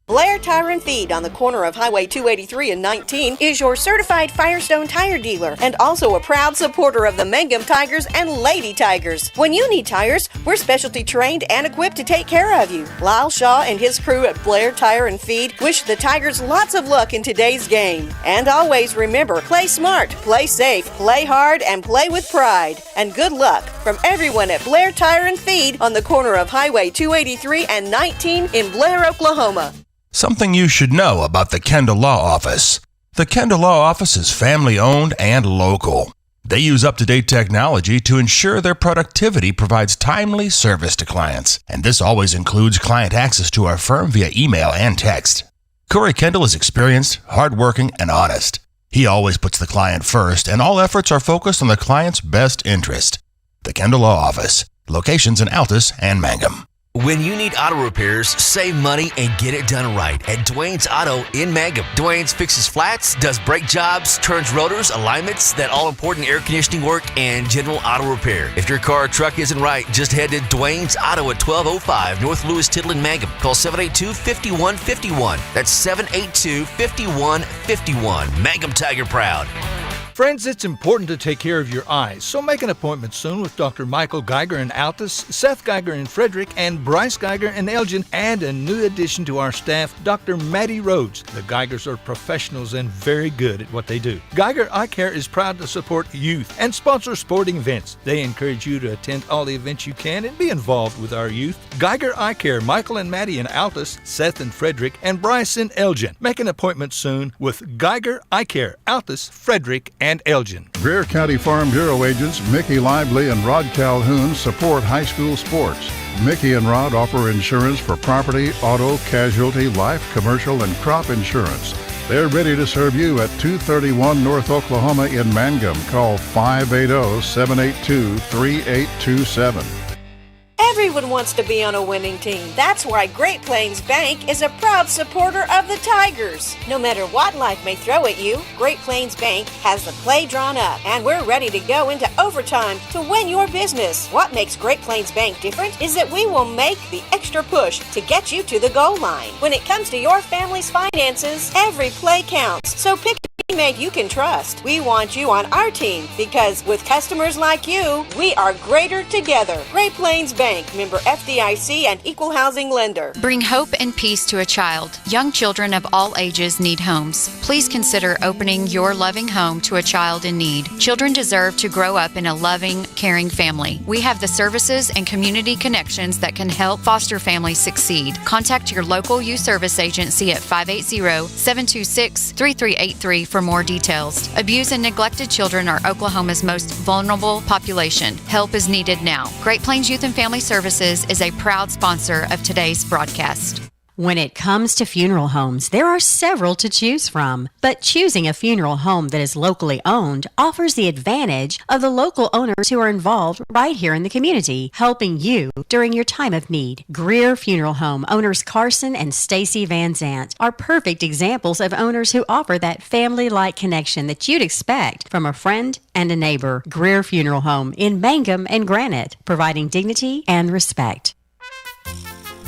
Blair Tire and Feed on the corner of Highway 283 and 19 is your certified Firestone tire dealer and also a proud supporter of the Mangum Tigers and Lady Tigers. When you need tires, we're specialty trained and equipped to take care of you. Lyle Shaw and his crew at Blair Tire and Feed wish the Tigers lots of luck in today's game. And always remember, play smart, play safe, play hard, and play with pride. And good luck from everyone at Blair Tire and Feed on the corner of Highway 283 and 19 in Blair, Oklahoma. Something you should know about the Kendall Law Office. The Kendall Law Office is family-owned and local. They use up-to-date technology to ensure their productivity provides timely service to clients, and this always includes client access to our firm via email and text. Corey Kendall is experienced, hardworking, and honest. He always puts the client first, and all efforts are focused on the client's best interest. The Kendall Law Office, locations in Altus and Mangum. When you need auto repairs, save money and get it done right at Dwayne's Auto in Mangum. Dwayne's fixes flats, does brake jobs, turns rotors, alignments, that all-important air conditioning work, and general auto repair. If your car or truck isn't right, just head to Dwayne's Auto at 1205 North Lewis Tittle in Mangum. Call 782-5151. That's 782-5151. Mangum Tiger proud. Friends, it's important to take care of your eyes, so make an appointment soon with Dr. Michael Geiger in Altus, Seth Geiger in Frederick, and Bryce Geiger in Elgin, and a new addition to our staff, Dr. Maddie Rhodes. The Geigers are professionals and very good at what they do. Geiger Eye Care is proud to support youth and sponsor sporting events. They encourage you to attend all the events you can and be involved with our youth. Geiger Eye Care, Michael and Maddie in Altus, Seth in Frederick, and Bryce in Elgin. Make an appointment soon with Geiger Eye Care, Altus, Frederick, and Elgin. Greer County Farm Bureau agents Mickey Lively and Rod Calhoun support high school sports. Mickey and Rod offer insurance for property, auto, casualty, life, commercial, and crop insurance. They're ready to serve you at 231 North Oklahoma in Mangum. Call 580-782-3827. Everyone wants to be on a winning team. That's why Great Plains Bank is a proud supporter of the Tigers. No matter what life may throw at you, Great Plains Bank has the play drawn up, and we're ready to go into overtime to win your business. What makes Great Plains Bank different is that we will make the extra push to get you to the goal line. When it comes to your family's finances, every play counts. So pick a teammate you can trust. We want you on our team because with customers like you, we are greater together. Great Plains Bank, member FDIC and equal housing lender. Bring hope and peace to a child. Young children of all ages need homes. Please consider opening your loving home to a child in need. Children deserve to grow up in a loving, caring family. We have the services and community connections that can help foster families succeed. Contact your local youth service agency at 580-726-3383 for more details. Abused and neglected children are Oklahoma's most vulnerable population. Help is needed now. Great Plains Youth and Family Services is a proud sponsor of today's broadcast. When it comes to funeral homes, there are several to choose from, but choosing a funeral home that is locally owned offers the advantage of the local owners who are involved right here in the community, helping you during your time of need. Greer Funeral Home owners Carson and Stacy Van Zant are perfect examples of owners who offer that family-like connection that you'd expect from a friend and a neighbor. Greer Funeral Home in Mangum and Granite, providing dignity and respect.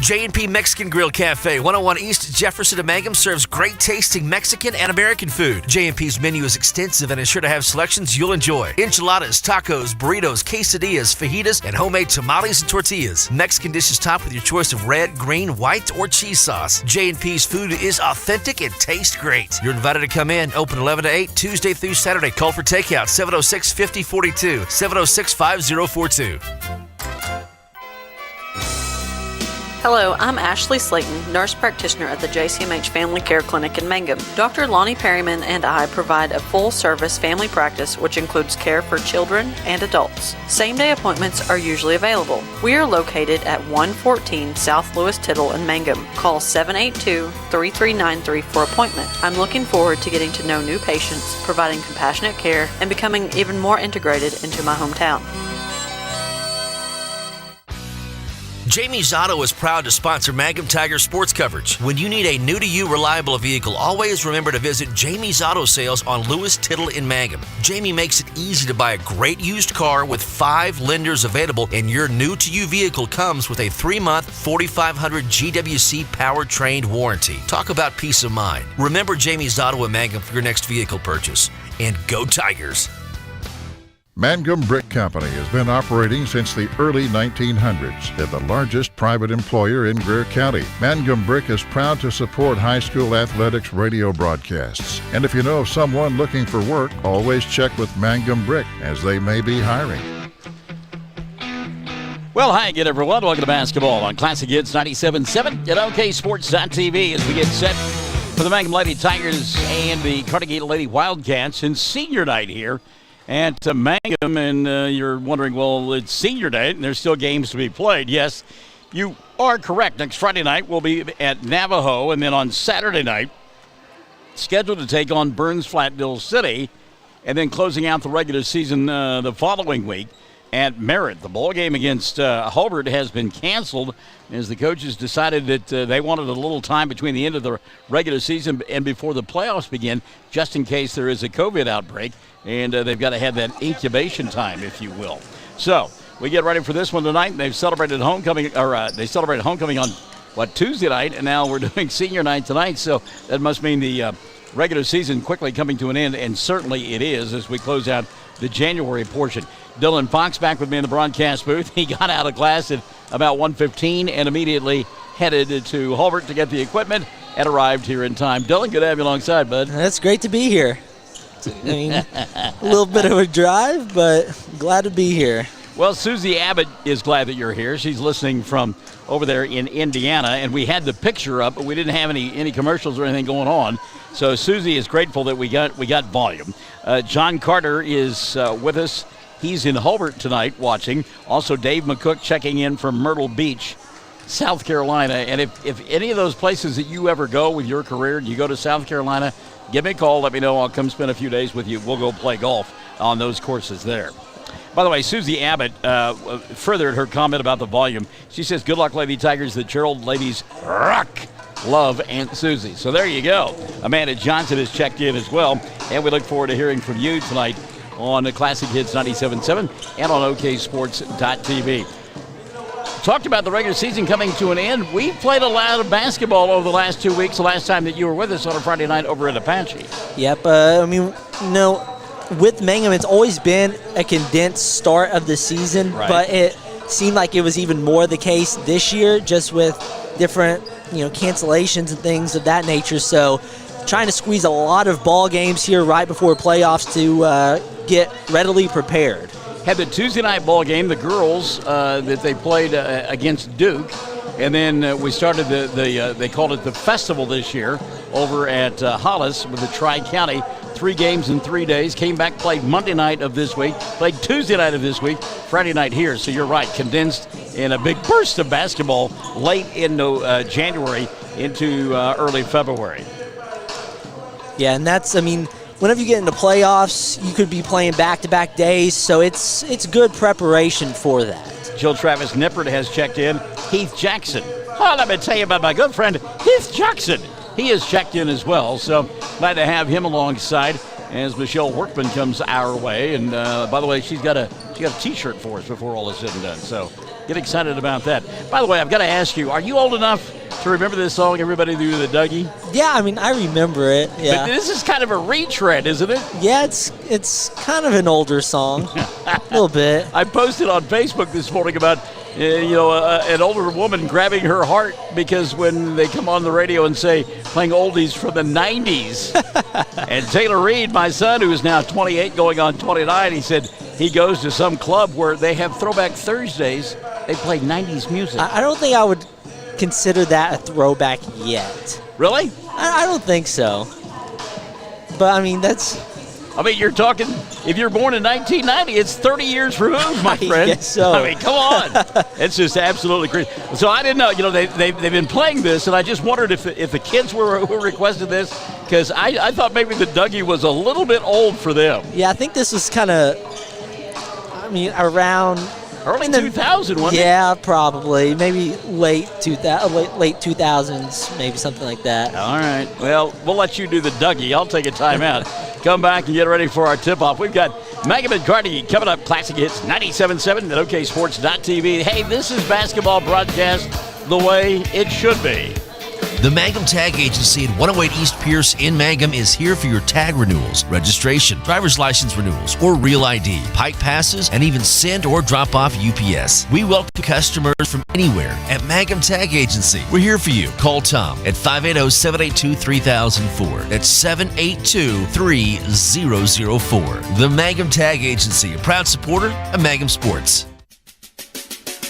J&P Mexican Grill Cafe, 101 East Jefferson of Mangum, serves great tasting Mexican and American food. J&P's menu is extensive and is sure to have selections you'll enjoy. Enchiladas, tacos, burritos, quesadillas, fajitas, and homemade tamales and tortillas. Mexican dishes topped with your choice of red, green, white, or cheese sauce. J&P's food is authentic and tastes great. You're invited to come in, open 11 to 8, Tuesday through Saturday. Call for takeout, 706-5042, 706-5042. Hello, I'm Ashley Slayton, nurse practitioner at the Jcmh Family Care Clinic in Mangum. Dr. Lonnie Perryman and I provide a full-service family practice which includes care for children and adults. Same-day appointments are usually available. We are located at 114 South Lewis Tittle in Mangum. Call 782-3393 for appointment. I'm looking forward to getting to know new patients, providing compassionate care, and becoming even more integrated into my hometown. Jamie's Auto is proud to sponsor Mangum Tiger sports coverage. When you need a new-to-you reliable vehicle, always remember to visit Jamie's Auto Sales on Lewis Tittle in Mangum. Jamie makes it easy to buy a great used car with 5 lenders available, and your new-to-you vehicle comes with a 3-month 4500 GWC powertrain warranty. Talk about peace of mind. Remember Jamie's Auto in Mangum for your next vehicle purchase. And go Tigers! Mangum Brick Company has been operating since the early 1900s and the largest private employer in Greer County. Mangum Brick is proud to support high school athletics radio broadcasts. And if you know of someone looking for work, always check with Mangum Brick, as they may be hiring. Well, hi again, everyone. Welcome to basketball on Classic Hits 97.7 at OKSports.tv as we get set for the Mangum Lady Tigers and the Carnegie Lady Wildcats in senior night here at Mangum. And you're wondering, well, it's senior night and there's still games to be played. Yes, you are correct. Next Friday night we'll be at Navajo, and then on Saturday night scheduled to take on Burns-Flatville City, and then closing out the regular season the following week at Merritt. The ball game against Hobart has been canceled as the coaches decided that they wanted a little time between the end of the regular season and before the playoffs begin, just in case there is a COVID outbreak, and they've got to have that incubation time, if you will. So we get ready for this one tonight. They've celebrated homecoming, they celebrated homecoming on Tuesday night, and now we're doing senior night tonight. So that must mean the regular season quickly coming to an end, and certainly it is as we close out the January portion. Dylan Fox back with me in the broadcast booth. He got out of class at about 1:15 and immediately headed to Hobart to get the equipment and arrived here in time. Dylan, good to have you alongside, bud. That's great to be here. I mean, a little bit of a drive, but glad to be here. Well, Susie Abbott is glad that you're here. She's listening from over there in Indiana, and we had the picture up, but we didn't have any commercials or anything going on. So Susie is grateful that we got volume. John Carter is with us. He's in Hobart tonight watching. Also, Dave McCook checking in from Myrtle Beach, South Carolina. And if any of those places that you ever go with your career, you go to South Carolina, give me a call. Let me know. I'll come spend a few days with you. We'll go play golf on those courses there. By the way, Susie Abbott furthered her comment about the volume. She says, good luck, Lady Tigers. The Gerald ladies rock. Love Aunt Susie. So there you go. Amanda Johnson has checked in as well. And we look forward to hearing from you tonight on the Classic Hits 97.7 and on OKSports.tv. Talked about the regular season coming to an end. We played a lot of basketball over the last 2 weeks, the last time that you were with us on a Friday night over at Apache. Yep. With Mangum, it's always been a condensed start of the season, right. But it seemed like it was even more the case this year, just with different, cancellations and things of that nature. So trying to squeeze a lot of ball games here right before playoffs to get readily prepared. Had the Tuesday night ball game, the girls that they played against Duke, and then we started they called it the festival this year over at Hollis with the Tri-County. 3 games in 3 days. Came back, played Monday night of this week, played Tuesday night of this week, Friday night here. So you're right, condensed in a big burst of basketball late into January into early February. Yeah, and that's, whenever you get into playoffs, you could be playing back-to-back days, so it's good preparation for that. Jill Travis Nippert has checked in. Heath Jackson. Oh, let me tell you about my good friend, Heath Jackson. He has checked in as well, so glad to have him alongside as Michelle Workman comes our way. And by the way, she got a T-shirt for us before all is said and done, so get excited about that. By the way, I've got to ask you, are you old enough to remember this song, Everybody Do the Dougie? Yeah, I remember it, yeah. But this is kind of a retread, isn't it? Yeah, it's kind of an older song, a little bit. I posted on Facebook this morning about an older woman grabbing her heart because when they come on the radio and say playing oldies from the 90s. And Taylor Reed, my son, who is now 28 going on 29, he said he goes to some club where they have Throwback Thursdays. They play 90s music. I don't think I would consider that a throwback yet. Really? I don't think so. But, you're talking, if you're born in 1990, it's 30 years removed, my friend. I guess so. Come on. It's just absolutely crazy. So I didn't know, they've been playing this, and I just wondered if the kids who requested this, because I thought maybe the Dougie was a little bit old for them. Yeah, I think this was kind of, around Early 2000, wasn't it? Yeah, probably. Maybe late 2000s, maybe something like that. All right. Well, we'll let you do the Dougie. I'll take a timeout. Come back and get ready for our tip-off. We've got Mangum and Carnegie coming up. Classic Hits 97.7 at OKSports.tv. Hey, this is basketball broadcast the way it should be. The Mangum Tag Agency at 108 East Pierce in Mangum is here for your tag renewals, registration, driver's license renewals, or real ID, pipe passes, and even send or drop off UPS. We welcome customers from anywhere at Mangum Tag Agency. We're here for you. Call Tom at 580-782-3004. That's 782-3004. The Mangum Tag Agency, a proud supporter of Mangum Sports.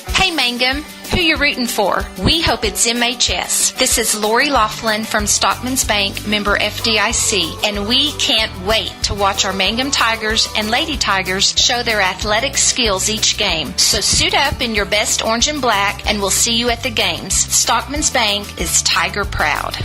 Hey Mangum, who you rooting for? We hope it's MHS. This is Lori Laughlin from Stockman's Bank, member FDIC, and we can't wait to watch our Mangum Tigers and Lady Tigers show their athletic skills each game. So suit up in your best orange and black, and we'll see you at the games. Stockman's Bank is Tiger proud.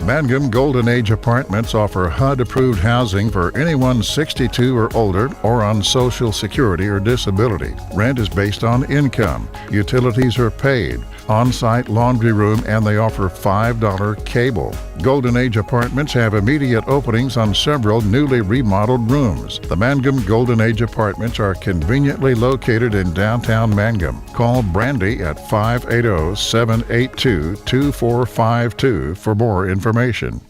Mangum Golden Age Apartments offer HUD-approved housing for anyone 62 or older or on Social Security or disability. Rent is based on income. Utilities are paid. On-site laundry room, and they offer $5 cable. Golden Age Apartments have immediate openings on several newly remodeled rooms. The Mangum Golden Age Apartments are conveniently located in downtown Mangum. Call Brandy at 580-782-2452 for more information.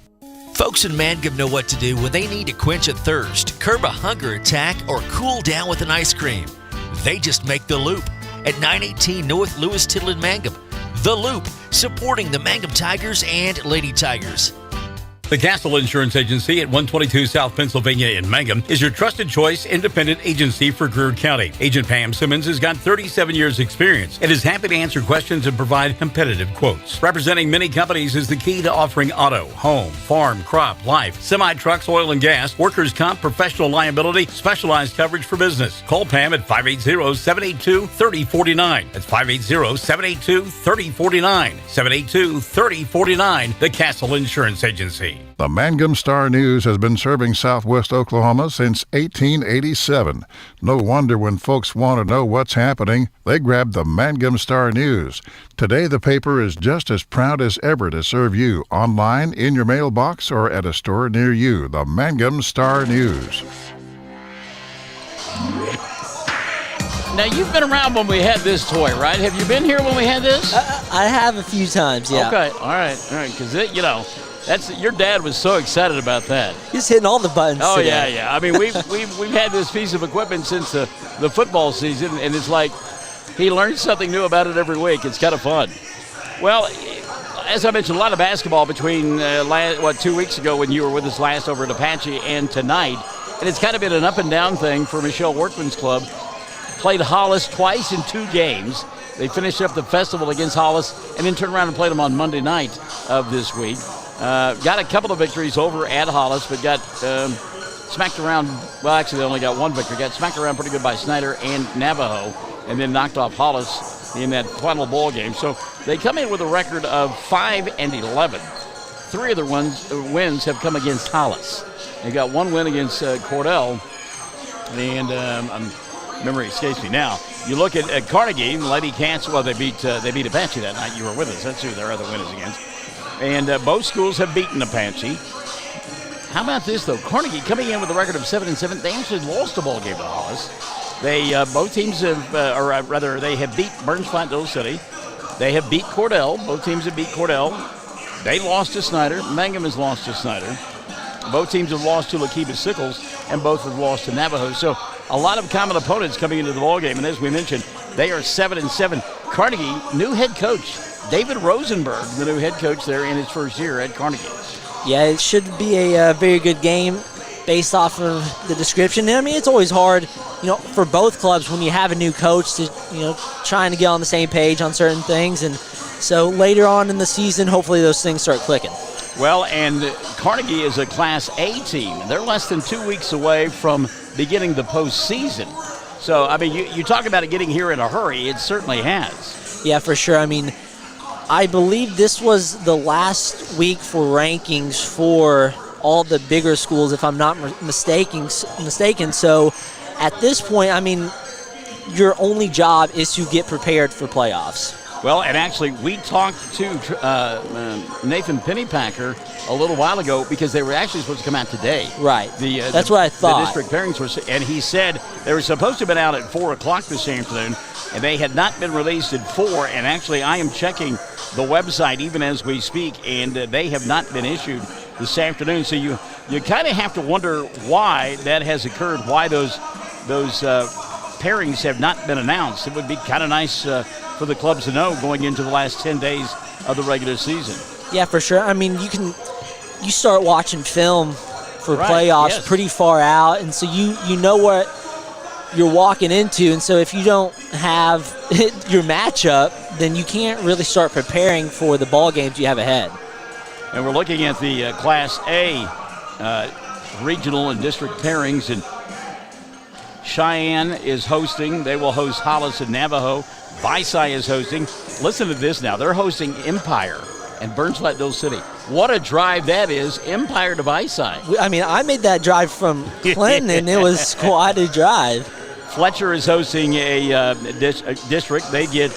Folks in Mangum know what to do when they need to quench a thirst, curb a hunger attack, or cool down with an ice cream. They just make the Loop at 918 North Lewis Tittle in Mangum. The Loop, supporting the Mangum Tigers and Lady Tigers. The Castle Insurance Agency at 122 South Pennsylvania in Mangum is your trusted choice independent agency for Greer County. Agent Pam Simmons has got 37 years experience and is happy to answer questions and provide competitive quotes. Representing many companies is the key to offering auto, home, farm, crop, life, semi-trucks, oil and gas, workers' comp, professional liability, specialized coverage for business. Call Pam at 580-782-3049. That's 580-782-3049. 782-3049. The Castle Insurance Agency. The Mangum Star News has been serving southwest Oklahoma since 1887. No wonder when folks want to know what's happening, they grab the Mangum Star News. Today, the paper is just as proud as ever to serve you online, in your mailbox, or at a store near you. The Mangum Star News. Now, you've been around when we had this toy, right? Have you been here when we had this? I have a few times, yeah. Okay, all right, because your dad was so excited about that. He's hitting all the buttons. Oh today. yeah. I mean, we've had this piece of equipment since the football season, and it's like he learns something new about it every week. It's kind of fun. Well, as I mentioned, a lot of basketball between 2 weeks ago when you were with us last over at Apache and tonight, and it's kind of been an up and down thing for Michelle Workman's club. Played Hollis twice in 2 games. They finished up the festival against Hollis and then turned around and played them on Monday night of this week. Got a couple of victories over at Hollis, but got smacked around. Well, actually, they only got one victory. Got smacked around pretty good by Snyder and Navajo, and then knocked off Hollis in that final ball game. So they come in with a record of 5-11. 3 of their wins have come against Hollis. They got one win against Cordell, and memory escapes me now. You look at Carnegie, Lady Cats. Well, they beat Apache that night. You were with us. That's who their other win is against. And both schools have beaten Apache. How about this, though? Carnegie coming in with a record of 7-7. They actually lost a ball game to Hollis. They both teams have, they have beat Burns Flat Dole City. They have beat Cordell. Both teams have beat Cordell. They lost to Snyder. Mangum has lost to Snyder. Both teams have lost to Lakeeba Sickles, and both have lost to Navajo. So a lot of common opponents coming into the ball game. And as we mentioned, they are 7-7. Carnegie, new head coach David Rosenberg, the new head coach there in his first year at Carnegie. Yeah, it should be a very good game based off of the description. I mean, it's always hard, for both clubs when you have a new coach to, trying to get on the same page on certain things. And so later on in the season, hopefully those things start clicking. Well, and Carnegie is a Class A team. They're less than 2 weeks away from beginning the postseason. So, I mean, you talk about it getting here in a hurry. It certainly has. Yeah, for sure. I mean, I believe this was the last week for rankings for all the bigger schools, if I'm not mistaken. So at this point, I mean, your only job is to get prepared for playoffs. Well, and actually, we talked to Nathan Pennypacker a little while ago because they were actually supposed to come out today. Right. That's what I thought. The district pairings were, and he said they were supposed to have been out at 4 o'clock this afternoon, and they had not been released at 4. And actually, I am checking the website even as we speak, and they have not been issued this afternoon. So you kind of have to wonder why that has occurred, why those pairings have not been announced. It would be kind of nice for the clubs to know going into the last 10 days of the regular season. Yeah, for sure. I mean, you start watching film for playoffs pretty far out, and so you know what you're walking into, and so if you don't have your matchup, then you can't really start preparing for the ball games you have ahead. And we're looking at the Class A regional and district pairings, and Cheyenne is hosting. They will host Hollis and Navajo. Visay is hosting. Listen to this now. They're hosting Empire and Burns-Leadville City. What a drive that is, Empire to Visay. I mean, I made that drive from Clinton, and it was quite a drive. Fletcher is hosting a district. They get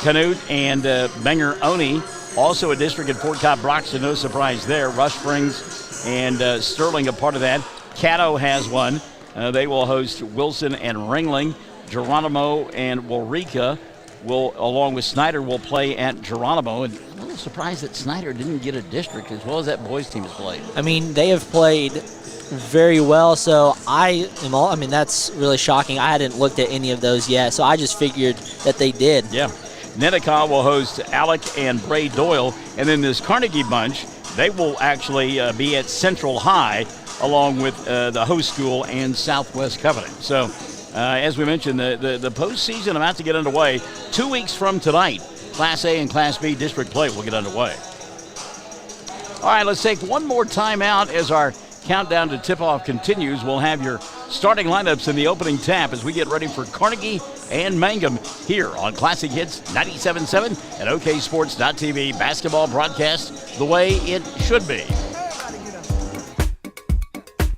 Canute and Bangor Oni. Also a district in Fort Cobb Broxton, no surprise there. Rush Springs and Sterling a part of that. Caddo has one. They will host Wilson and Ringling. Geronimo and Waurika will, along with Snyder, will play at Geronimo. And I'm a little surprised that Snyder didn't get a district as well as that boys team has played. I mean, they have played very well, so that's really shocking. I hadn't looked at any of those yet, so I just figured that they did. Yeah. Netticaw will host Alec and Bray Doyle. And then this Carnegie bunch, they will actually be at Central High along with the host school and Southwest Covenant. So, as we mentioned, the postseason about to get underway. 2 weeks from tonight, Class A and Class B district play will get underway. All right, let's take one more time out as our countdown to tip-off continues. We'll have your starting lineups in the opening tap as we get ready for Carnegie and Mangum here on Classic Hits 97.7 and OKSports.tv. Basketball broadcast the way it should be.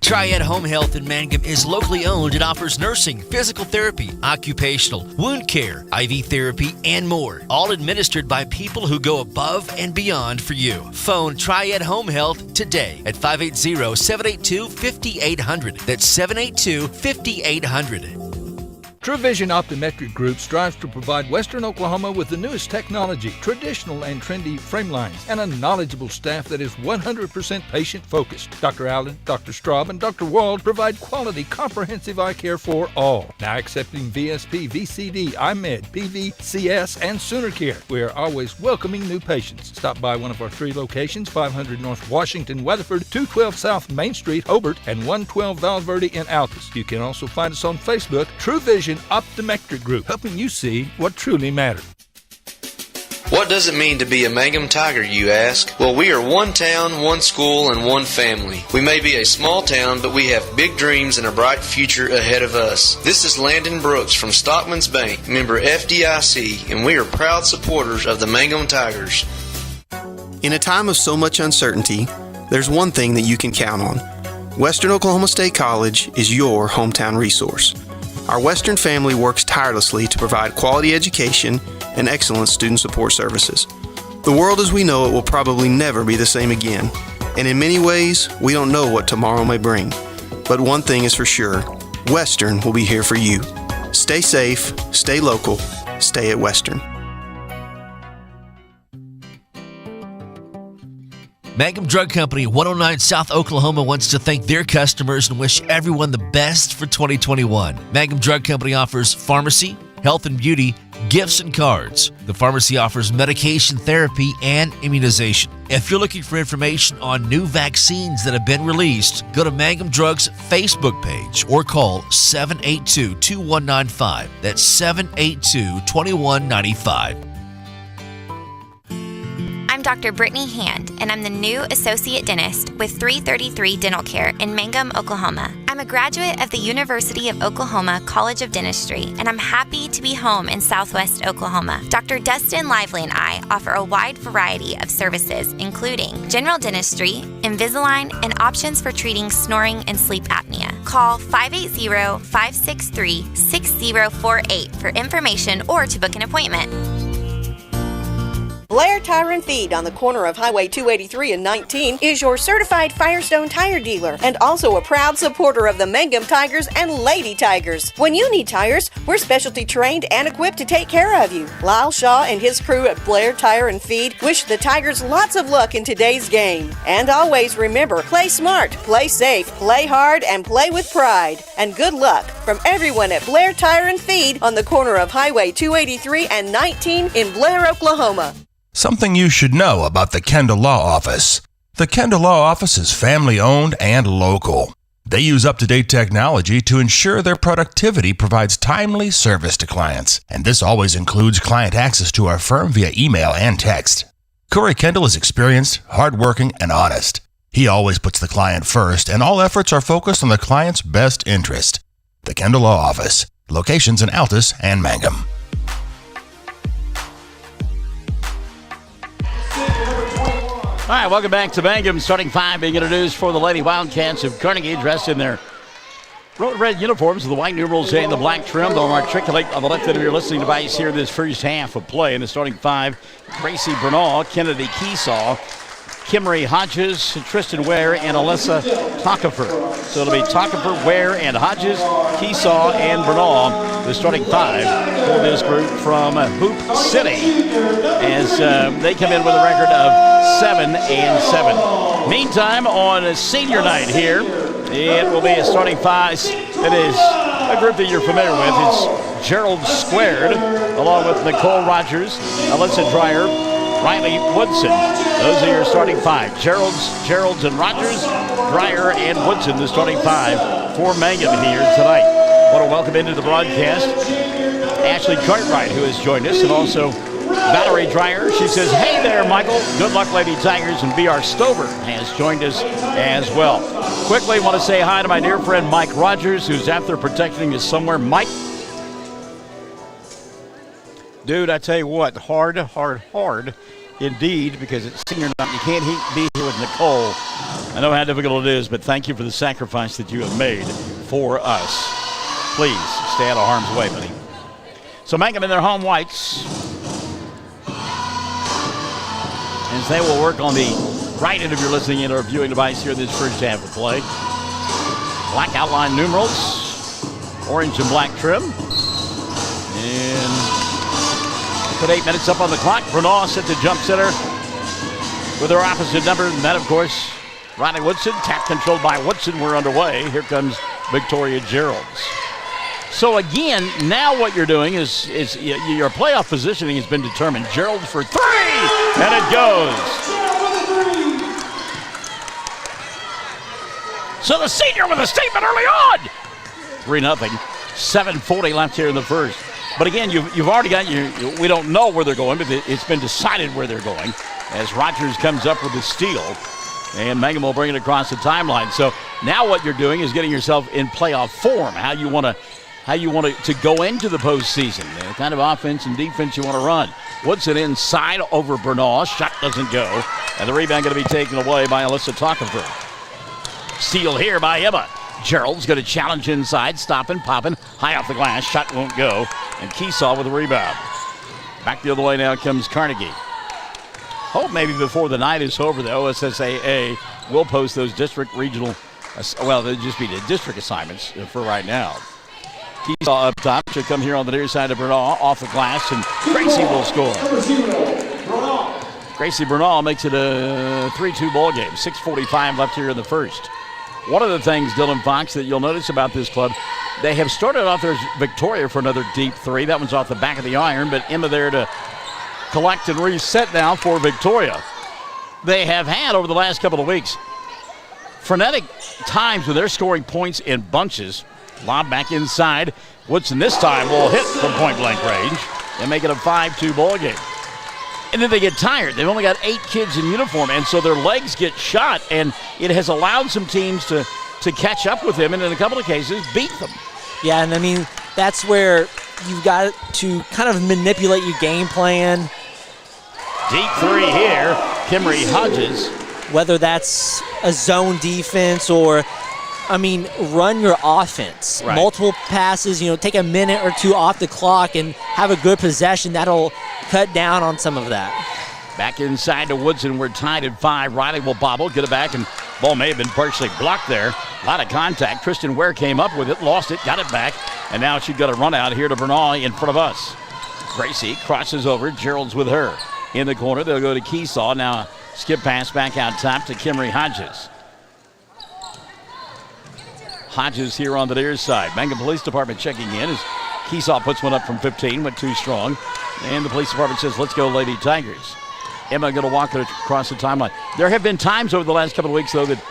Triad Home Health in Mangum is locally owned and offers nursing, physical therapy, occupational, wound care, IV therapy, and more. All administered by people who go above and beyond for you. Phone Triad Home Health today at 580-782-5800. That's 782-5800. Truvision Optometric Group strives to provide Western Oklahoma with the newest technology, traditional and trendy frame lines, and a knowledgeable staff that is 100% patient-focused. Dr. Allen, Dr. Straub, and Dr. Wald provide quality, comprehensive eye care for all. Now accepting VSP, VCD, IMED, PV, CS, and Sooner Care. We are always welcoming new patients. Stop by one of our 3 locations, 500 North Washington, Weatherford, 212 South Main Street, Hobart, and 112 Val Verde in Altus. You can also find us on Facebook, Truvision Optometric Group, helping you see what truly matters. What does it mean to be a Mangum Tiger, you ask? Well, we are one town, one school, and one family. We may be a small town, but we have big dreams and a bright future ahead of us. This is Landon Brooks from Stockman's Bank, member FDIC, and we are proud supporters of the Mangum Tigers. In a time of so much uncertainty, there's one thing that you can count on. Western Oklahoma State College is your hometown resource. Our Western family works tirelessly to provide quality education and excellent student support services. The world as we know it will probably never be the same again, and in many ways, we don't know what tomorrow may bring. But one thing is for sure, Western will be here for you. Stay safe, stay local, stay at Western. Mangum Drug Company, 109 South Oklahoma, wants to thank their customers and wish everyone the best for 2021. Mangum Drug Company offers pharmacy, health and beauty, gifts and cards. The pharmacy offers medication therapy and immunization. If you're looking for information on new vaccines that have been released, go to Mangum Drug's Facebook page or call 782-2195. That's 782-2195. I'm Dr. Brittany Hand, and I'm the new Associate Dentist with 333 Dental Care in Mangum, Oklahoma. I'm a graduate of the University of Oklahoma College of Dentistry, and I'm happy to be home in Southwest Oklahoma. Dr. Dustin Lively and I offer a wide variety of services, including general dentistry, Invisalign, and options for treating snoring and sleep apnea. Call call 580-563-6048 for information or to book an appointment. Blair Tire and Feed on the corner of Highway 283 and 19 is your certified Firestone tire dealer and also a proud supporter of the Mangum Tigers and Lady Tigers. When you need tires, we're specialty trained and equipped to take care of you. Lyle Shaw and his crew at Blair Tire and Feed wish the Tigers lots of luck in today's game. And always remember, play smart, play safe, play hard, and play with pride. And good luck from everyone at Blair Tire and Feed on the corner of Highway 283 and 19 in Blair, Oklahoma. Something you should know about the Kendall Law Office. The Kendall Law Office is family-owned and local. They use up-to-date technology to ensure their productivity provides timely service to clients, and this always includes client access to our firm via email and text. Corey Kendall is experienced, hardworking, and honest. He always puts the client first, and all efforts are focused on the client's best interest. The Kendall Law Office, locations in Altus and Mangum. All right, welcome back to Mangum. Starting five being introduced for the Lady Wildcats of Carnegie, dressed in their red uniforms with the white numerals and the black trim. They'll articulate on the left end of your listening device here in this first half of play. In the starting five, Gracie Bernal, Kennedy Keesaw, Kimmery Hodges, Tristan Ware, and Alyssa Tockefer. So it'll be Tockefer, Ware, and Hodges, Keesaw, and Bernal, the starting five for this group from Hoop City, as they come in with a record of 7-7. Meantime, on senior night here, it will be a starting five. It is a group that you're familiar with. It's Gerald Squared, along with Nicole Rogers, Alyssa Dreyer, Riley Woodson. Those are your starting five. Geralds and Rogers, Dreyer, and Woodson, the starting five for Mangum here tonight. I want to welcome into the broadcast Ashley Cartwright, who has joined us, and also Valerie Dreyer. She says, hey there, Michael. Good luck, Lady Tigers. And B.R. Stover has joined us as well. Quickly, want to say hi to my dear friend Mike Rogers, who's out there protecting us somewhere. Mike. Dude, I tell you what, hard indeed, because it's senior night. You can't be here with Nicole. I know how difficult it is, but thank you for the sacrifice that you have made for us. Please stay out of harm's way, buddy. So Mangum in their home whites, as they will work on the right end of your listening and or viewing device here in this first half of play. Black outline numerals, orange and black trim, and put 8 minutes up on the clock. Bernal set to jump center with her opposite number. And that, of course, Riley Woodson. Tap controlled by Woodson. We're underway. Here comes Victoria Geralds. So, again, now what you're doing is your playoff positioning has been determined. Geralds for three, and it goes. So the senior with a statement early on. 3-0. 7:40 left here in the first. But again, you've already got we don't know where they're going, but it's been decided where they're going as Rogers comes up with the steal, and Mangum will bring it across the timeline. So now what you're doing is getting yourself in playoff form, how you want to go into the postseason, the kind of offense and defense you want to run. Woodson inside over Bernal. Shot doesn't go, and the rebound going to be taken away by Alyssa Tockefer. Steal here by Emma. Gerald's going to challenge inside, stopping, popping, high off the glass. Shot won't go. And Keesaw with a rebound. Back the other way now comes Carnegie. Hope maybe before the night is over, the OSSAA will post those district regional, they'll just be the district assignments for right now. Keesaw up top. Should come here on the near side of Bernal, off the glass, and Gracie will score. Gracie Bernal makes it a 3-2 ball game. 6:45 left here in the first. One of the things, Dylan Fox, that you'll notice about this club, they have started off their Victoria for another deep three. That one's off the back of the iron, but Emma there to collect and reset now for Victoria. They have had, over the last couple of weeks, frenetic times when they're scoring points in bunches. Lob back inside. Woodson this time will hit from point-blank range and make it a 5-2 ball game. And then they get tired. They've only got 8 kids in uniform, and so their legs get shot, and it has allowed some teams to catch up with them and in a couple of cases beat them. Yeah, and I mean, that's where you've got to kind of manipulate your game plan. Deep three here, Kimmery Hodges. Whether that's a zone defense or run your offense. Right. Multiple passes, take a minute or two off the clock and have a good possession. That'll cut down on some of that. Back inside to Woodson. We're tied at 5. Riley will bobble, get it back, and ball may have been partially blocked there. A lot of contact. Tristan Ware came up with it, lost it, got it back, and now she's got a run out here to Bernal in front of us. Gracie crosses over. Gerald's with her. In the corner, they'll go to Keesaw. Now a skip pass back out top to Kimry Hodges. Hodges here on the near side. Mangum Police Department checking in as Keesaw puts one up from 15, went too strong. And the police department says, let's go, Lady Tigers. Emma going to walk it across the timeline. There have been times over the last couple of weeks, though, that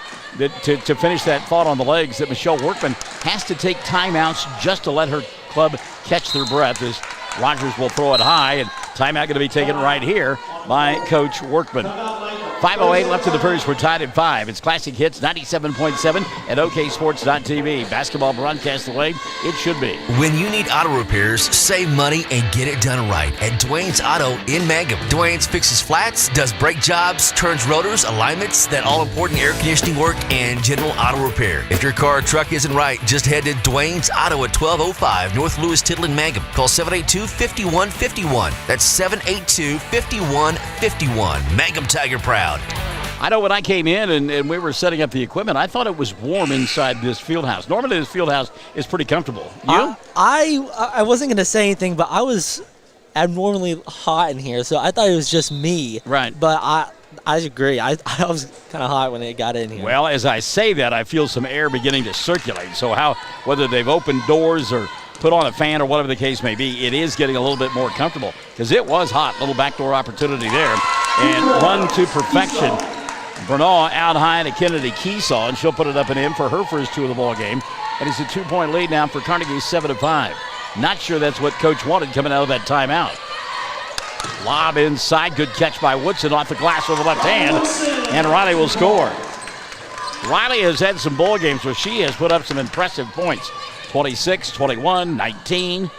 to finish that thought on the legs, that Michelle Workman has to take timeouts just to let her club catch their breath, as Rogers will throw it high, and timeout going to be taken right here by Coach Workman. 5:08 left in the first. We're tied at 5. It's Classic Hits 97.7 at OKSports.tv. Basketball broadcast the way it should be. When you need auto repairs, save money and get it done right at Dwayne's Auto in Mangum. Dwayne's fixes flats, does brake jobs, turns rotors, alignments, that all-important air conditioning work, and general auto repair. If your car or truck isn't right, just head to Dwayne's Auto at 1205 North Lewis Tittle in Mangum. Call 782-5151. That's 782-5151. Mangum Tiger Proud. I know when I came in and we were setting up the equipment, I thought it was warm inside this field house. Normally this field house is pretty comfortable. You? I wasn't going to say anything, but I was abnormally hot in here, so I thought it was just me. Right. But I agree. I was kind of hot when it got in here. Well, as I say that, I feel some air beginning to circulate. So whether they've opened doors or put on a fan or whatever the case may be, it is getting a little bit more comfortable because it was hot. Little backdoor opportunity there. And run to perfection. Bernal out high to Kennedy Keesaw, and she'll put it up and in for her first 2 of the ball game. And it's a 2-point lead now for Carnegie, 7-5. Not sure that's what Coach wanted coming out of that timeout. Lob inside, good catch by Woodson off the glass with the left hand, and Riley will score. Riley has had some ball games where she has put up some impressive points. 26, 21, 19,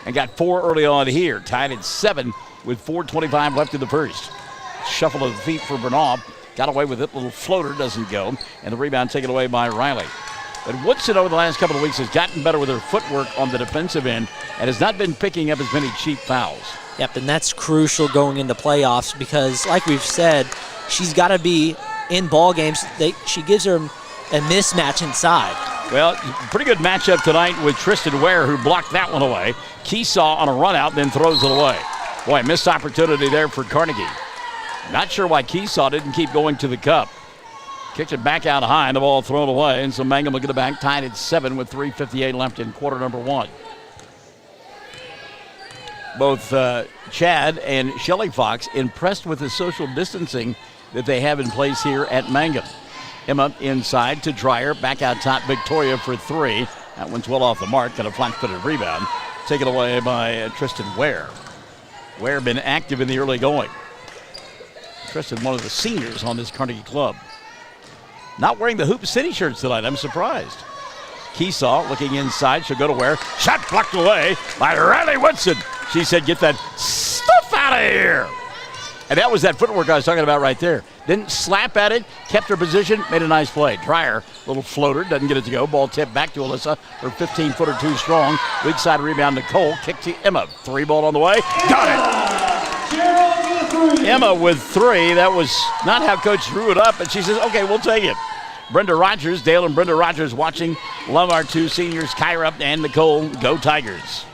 and got 4 early on here. Tied at 7 with 4:25 left in the first. Shuffle of the feet for Bernal. Got away with it. Little floater doesn't go. And the rebound taken away by Riley. But Woodson over the last couple of weeks has gotten better with her footwork on the defensive end and has not been picking up as many cheap fouls. Yep, and that's crucial going into playoffs because, like we've said, she's got to be in ball games. She gives her a mismatch inside. Well, pretty good matchup tonight with Tristan Ware, who blocked that one away. Keesaw on a run out, then throws it away. Boy, missed opportunity there for Carnegie. Not sure why Keesaw didn't keep going to the cup. Kicked it back out high, and the ball thrown away. And so Mangum will get it back, tied at 7 with 3:58 left in quarter number 1. Both Chad and Shelly Fox impressed with the social distancing that they have in place here at Mangum. Emma inside to Dreyer, back out top, Victoria for 3. That one's well off the mark, got a flat-footed rebound. Taken away by Tristan Ware. Ware been active in the early going. Tristan, one of the seniors on this Carnegie club. Not wearing the Hoop City shirts tonight, I'm surprised. Keesaw looking inside, she'll go to Ware. Shot blocked away by Riley Woodson. She said, get that stuff out of here. And that was that footwork I was talking about right there. Didn't slap at it, kept her position, made a nice play. Dreyer, little floater, doesn't get it to go. Ball tipped back to Alyssa. Her 15-footer too strong. Weak side rebound to Cole. Kick to Emma. 3 ball on the way. Got it. Emma with 3. That was not how Coach drew it up, and she says, okay, we'll take it. Brenda Rogers, Dale and Brenda Rogers watching. Love our 2 seniors, Kyra and Nicole. Go Tigers.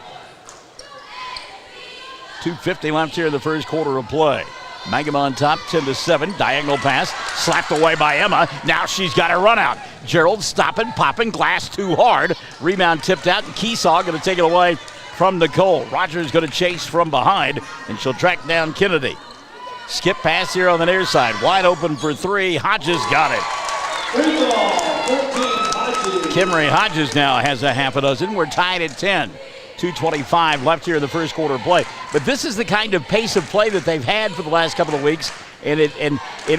2:50 left here in the first quarter of play. Mangum on top, 10-7. Diagonal pass, slapped away by Emma. Now she's got a run out. Gerald stopping, popping, glass too hard. Rebound tipped out, and Keesaw going to take it away from Nicole. Rogers going to chase from behind, and she'll track down Kennedy. Skip pass here on the near side. Wide open for 3. Hodges got it. Kimry Hodges now has a half a dozen. We're tied at 10. 2:25 left here in the first quarter of play. But this is the kind of pace of play that they've had for the last couple of weeks, and it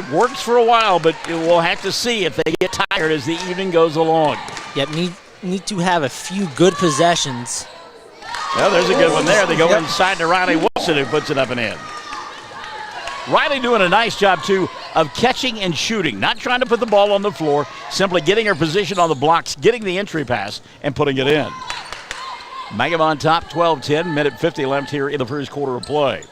works for a while, but we'll have to see if they get tired as the evening goes along. Yep, need to have a few good possessions. Well, there's a good one there. They go inside to Riley Wilson, who puts it up and in. Riley doing a nice job, too, of catching and shooting, not trying to put the ball on the floor, simply getting her position on the blocks, getting the entry pass, and putting it in. Mangum on top, 12-10, minute 50 left here in the first quarter of play.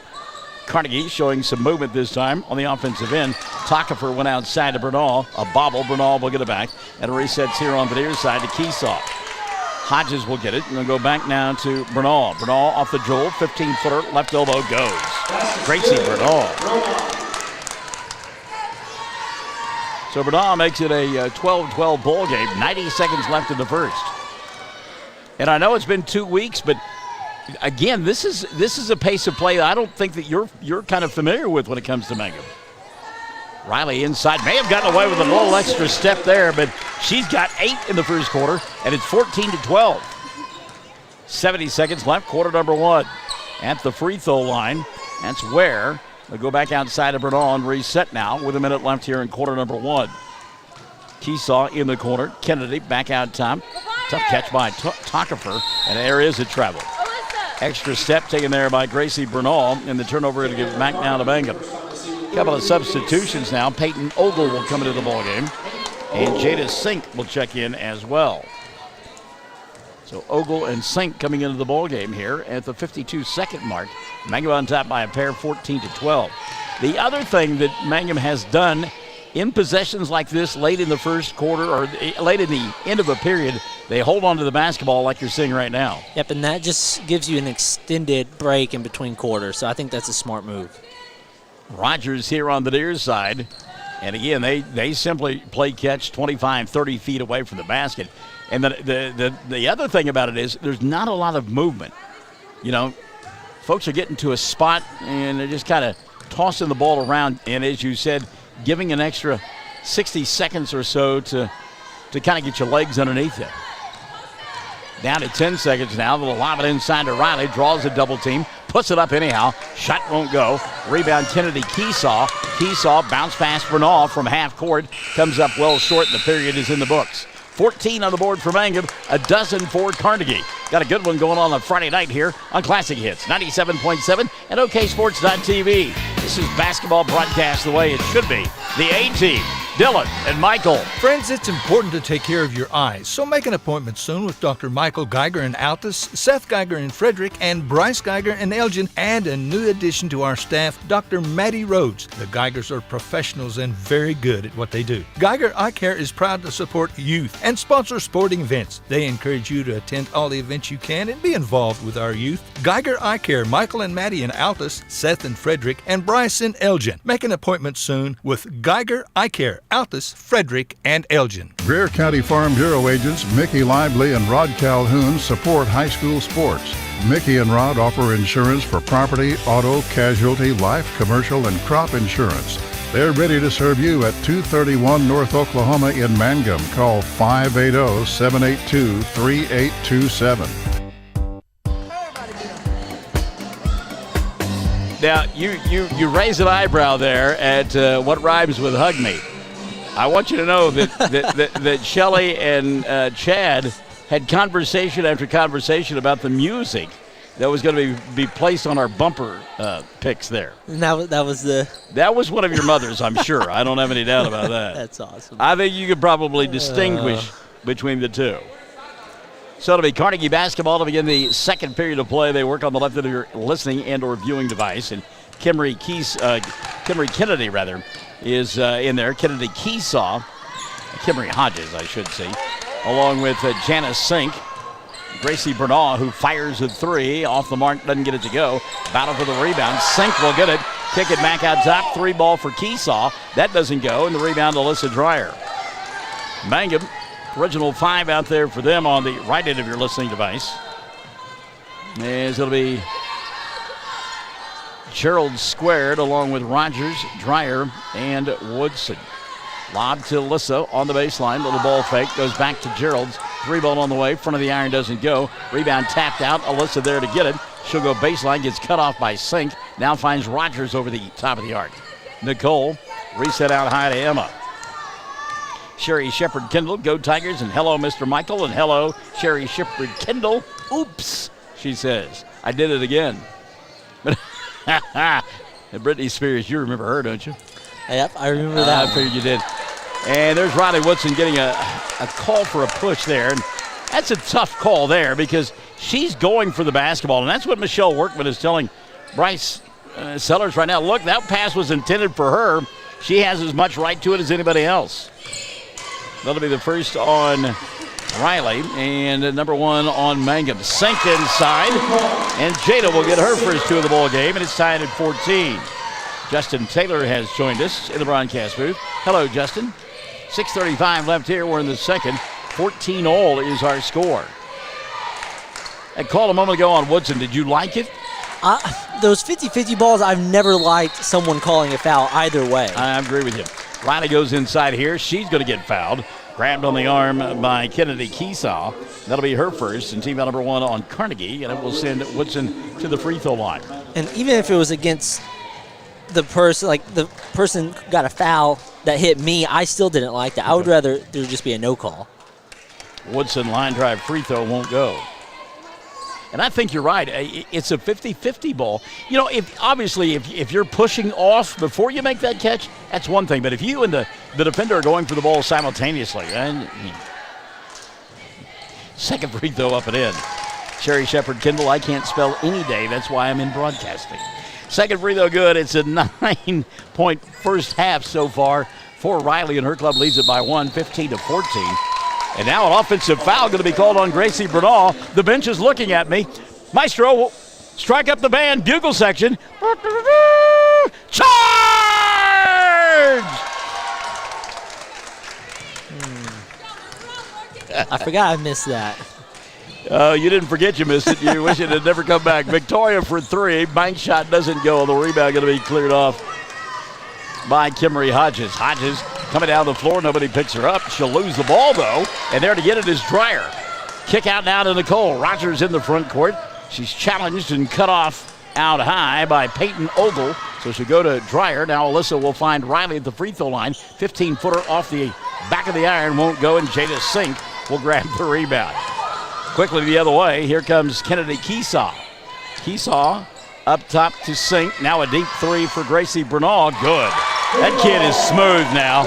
Carnegie showing some movement this time on the offensive end. Tockefer went outside to Bernal. A bobble, Bernal will get it back. And it resets here on the near side to Keesaw. Hodges will get it, and they'll go back now to Bernal. Bernal off the dribble, 15-footer, left elbow goes. Gracie Bernal. So Bernal makes it a 12-12 ball game. 90 seconds left in the first. And I know it's been 2 weeks, but again, this is a pace of play I don't think that you're kind of familiar with when it comes to Mangum. Riley inside, may have gotten away with a little extra step there, but she's got 8 in the first quarter, and it's 14-12. 70 seconds left, quarter number 1. At the free throw line, that's where they'll go back outside of Bernal and reset now with a minute left here in quarter number 1. Keesaw in the corner, Kennedy back out top. Tough catch by Tockefer, and there is a travel. Extra step taken there by Gracie Bernal, and the turnover to give back now to Mangum. Couple of substitutions now. Peyton Ogle will come into the ballgame, and Jada Sink will check in as well. So Ogle and Sink coming into the ballgame here at the 52-second mark. Mangum on top by a pair, 14-12. The other thing that Mangum has done in possessions like this late in the first quarter or late in the end of a period, they hold on to the basketball like you're seeing right now. Yep, and that just gives you an extended break in between quarters, so I think that's a smart move. Rogers here on the near side. And again, they simply play catch 25, 30 feet away from the basket. And the other thing about it is there's not a lot of movement. You know, folks are getting to a spot and they're just kind of tossing the ball around. And as you said, giving an extra 60 seconds or so to kind of get your legs underneath you. Down to 10 seconds now. They'll lob it inside to Riley. Draws a double team. Puts it up anyhow. Shot won't go. Rebound Kennedy Keesaw. Keesaw bounce pass Bernal from half court. Comes up well short. The period is in the books. 14 on the board for Mangum. A dozen for Carnegie. Got a good one going on Friday night here on Classic Hits 97.7 and OKSports.tv. This is basketball broadcast the way it should be. The A-Team. Dylan and Michael. Friends, it's important to take care of your eyes, so make an appointment soon with Dr. Michael Geiger in Altus, Seth Geiger in Frederick, and Bryce Geiger in Elgin, and a new addition to our staff, Dr. Maddie Rhodes. The Geigers are professionals and very good at what they do. Geiger Eye Care is proud to support youth and sponsor sporting events. They encourage you to attend all the events you can and be involved with our youth. Geiger Eye Care, Michael and Maddie in Altus, Seth in Frederick, and Bryce in Elgin. Make an appointment soon with Geiger Eye Care, Altus, Frederick, and Elgin. Greer County Farm Bureau agents Mickey Lively and Rod Calhoun support high school sports. Mickey and Rod offer insurance for property, auto, casualty, life, commercial, and crop insurance. They're ready to serve you at 231 North Oklahoma in Mangum. Call 580-782-3827. Now, you raise an eyebrow there at what rhymes with hug me. I want you to know that Shelley and Chad had conversation after conversation about the music that was going to be placed on our bumper picks there. And that was one of your mother's, I'm sure. I don't have any doubt about that. That's awesome. I think you could probably distinguish between the two. So it'll be Carnegie basketball to begin the second period of play. They work on the left of your listening and or viewing device. And Kimry Kennedy, is in there. Kennedy Keesaw, Kimry Hodges, I should say, along with Janice Sink. Gracie Bernal, who fires a three. Off the mark, doesn't get it to go. Battle for the rebound. Sink will get it. Kick it back out top. 3 ball for Keesaw. That doesn't go. And the rebound, Alyssa Dreyer. Mangum, original 5 out there for them on the right end of your listening device. As it'll be Gerald squared along with Rogers, Dreyer, and Woodson. Lob to Alyssa on the baseline. Little ball fake. Goes back to Gerald's. 3 ball on the way. Front of the iron doesn't go. Rebound tapped out. Alyssa there to get it. She'll go baseline. Gets cut off by Sink. Now finds Rogers over the top of the arc. Nicole reset out high to Emma. Sherry Shepard Kendall. Go Tigers. And hello, Mr. Michael. And hello, Sherry Shepard Kendall. Oops, she says. I did it again. And Britney Spears, you remember her, don't you? Yep, I remember that. I figured you did. And there's Riley Woodson getting a call for a push there. And that's a tough call there because she's going for the basketball. And that's what Michelle Workman is telling Bryce Sellers right now. Look, that pass was intended for her. She has as much right to it as anybody else. That'll be the first on Riley and number 1 on Mangum. Sink inside, and Jada will get her first 2 of the ball game, and it's tied at 14. Justin Taylor has joined us in the broadcast booth. Hello, Justin. 6:35 left here. We're in the second. 14-all is our score. I called a moment ago on Woodson. Did you like it? Those 50-50 balls, I've never liked someone calling a foul either way. I agree with you. Riley goes inside here. She's going to get fouled. Grabbed on the arm by Kennedy Keesaw. That'll be her first, and team foul number 1 on Carnegie, and it will send Woodson to the free throw line. And even if it was against the person, like the person got a foul that hit me, I still didn't like that. I would rather there just be a no call. Woodson line drive free throw won't go. And I think you're right. It's a 50-50 ball. You know, if you're pushing off before you make that catch, that's one thing. But if you and the defender are going for the ball simultaneously, and second free throw up and in. Sherry Shepard Kendall, I can't spell any day. That's why I'm in broadcasting. Second free throw good. It's a 9-point first half so far for Riley, and her club leads it by 1, 15-14. And now an offensive foul going to be called on Gracie Bernal. The bench is looking at me. Maestro will strike up the band, bugle section. Charge! I forgot I missed that. You didn't forget you missed it. You wish it had never come back. Victoria for 3. Bank shot doesn't go. The rebound going to be cleared off by Kimmery Hodges. Hodges coming down the floor. Nobody picks her up. She'll lose the ball, though. And there to get it is Dreyer. Kick out now to Nicole. Rogers in the front court. She's challenged and cut off out high by Peyton Ogle. So she'll go to Dreyer. Now Alyssa will find Riley at the free throw line. 15-footer off the back of the iron. Won't go, and Jada Sink will grab the rebound. Quickly the other way. Here comes Kennedy Keesaw. Keesaw up top to Sink. Now a deep 3 for Gracie Bernal. Good. That kid is smooth now.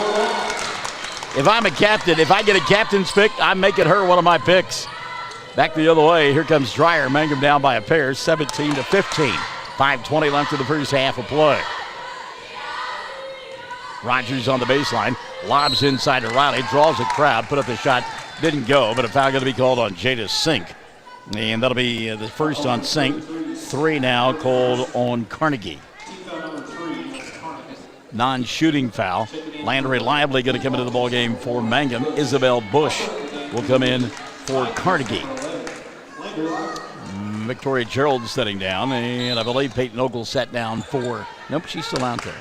If I'm a captain, if I get a captain's pick, I'm making her one of my picks. Back the other way. Here comes Dreyer. Mangum down by a pair, 17-15. 5:20 left in the first half of play. Rogers on the baseline. Lobs inside to Riley. Draws a crowd. Put up the shot. Didn't go, but a foul going to be called on Jada Sink. And that'll be the first on Sink. 3 now called on Carnegie. Non-shooting foul. Landry Lively going to come into the ballgame for Mangum. Isabel Bush will come in for Carnegie. Victoria Gerald sitting down, and I believe Peyton Ogle sat down for... Nope, she's still out there.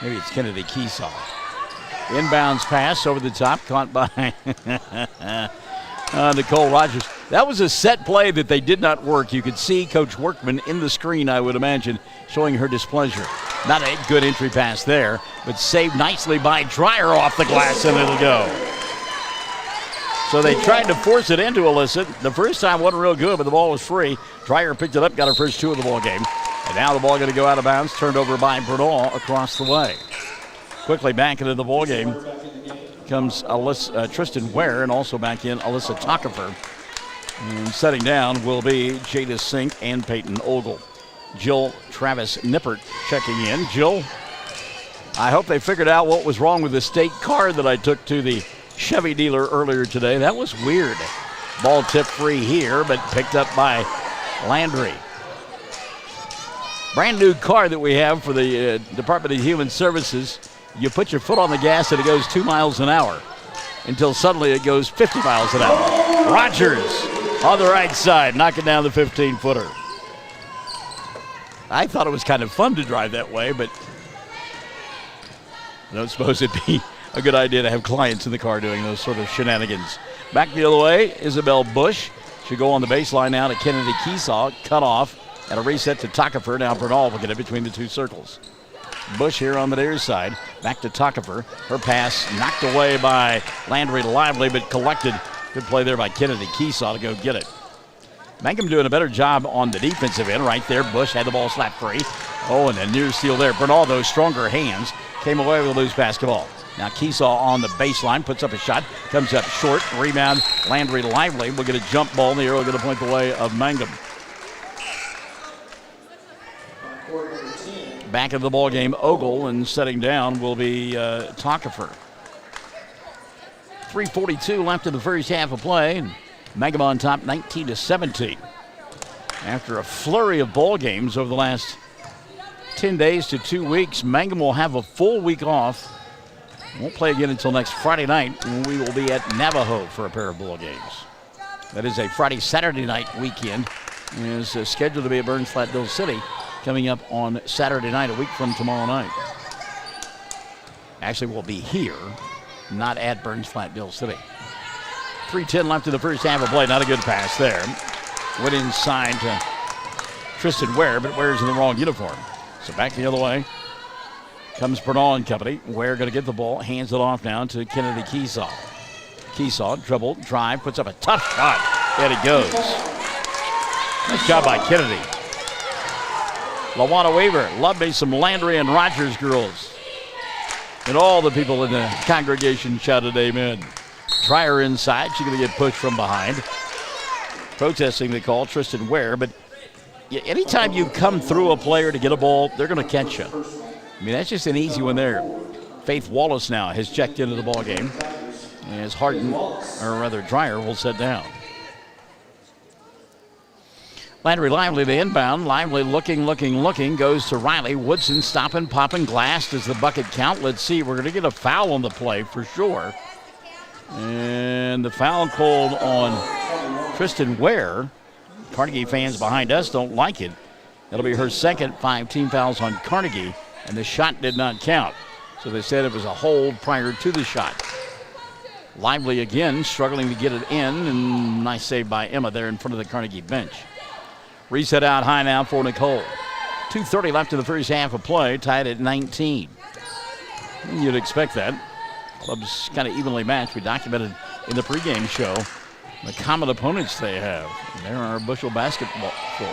Maybe it's Kennedy Keesaw. Inbounds pass over the top, caught by Nicole Rogers. That was a set play that they did not work. You could see Coach Workman in the screen, I would imagine, showing her displeasure. Not a good entry pass there, but saved nicely by Dreyer off the glass, and it'll go. So they tried to force it into Alyssa. The first time wasn't real good, but the ball was free. Dreyer picked it up, got her first 2 of the ball game. And now the ball going to go out of bounds, turned over by Bernal across the way. Quickly back into the ball game comes Tristan Ware, and also back in Alyssa Tockefer. And setting down will be Jada Sink and Peyton Ogle. Jill Travis Nippert checking in. Jill, I hope they figured out what was wrong with the state car that I took to the Chevy dealer earlier today. That was weird. Ball tip free here, but picked up by Landry. Brand new car that we have for the Department of Human Services. You put your foot on the gas and it goes 2 miles an hour until suddenly it goes 50 miles an hour. Rogers on the right side, knocking down the 15-footer. I thought it was kind of fun to drive that way, but I don't suppose it'd be a good idea to have clients in the car doing those sort of shenanigans. Back the other way, Isabel Bush should go on the baseline now to Kennedy Keesaw, cut off, and a reset to Tockefer. Now Bernal will get it between the 2 circles. Bush here on the near side, back to Tockefer. Her pass knocked away by Landry Lively, but collected. Good play there by Kennedy Keesaw to go get it. Mangum doing a better job on the defensive end right there. Bush had the ball slapped free. Oh, and a near steal there. Bernal, though, stronger hands. came away with a loose basketball. Now Keesaw on the baseline, puts up a shot, comes up short, rebound, Landry Lively will get a jump ball in the air, will get a point the way of Mangum. Back of the ball game, Ogle, and setting down will be Tockefer. 3:42 left in the first half of play, and Mangum on top 19-17. After a flurry of ball games over the last 10 days to 2 weeks, Mangum will have a full week off. Won't play again until next Friday night, when we will be at Navajo for a pair of ball games. That is a Friday-Saturday night weekend. It is scheduled to be at Burns Flat-Bill City coming up on Saturday night, a week from tomorrow night. Actually, we'll be here, not at Burns Flat-Bill City. 3:10 left in the first half of play. Not a good pass there. Went inside to Tristan Ware, but Ware's in the wrong uniform. So back the other way comes Bernal and company. Ware going to get the ball, hands it off now to Kennedy Keesaw. Keesaw, dribble, drive, puts up a tough shot, and it goes. Nice job by Kennedy. LaWanna Weaver, love me some Landry and Rogers girls. And all the people in the congregation shouted amen. Try her inside, she's going to get pushed from behind. Protesting the call, Tristan Ware, but anytime you come through a player to get a ball, they're going to catch you. I mean, that's just an easy one there. Faith Wallace now has checked into the ball game. As Harden, or rather Dreyer, will sit down. Landry Lively, the inbound. Lively looking, goes to Riley. Woodson stopping, popping, glass. Does the bucket count? Let's see. We're going to get a foul on the play for sure. And the foul called on Tristan Ware. Carnegie fans behind us don't like it. That'll be her second 5 team fouls on Carnegie, and the shot did not count. So they said it was a hold prior to the shot. Lively again, struggling to get it in, and nice save by Emma there in front of the Carnegie bench. Reset out high now for Nicole. 2:30 left in the first half of play, tied at 19. You'd expect that. Clubs kind of evenly matched. We documented in the pregame show the common opponents they have. And there are Bushel basketball for.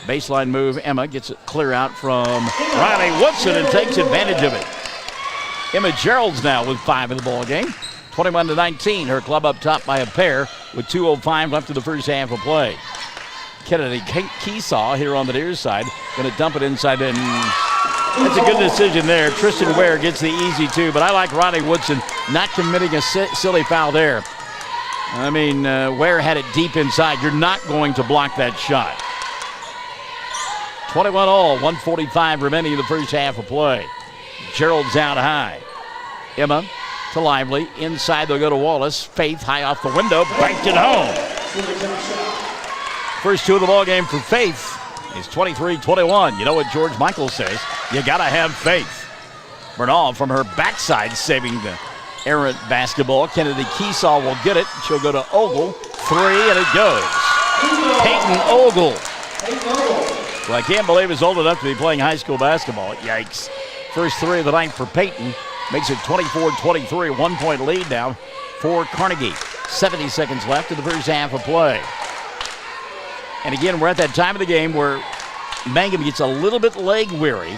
Baseline move, Emma gets it clear out from Riley Woodson and takes advantage of it. Emma Gerald's now with 5 in the ball game. 21-19, her club up top by a pair with 2:05 left in the first half of play. Kennedy Keesaw here on the near side, going to dump it inside in. That's a good decision there. Tristan Ware gets the easy 2, but I like Riley Woodson not committing a silly foul there. I mean, Ware had it deep inside. You're not going to block that shot. 21 all, 1:45 remaining in the first half of play. Gerald's out high. Emma to Lively. Inside they'll go to Wallace. Faith high off the window, banked it home. First 2 of the ball game for Faith is 23-21. You know what George Michael says, you gotta have faith. Bernal from her backside saving the errant basketball. Kennedy Keesaw will get it. She'll go to Ogle. 3, and it goes. Peyton Ogle. Well, I can't believe he's old enough to be playing high school basketball. Yikes. First 3 of the night for Peyton. Makes it 24-23. 1-point lead now for Carnegie. 70 seconds left in the first half of play. And again, we're at that time of the game where Mangum gets a little bit leg weary.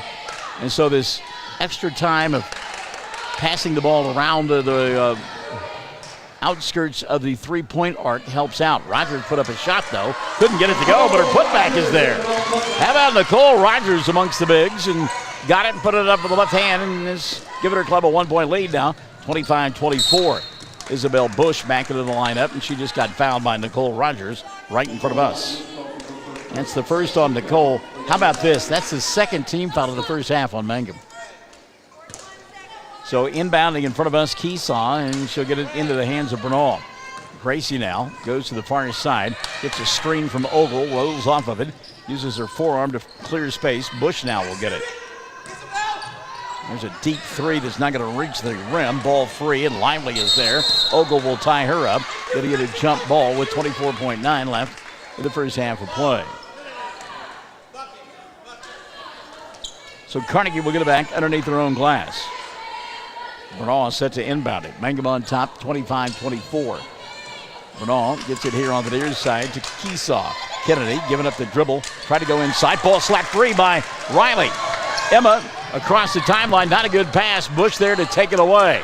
And so this extra time of passing the ball around the outskirts of the three-point arc helps out. Rogers put up a shot, though. Couldn't get it to go, but her putback is there. How about Nicole Rogers amongst the bigs, and got it and put it up with the left hand, and is giving her club a 1-point lead now, 25-24. Isabel Bush back into the lineup, and she just got fouled by Nicole Rogers right in front of us. That's the first on Nicole. How about this? That's the second team foul of the first half on Mangum. So inbounding in front of us, Keesaw, and she'll get it into the hands of Bernal. Gracie now goes to the far side, gets a screen from Ogle, rolls off of it, uses her forearm to clear space. Bush now will get it. There's a deep 3 that's not going to reach the rim. Ball free, and Lively is there. Ogle will tie her up. Going to get a jump ball with 24.9 left in the first half of play. So Carnegie will get it back underneath their own glass. Bernal set to inbound it. Mangum on top, 25-24. Bernal gets it here on the near side to Keesaw. Kennedy giving up the dribble. Try to go inside. Ball slapped free by Riley. Emma across the timeline. Not a good pass. Bush there to take it away.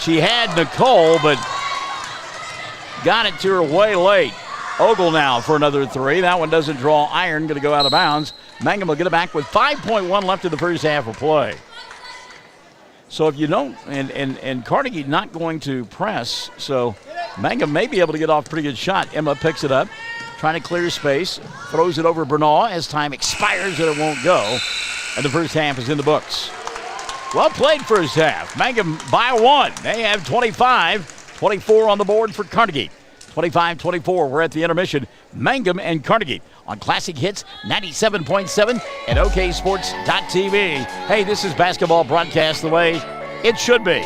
She had Nicole, but got it to her way late. Ogle now for another three. That one doesn't draw iron. Going to go out of bounds. Mangum will get it back with 5.1 left in the first half of play. So if you don't, and Carnegie not going to press, so Mangum may be able to get off a pretty good shot. Emma picks it up, trying to clear space, throws it over Bernal as time expires and it won't go. And the first half is in the books. Well played first half. Mangum by one. They have 25-24 on the board for Carnegie. 25-24. We're at the intermission. Mangum and Carnegie on Classic Hits 97.7 and OKSports.tv. Hey, this is basketball broadcast the way it should be.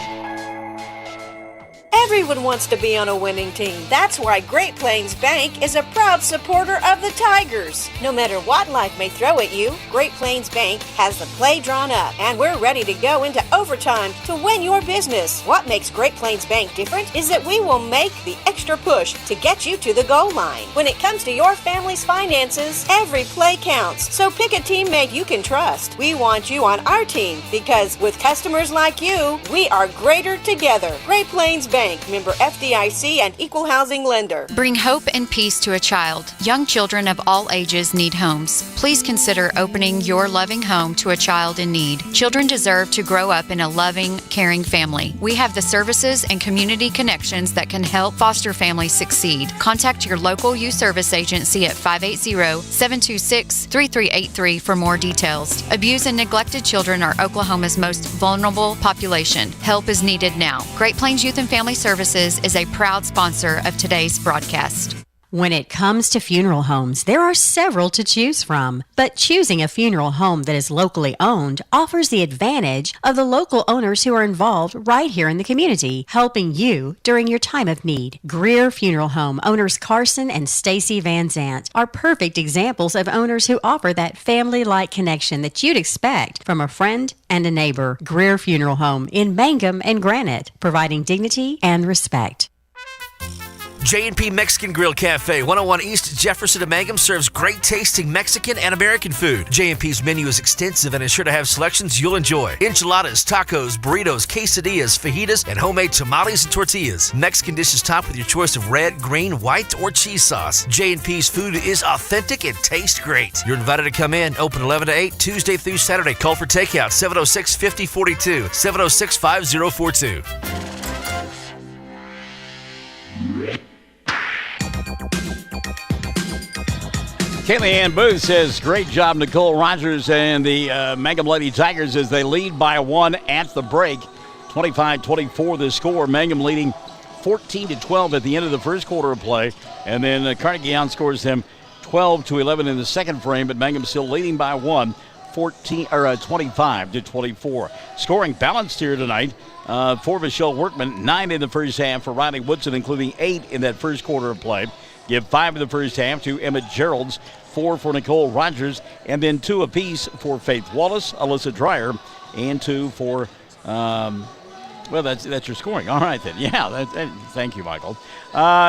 Everyone wants to be on a winning team. That's why Great Plains Bank is a proud supporter of the Tigers. No matter what life may throw at you, Great Plains Bank has the play drawn up, and we're ready to go into overtime to win your business. What makes Great Plains Bank different is that we will make the extra push to get you to the goal line. When it comes to your family's finances, every play counts. So pick a teammate you can trust. We want you on our team because with customers like you, we are greater together. Great Plains Bank, member FDIC and equal housing lender. Bring hope and peace to a child. Young children of all ages need homes. Please consider opening your loving home to a child in need. Children deserve to grow up in a loving, caring family. We have the services and community connections that can help foster families succeed. Contact your local youth service agency at 580-726-3383 for more details. Abused and neglected children are Oklahoma's most vulnerable population. Help is needed now. Great Plains Youth and Family Services is a proud sponsor of today's broadcast. When it comes to funeral homes, there are several to choose from. But choosing a funeral home that is locally owned offers the advantage of the local owners who are involved right here in the community, helping you during your time of need. Greer Funeral Home owners Carson and Stacy Van Zant are perfect examples of owners who offer that family-like connection that you'd expect from a friend and a neighbor. Greer Funeral Home in Mangum and Granite, providing dignity and respect. J&P Mexican Grill Cafe, 101 East Jefferson and Mangum, serves great tasting Mexican and American food. J&P's menu is extensive and is sure to have selections you'll enjoy. Enchiladas, tacos, burritos, quesadillas, fajitas, and homemade tamales and tortillas. Mexican dishes topped with your choice of red, green, white, or cheese sauce. J&P's food is authentic and tastes great. You're invited to come in, open 11 to 8, Tuesday through Saturday. Call for takeout, 706-5042, 706-5042. Kaylee Ann Booth says, great job, Nicole Rogers and the Mangum Lady Tigers as they lead by one at the break. 25-24 the score. Mangum leading 14-12 at the end of the first quarter of play. And then Carnegie outscores them 12-11 in the second frame, but Mangum still leading by one, 25-24. Scoring balanced here tonight for Michelle Workman, 9 in the first half for Riley Woodson, including 8 in that first quarter of play. Give 5 in the first half to Emma Geralds, 4 for Nicole Rogers, and then 2 apiece for Faith Wallace, Alyssa Dreyer, and 2 for, well, that's your scoring. All right, then. Yeah, thank you, Michael.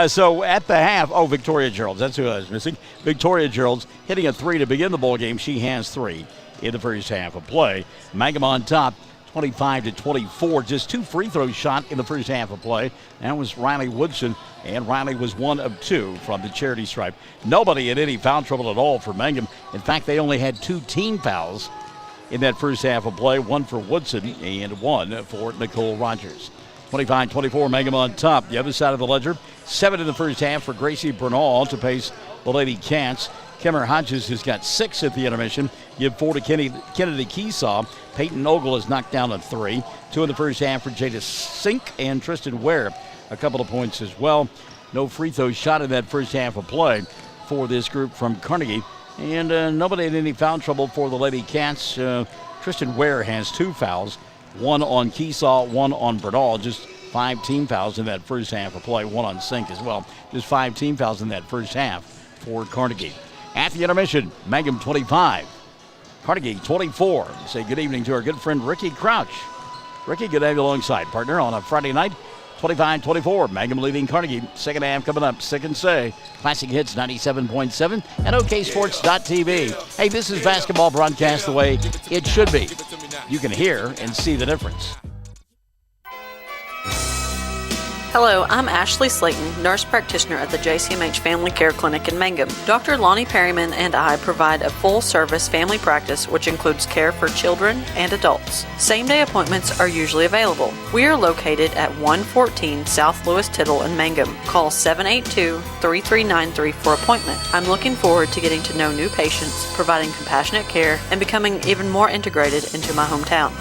So at the half, Victoria Geralds, that's who I was missing. Victoria Geralds hitting a 3 to begin the ball game. She has 3 in the first half of play. Mangum on top, 25-24. Just 2 free throws shot in the first half of play. That was Riley Woodson, and Riley was 1 of 2 from the charity stripe. Nobody in any foul trouble at all for Mangum. In fact, they only had 2 team fouls in that first half of play, 1 for Woodson and 1 for Nicole Rogers. 25-24, Mangum on top. The other side of the ledger, 7 in the first half for Gracie Bernal to pace the Lady Cats. Kimmer Hodges has got 6 at the intermission. Give 4 to Kennedy Keesaw. Peyton Ogle has knocked down a 3. 2 in the first half for Jada Sink and Tristan Ware. A couple of points as well. No free throws shot in that first half of play for this group from Carnegie. And nobody had any foul trouble for the Lady Cats. Tristan Ware has 2 fouls. 1 on Keesaw, 1 on Bernal. Just 5 team fouls in that first half of play. 1 on Sink as well. Just 5 team fouls in that first half for Carnegie. At the intermission, Mangum 25, Carnegie 24. Say good evening to our good friend Ricky Crouch. Ricky, good to have you alongside, partner, on a Friday night. 25-24, Mangum leading Carnegie. Second half coming up, Sick and Say. Classic Hits 97.7 and OKSports.tv. Hey, this is basketball broadcast the way it should be. you can hear and see the difference. Hello, I'm Ashley Slayton, nurse practitioner at the Jcmh Family Care Clinic in Mangum. Dr. Lonnie Perryman and I provide a full-service family practice which includes care for children and adults. Same-day appointments are usually available. We are located at 114 South Lewis Tittle in Mangum. Call 782-3393 for appointment. I'm looking forward to getting to know new patients, providing compassionate care, and becoming even more integrated into my hometown.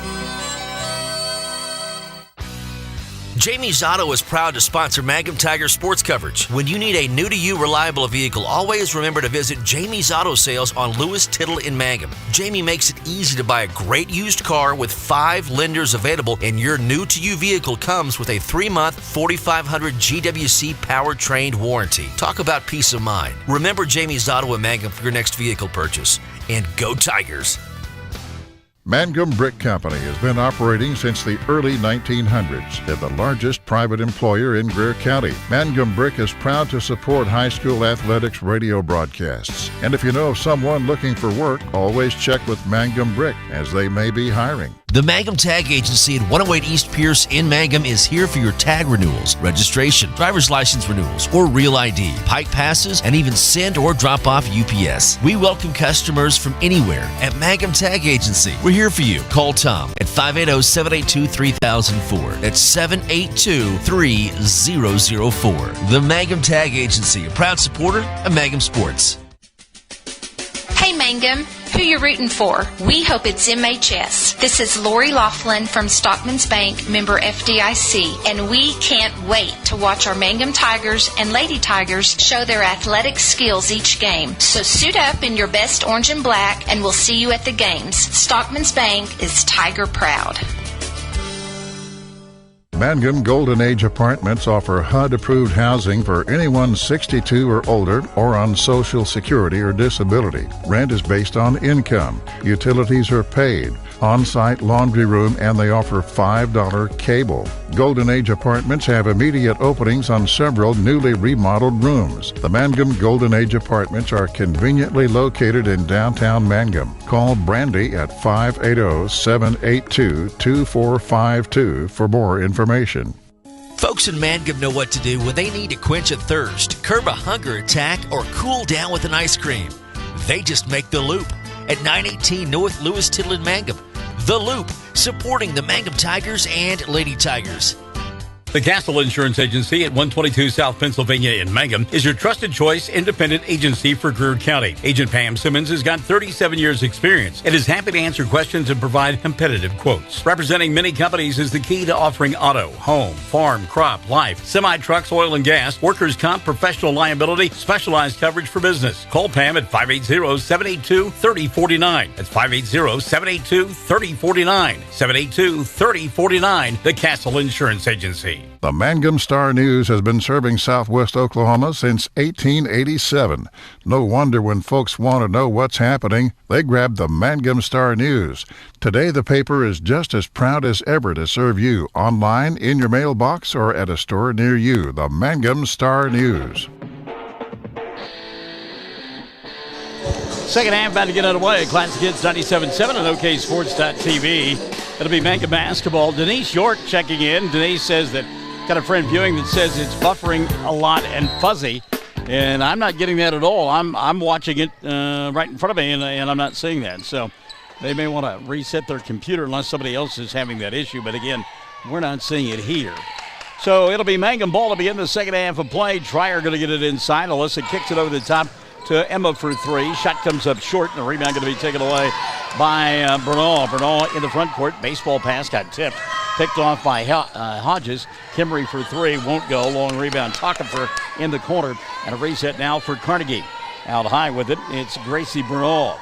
Jcmh's Auto is proud to sponsor Mangum Tiger sports coverage. When you need a new-to-you reliable vehicle, always remember to visit Jcmh's Auto Sales on Lewis Tittle in Mangum. Jcmh makes it easy to buy a great used car with 5 lenders available, and your new-to-you vehicle comes with a 3-month 4,500 GWC power-trained warranty. Talk about peace of mind. Remember Jcmh's Auto in Mangum for your next vehicle purchase. And go Tigers! Mangum Brick Company has been operating since the early 1900s and the largest private employer in Greer County. Mangum Brick is proud to support high school athletics radio broadcasts. And if you know of someone looking for work, always check with Mangum Brick, as they may be hiring. The Mangum Tag Agency at 108 East Pierce in Mangum is here for your tag renewals, registration, driver's license renewals, or real ID, pike passes, and even send or drop off UPS. We welcome customers from anywhere at Mangum Tag Agency. We're here for you. Call Tom at 580-782-3004. That's 782-3004. The Mangum Tag Agency, a proud supporter of Mangum Sports. Hey Mangum, who you rooting for? We hope it's MHS. This is Lori Laughlin from Stockman's Bank, member FDIC, and we can't wait to watch our Mangum Tigers and Lady Tigers show their athletic skills each game. So suit up in your best orange and black, and we'll see you at the games. Stockman's Bank is Tiger proud. Mangum Golden Age Apartments offer HUD-approved housing for anyone 62 or older or on Social Security or disability. Rent is based on income. Utilities are paid. On-site laundry room, and they offer $5 cable. Golden Age Apartments have immediate openings on several newly remodeled rooms. The Mangum Golden Age Apartments are conveniently located in downtown Mangum. Call Brandy at 580-782-2452 for more information. Folks in Mangum know what to do when they need to quench a thirst, curb a hunger attack, or cool down with an ice cream. They just make the Loop at 918 North Lewis Tittle in Mangum. The Loop, supporting the Mangum Tigers and Lady Tigers. The Castle Insurance Agency at 122 South Pennsylvania in Mangum is your trusted choice independent agency for Greer County. Agent Pam Simmons has got 37 years experience and is happy to answer questions and provide competitive quotes. Representing many companies is the key to offering auto, home, farm, crop, life, semi-trucks, oil and gas, workers' comp, professional liability, specialized coverage for business. Call Pam at 580-782-3049. That's 580-782-3049. 782-3049. The Castle Insurance Agency. The Mangum Star News has been serving southwest Oklahoma since 1887. No wonder when folks want to know what's happening, they grab the Mangum Star News. Today, the paper is just as proud as ever to serve you online, in your mailbox, or at a store near you. The Mangum Star News. Second half about to get underway. Classic Hits 97.7 and OKSports.tv. It'll be Mangum basketball. Denise York checking in. Denise says that got a friend viewing that says it's buffering a lot and fuzzy, and I'm not getting that at all. I'm watching it right in front of me, and I'm not seeing that. So they may want to reset their computer unless somebody else is having that issue. But again, we're not seeing it here. So it'll be Mangum ball to begin the second half of play. Trier going to get it inside. Alyssa kicks it over the top to Emma for three. Shot comes up short, and the rebound going to be taken away by Bernal. Bernal in the front court. Baseball pass got tipped. Picked off by Hodges. Kimmery for three. Won't go. Long rebound. Tockefer in the corner. And a reset now for Carnegie. Out high with it. It's Gracie Bernal.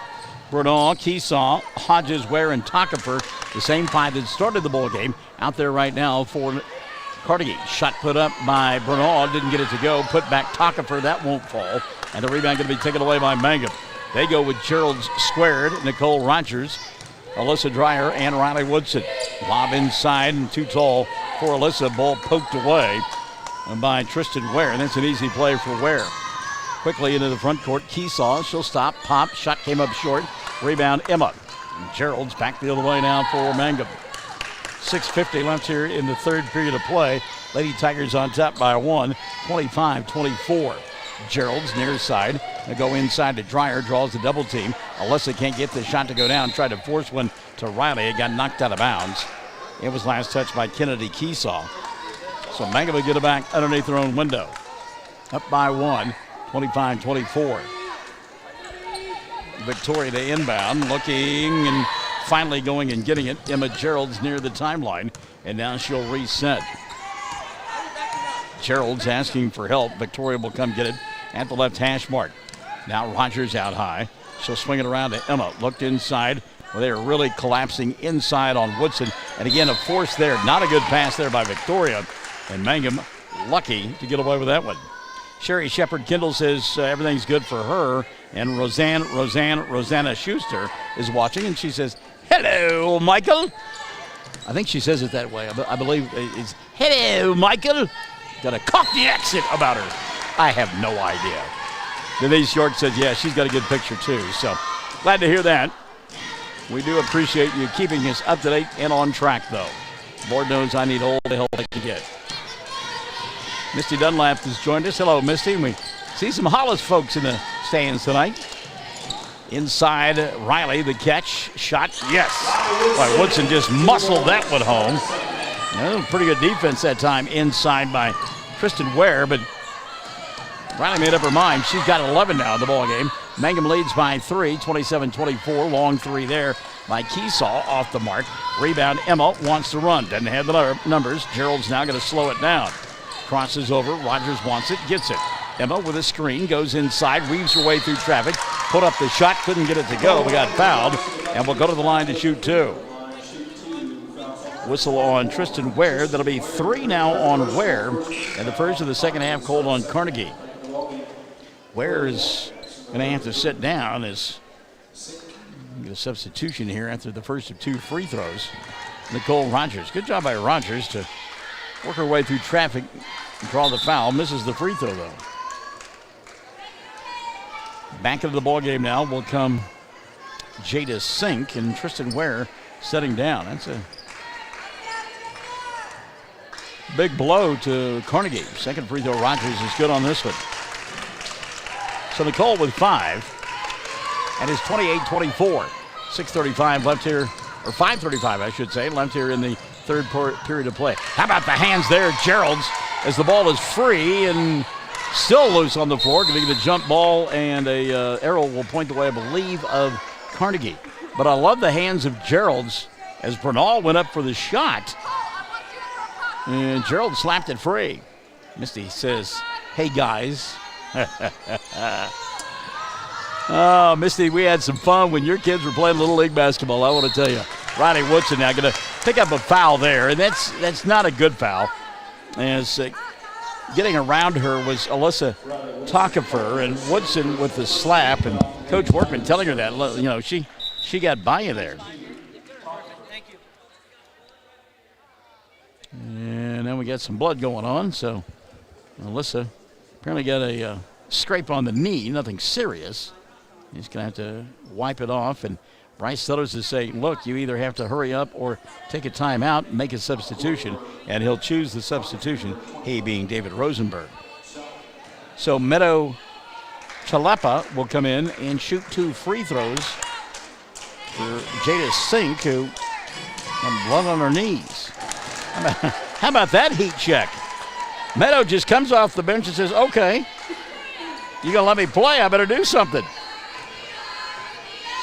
Bernal, Keesaw, Hodges, Ware, and Tockefer. The same five that started the ball game. Out there right now for Carnegie. Shot put up by Bernal. Didn't get it to go. Put back Tockefer. That won't fall. And the rebound going to be taken away by Mangum. They go with Gerald Squared, Nicole Rogers, Alyssa Dreyer, and Riley Woodson. Lob inside and too tall for Alyssa. Ball poked away by Tristan Ware. And that's an easy play for Ware. Quickly into the front court. Keesaw. She'll stop. Pop. Shot came up short. Rebound Emma. Gerald's back the other way now for Mangum. 6:50 left here in the third period of play. Lady Tigers on top by 1, 25-24. Gerald's near side. They go inside to Dreyer, draws the double team. Alyssa can't get the shot to go down. Tried to force one to Riley. It got knocked out of bounds. It was last touched by Kennedy Keesaw. So Mangum will get it back underneath their own window. Up by 1, 25-24. Victoria to inbound, looking and finally going and getting it. Emma Gerald's near the timeline, and now she'll reset. Gerald's asking for help. Victoria will come get it at the left hash mark. Now Rogers out high. She'll swing it around to Emma. Looked inside. Well, they're really collapsing inside on Woodson. And again, a force there. Not a good pass there by Victoria. And Mangum lucky to get away with that one. Sherry Shepard Kendall says everything's good for her. And Rosanna Schuster is watching, and she says, "Hello, Michael." I think she says it that way. I believe it's, "Hello, Michael." Got a Cockney accent about her. I have no idea. Denise York says, yeah, she's got a good picture too. So glad to hear that. We do appreciate you keeping us up to date and on track, though. Lord knows I need all the help I can get. Misty Dunlap has joined us. Hello, Misty. We see some Hollis folks in the stands tonight. Inside, Riley, the catch, shot, yes. Boy, Woodson just muscled that one home. Pretty good defense that time inside by Kristen Ware, but Riley made up her mind. She's got 11 now in the ball game. Mangum leads by 3, 27-24. Long three there by Keesaw off the mark. Rebound, Emma wants to run. Doesn't have the numbers. Gerald's now going to slow it down. Crosses over. Rogers wants it, gets it. Emma with a screen, goes inside, weaves her way through traffic. Put up the shot, couldn't get it to go. We got fouled, and we'll go to the line to shoot 2. Whistle on Tristan Ware. That'll be 3 now on Ware. And the first of the second half called on Carnegie. Ware is going to have to sit down as get a substitution here after the first of 2 free throws. Nicole Rogers. Good job by Rogers to work her way through traffic and draw the foul. Misses the free throw, though. Back into the ball game now will come Jada Sink and Tristan Ware setting down. That's a big blow to Carnegie. Second free throw, Rogers is good on this one. So Nicole with 5, and it's 28-24. 6:35 left here, or 5:35 I should say, left here in the third period of play. How about the hands there, Gerald's, as the ball is free and still loose on the floor. Going to get a jump ball, and a arrow will point the way, I believe, of Carnegie. But I love the hands of Gerald's as Bernal went up for the shot. And Gerald slapped it free. Misty says, "Hey, guys." Oh, Misty, we had some fun when your kids were playing Little League basketball, I want to tell you. Riley Woodson now going to pick up a foul there, and that's not a good foul. As getting around her was Alyssa Takafer, and Woodson with the slap, and Coach Workman telling her that, you know, she got by you there. And then we got some blood going on, so Alyssa apparently got a scrape on the knee, nothing serious. He's going to have to wipe it off, and Bryce Sellers is saying, look, you either have to hurry up or take a timeout and make a substitution, and he'll choose the substitution, he being David Rosenberg. So Meadow Chalepa will come in and shoot 2 free throws for Jada Sink, who had blood on her knees. How about that heat check? Meadow just comes off the bench and says, okay, you're going to let me play, I better do something.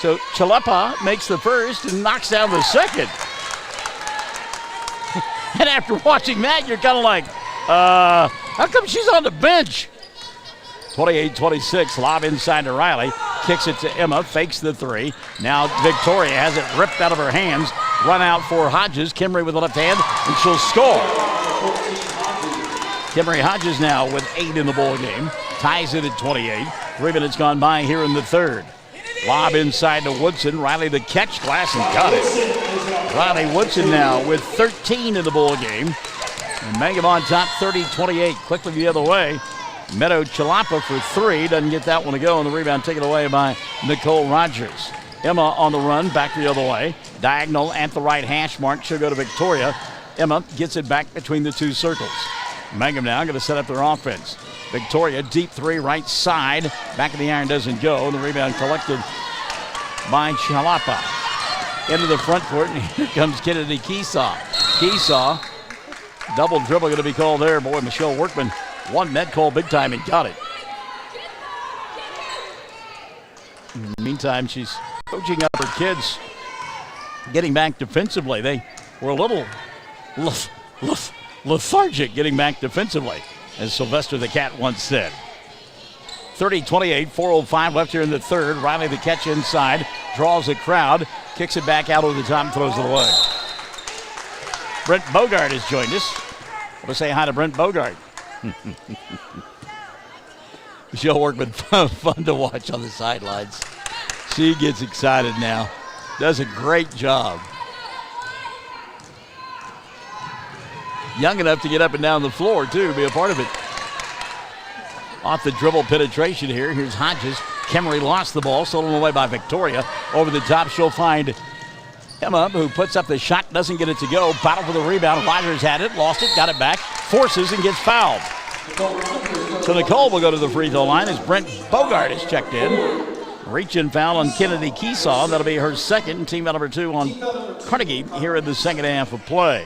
So Chalepa makes the first and knocks down the second. And after watching that, you're kind of like, how come she's on the bench? 28-26, lob inside to Riley. Kicks it to Emma, fakes the 3. Now Victoria has it ripped out of her hands. Run out for Hodges. Kimry with the left hand, and she'll score. Kimry Hodges now with 8 in the ball game. Ties it at 28. 3 minutes gone by here in the third. Lob inside to Woodson. Riley the catch, glass, and got it. Riley Woodson now with 13 in the ball game. And Mangum on top, 30-28. Quickly the other way. Meadow Chalepa for 3. Doesn't get that one to go, and the rebound taken away by Nicole Rogers. Emma on the run, back the other way. Diagonal at the right hash mark. She'll go to Victoria. Emma gets it back between the two circles. Mangum now going to set up their offense. Victoria, deep three, right side. Back of the iron doesn't go. The rebound collected by Chalapa. Into the front court, and here comes Kennedy Keesaw. Keesaw, double dribble going to be called there. Boy, Michelle Workman won that call big time and got it. In the meantime, she's coaching up her kids, getting back defensively. They were a little lethargic getting back defensively, as Sylvester the Cat once said. 30-28, 4:05 left here in the third. Riley the catch inside, draws a crowd, kicks it back out over the top, and throws it away. Brent Bogart has joined us. We'll say hi to Brent Bogart. Michelle Workman, fun to watch on the sidelines. She gets excited now. Does a great job. Young enough to get up and down the floor, too, be a part of it. Off the dribble penetration here. Here's Hodges. Kemery lost the ball, stolen away by Victoria. Over the top, she'll find Emma, who puts up the shot, doesn't get it to go. Battle for the rebound. Rogers had it, lost it, got it back, forces and gets fouled. So Nicole will go to the free throw line as Brent Bogart is checked in. Reach-in foul on Kennedy Keesaw. That'll be her second. Team foul number 2 on Carnegie here in the second half of play.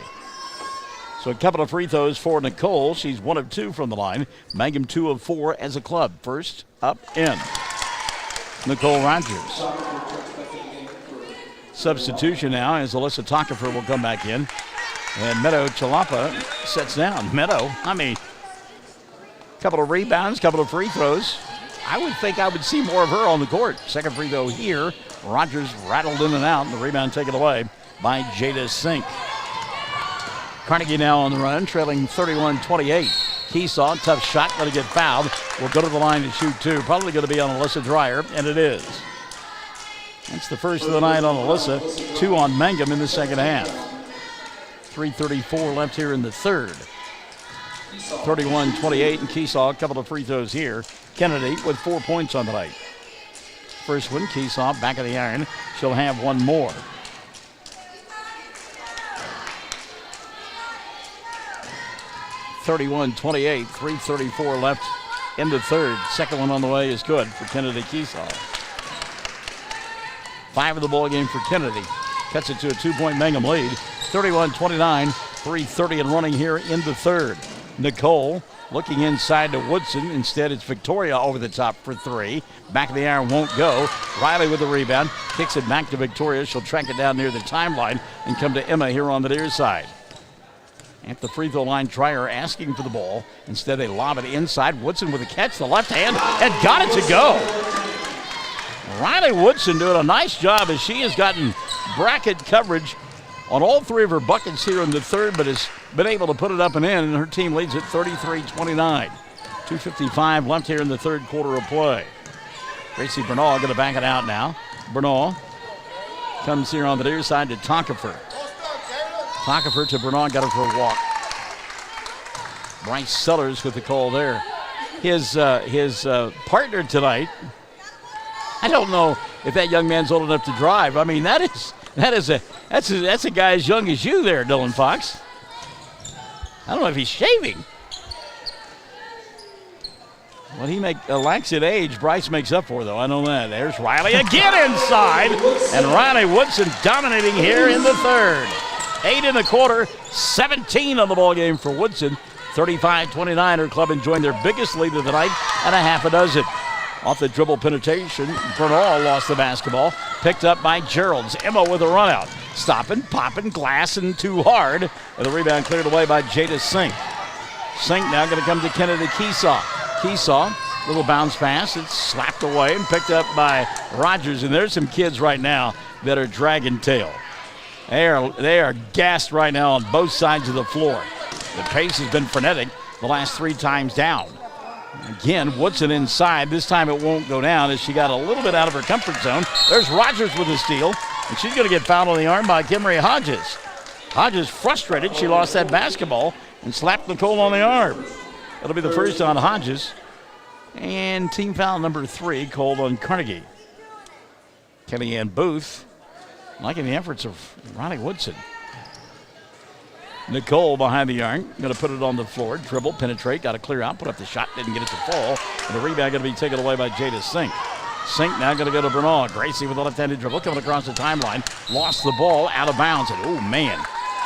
So a couple of free throws for Nicole. She's 1 of 2 from the line. Mangum 2 of 4 as a club. First up in Nicole Rogers. Substitution now as Alyssa Tockefer will come back in. And Meadow Chalapa sets down. Meadow, couple of rebounds, couple of free throws. I would think I would see more of her on the court. Second free throw here. Rogers rattled in and out, and the rebound taken away by Jada Sink. Carnegie now on the run, trailing 31-28. Keesaw, tough shot, going to get fouled. Will go to the line to shoot 2. Probably going to be on Alyssa Dreyer, and it is. That's the first of the night on Alyssa. 2 on Mangum in the second half. 3:34 left here in the third. 31-28, and Keesaw, a couple of free throws here. Kennedy with 4 points on the night. First one, Keesaw, back of the iron. She'll have one more. (31-28), 3:34 left in the third. Second one on the way is good for Kennedy Keesaw. 5 of the ball game for Kennedy. Cuts it to a 2-point Mangum lead. 31-29, 3:30 and running here in the third. Nicole looking inside to Woodson. Instead, it's Victoria over the top for 3. Back of the iron won't go. Riley with the rebound. Kicks it back to Victoria. She'll track it down near the timeline and come to Emma here on the near side. At the free throw line, Trier asking for the ball. Instead, they lob it inside. Woodson with a catch, the left hand, and got it to go. Riley Woodson doing a nice job as she has gotten bracket coverage on all 3 of her buckets here in the third, but has been able to put it up and in, and her team leads at 33-29. 2:55 left here in the third quarter of play. Gracie Bernal going to back it out now. Bernal comes here on the near side to Tockefer. Tockefer to Bernal, got her for a walk. Bryce Sellers with the call there. His partner tonight, I don't know if that young man's old enough to drive. I mean, that's a guy as young as you there, Dylan Fox. I don't know if he's shaving. Well, he lacks in age. Bryce makes up for, though. I know that. There's Riley again inside. And Riley Woodson dominating here in the third. 8 in the quarter, 17 on the ball game for Woodson. 35-29, her club enjoying their biggest lead of the night and a half a dozen. Off the dribble penetration, Bernal lost the basketball. Picked up by Gerald's. Emma with a run out. Stopping, popping, glassing too hard. And the rebound cleared away by Jada Sink. Sink now going to come to Kennedy Keesaw. Keesaw, little bounce pass. It's slapped away and picked up by Rogers. And there's some kids right now that are dragging tail. They are gassed right now on both sides of the floor. The pace has been frenetic the last 3 times down. Again, Woodson inside. This time it won't go down as she got a little bit out of her comfort zone. There's Rogers with a steal, and she's going to get fouled on the arm by Kemery Hodges. Hodges frustrated. She lost that basketball and slapped Nicole on the arm. That'll be the first on Hodges. And team foul number 3 called on Carnegie. Kellyanne Booth liking the efforts of Ronnie Woodson. Nicole behind the arc, going to put it on the floor, dribble, penetrate, got to clear out, put up the shot, didn't get it to fall, and the rebound going to be taken away by Jada Sink. Sink now going to go to Bernal. Gracie with a left-handed dribble coming across the timeline, lost the ball, out of bounds, and oh man,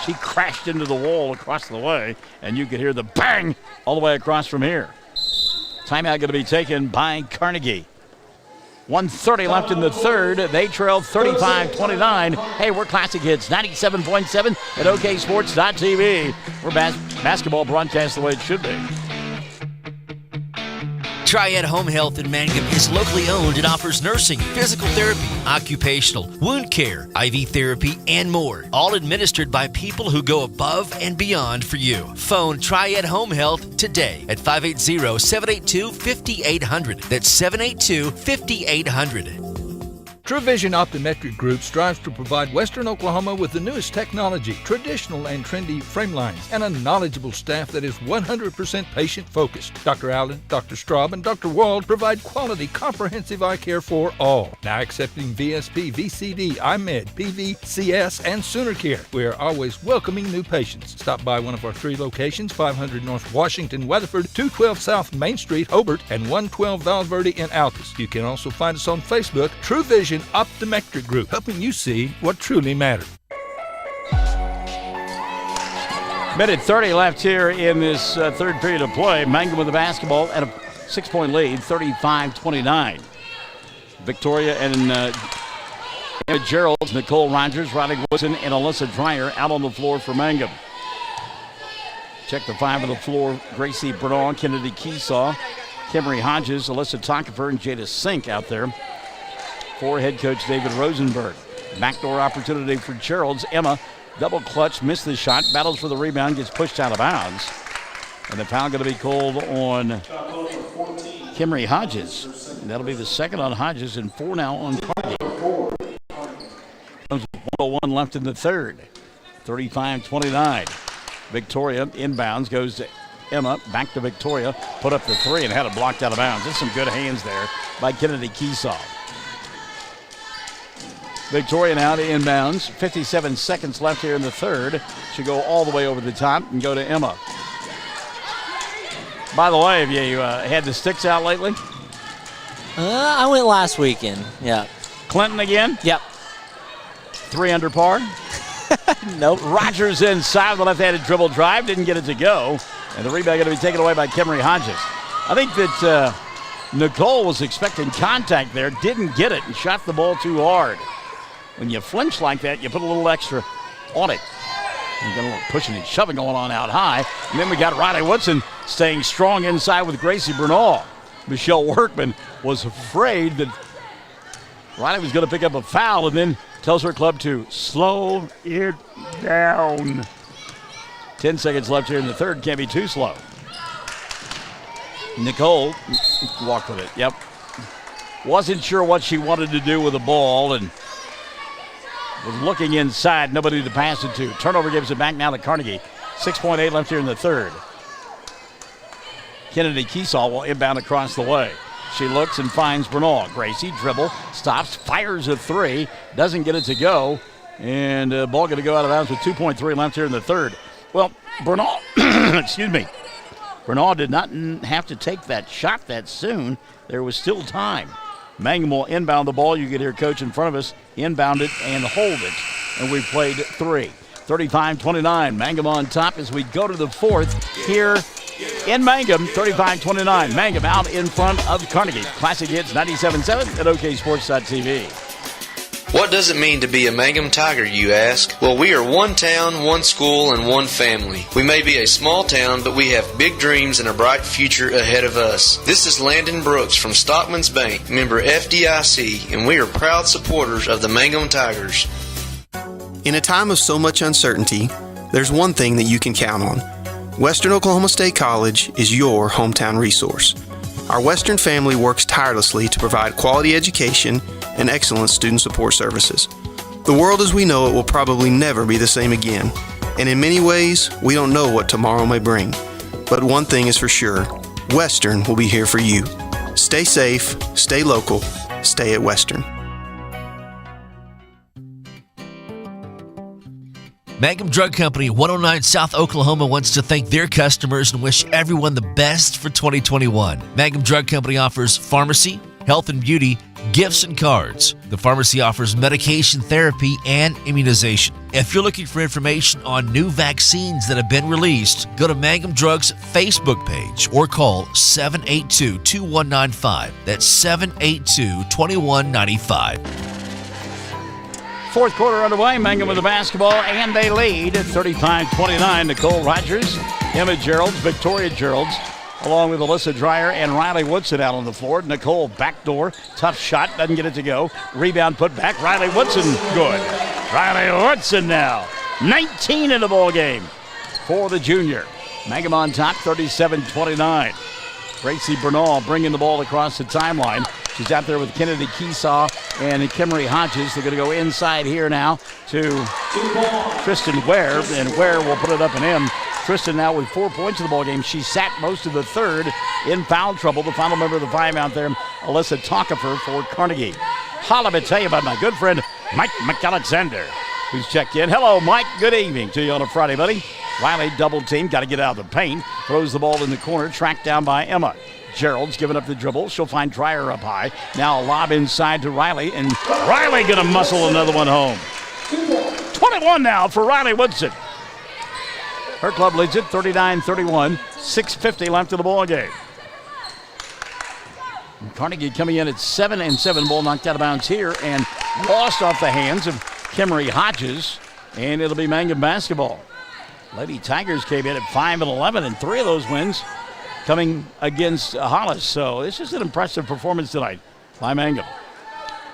she crashed into the wall across the way, and you could hear the bang all the way across from here. Timeout going to be taken by Carnegie. 1:30 left in the third. They trail 35-29. Hey, we're Classic Hits 97.7 at OKSports.tv. We're basketball broadcast the way it should be. Triad Home Health in Mangum is locally owned and offers nursing, physical therapy, occupational, wound care, IV therapy, and more. All administered by people who go above and beyond for you. Phone Triad Home Health today at 580-782-5800. That's 782-5800. Truvision Optometric Group strives to provide Western Oklahoma with the newest technology, traditional and trendy frame lines, and a knowledgeable staff that is 100% patient-focused. Dr. Allen, Dr. Straub, and Dr. Wald provide quality, comprehensive eye care for all. Now accepting VSP, VCD, IMED, PV, CS, and Sooner Care. We are always welcoming new patients. Stop by one of our 3 locations, 500 North Washington, Weatherford, 212 South Main Street, Hobart, and 112 Valverde in Altus. You can also find us on Facebook, Truvision Optometric Group, helping you see what truly matters. Minute 30 left here in this third period of play. Mangum with the basketball and a 6-point lead, 35-29. Victoria and Emma Gerald, Nicole Rogers, Ronnie Woodson, and Alyssa Dreyer out on the floor for Mangum. Check the 5 on the floor. Gracie Bernal, Kennedy Keesaw, Kimmery Hodges, Alyssa Tockefer, and Jada Sink out there for head coach David Rosenberg. Backdoor opportunity for Gerald's. Emma, double clutch, missed the shot, battles for the rebound, gets pushed out of bounds. And the foul going to be called on Kimmery Hodges. And that'll be the second on Hodges and 4 now on Carnegie. 1:01 left in the third. 35-29. Victoria inbounds, goes to Emma, back to Victoria, put up the 3 and had it blocked out of bounds. There's some good hands there by Kennedy Keesaw. Victoria now to inbounds. 57 seconds left here in the third. She'll go all the way over the top and go to Emma. By the way, have you had the sticks out lately? I went last weekend, yeah. Clinton again? Yep. 3 under par? Nope. Rogers inside the left-handed dribble drive. Didn't get it to go. And the rebound going to be taken away by Kimmery Hodges. I think that Nicole was expecting contact there. Didn't get it and shot the ball too hard. When you flinch like that, you put a little extra on it. You got a little pushing and shoving going on out high. And then we got Ronnie Woodson staying strong inside with Gracie Bernal. Michelle Workman was afraid that Ronnie was going to pick up a foul and then tells her club to slow it down. 10 seconds left here in the third. Can't be too slow. Nicole walked with it. Yep. Wasn't sure what she wanted to do with the ball and was looking inside. Nobody to pass it to. Turnover gives it back now to Carnegie. 6.8 left here in the third. Kennedy Keesaw will inbound across the way. She looks and finds Bernal. Gracie dribble, stops, fires a 3, doesn't get it to go, and the ball going to go out of bounds with 2.3 left here in the third. Well, Bernal, excuse me, Bernal did not have to take that shot that soon. There was still time. Mangum will inbound the ball. You can hear Coach in front of us inbound it and hold it. And we've played 3. 35-29. Mangum on top as we go to the fourth here in Mangum. 35-29. Mangum out in front of Carnegie. Classic Hits 97.7 at OKSports.tv. What does it mean to be a Mangum Tiger, you ask? Well, we are one town, one school, and one family. We may be a small town, but we have big dreams and a bright future ahead of us. This is Landon Brooks from Stockman's Bank, member FDIC, and we are proud supporters of the Mangum Tigers. In a time of so much uncertainty, there's one thing that you can count on. Western Oklahoma State College is your hometown resource. Our Western family works tirelessly to provide quality education and excellent student support services. The world as we know it will probably never be the same again, and in many ways, we don't know what tomorrow may bring. But one thing is for sure, Western will be here for you. Stay safe, stay local, stay at Western. Mangum Drug Company, 109 South Oklahoma, wants to thank their customers and wish everyone the best for 2021. Mangum Drug Company offers pharmacy, health and beauty, gifts and cards. The pharmacy offers medication therapy and immunization. If you're looking for information on new vaccines that have been released, go to Mangum Drug's Facebook page or call 782-2195. That's 782-2195. Fourth quarter underway. Mangum with the basketball, and they lead at 35-29. Nicole Rogers, Emma Geralds, Victoria Geralds, along with Alyssa Dreyer and Riley Woodson out on the floor. Nicole, backdoor, tough shot, doesn't get it to go. Rebound put back. Riley Woodson, good. Riley Woodson now, 19 in the ball game for the junior. Mangum on top, 37-29. Gracie Bernal bringing the ball across the timeline. She's out there with Kennedy Keesaw and Kimmery Hodges. They're going to go inside here now to Tristan Ware, and Ware will put it up and in. Tristan now with 4 points in the ball game. She sat most of the third in foul trouble. The final member of the five out there, Alyssa Tockefer for Carnegie. Let me tell you about my good friend Mike McAlexander, who's checked in. Hello, Mike. Good evening to you on a Friday, buddy. Riley double team, got to get out of the paint. Throws the ball in the corner, tracked down by Emma. Gerald's giving up the dribble. She'll find Dreyer up high. Now a lob inside to Riley, and Riley going to muscle another one home. 21 now for Riley Woodson. Her club leads it 39-31. 6:50 left in the ball game. Carnegie coming in at 7-7. Ball knocked out of bounds here and lost off the hands of Kimmery Hodges, and it'll be Mangum basketball. Lady Tigers came in at 5-11, and 3 of those wins coming against Hollis. So this is an impressive performance tonight by Mangum.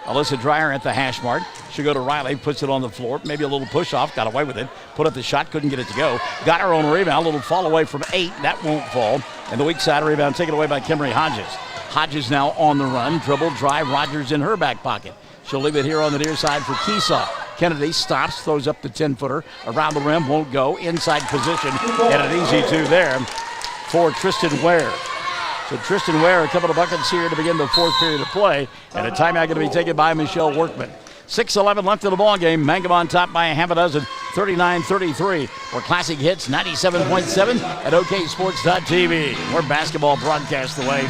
Alyssa Dreyer at the hash mark. She'll go to Riley, puts it on the floor. Maybe a little push off, got away with it. Put up the shot, couldn't get it to go. Got her own rebound, a little fall away from 8. That won't fall. And the weak side rebound taken away by Kimmery Hodges. Hodges now on the run. Dribble, drive, Rogers in her back pocket. She'll leave it here on the near side for Keesaw. Kennedy stops, throws up the 10-footer. Around the rim, won't go. Inside position, and an easy 2 there for Tristan Ware. So Tristan Ware, a couple of buckets here to begin the fourth period of play, and a timeout going to be taken by Michelle Workman. 6:11 left in the ball game. Mangum on top by a half a dozen, 39-33. For Classic Hits 97.7 at OKSports.tv. More basketball broadcast the way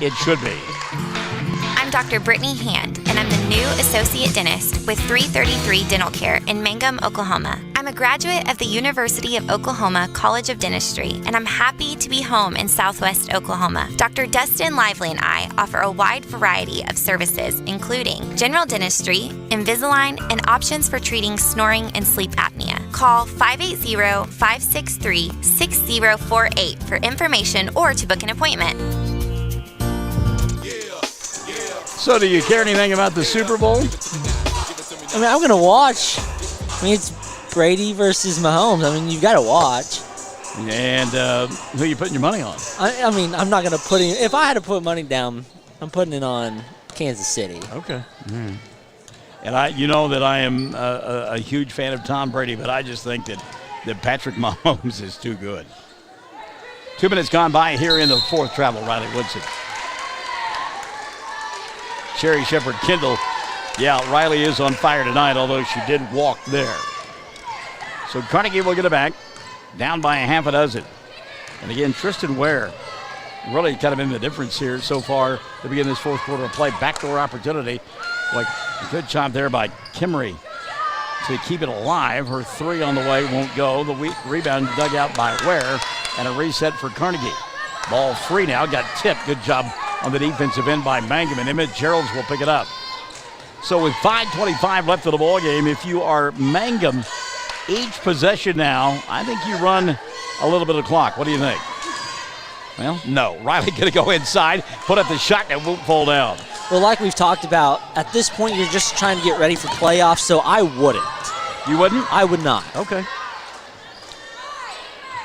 it should be. I'm Dr. Brittany Hand, and I'm the new Associate Dentist with 333 Dental Care in Mangum, Oklahoma. I'm a graduate of the University of Oklahoma College of Dentistry, and I'm happy to be home in Southwest Oklahoma. Dr. Dustin Lively and I offer a wide variety of services, including general dentistry, Invisalign, and options for treating snoring and sleep apnea. Call 580-563-6048 for information or to book an appointment. So do you care anything about the Super Bowl? I mean, I'm going to watch. I mean, it's Brady versus Mahomes. I mean, you've got to watch. And who are you putting your money on? I mean, I'm not going to put in. If I had to put money down, I'm putting it on Kansas City. Okay. Mm. And I am a huge fan of Tom Brady, but I just think that Patrick Mahomes is too good. 2 minutes gone by here in the fourth travel. Riley Woodson. Sherry Shepard Kendall. Yeah, Riley is on fire tonight, although she did walk there. So Carnegie will get it back. Down by a half a dozen. And again, Tristan Ware really kind of been the difference here so far to begin this fourth quarter of play. Backdoor opportunity. Like a good job there by Kimmery to keep it alive. Her 3 on the way won't go. The rebound dug out by Ware, and a reset for Carnegie. Ball free now. Got tipped. Good job on the defensive end by Mangum, and Emmett Geralds will pick it up. So with 5:25 left of the ball game, if you are Mangum, each possession now, I think you run a little bit of clock. What do you think? Well, no. Riley going to go inside, put up the shot, and won't fall down. Well, like we've talked about, at this point you're just trying to get ready for playoffs, so I wouldn't. You wouldn't? I would not. Okay.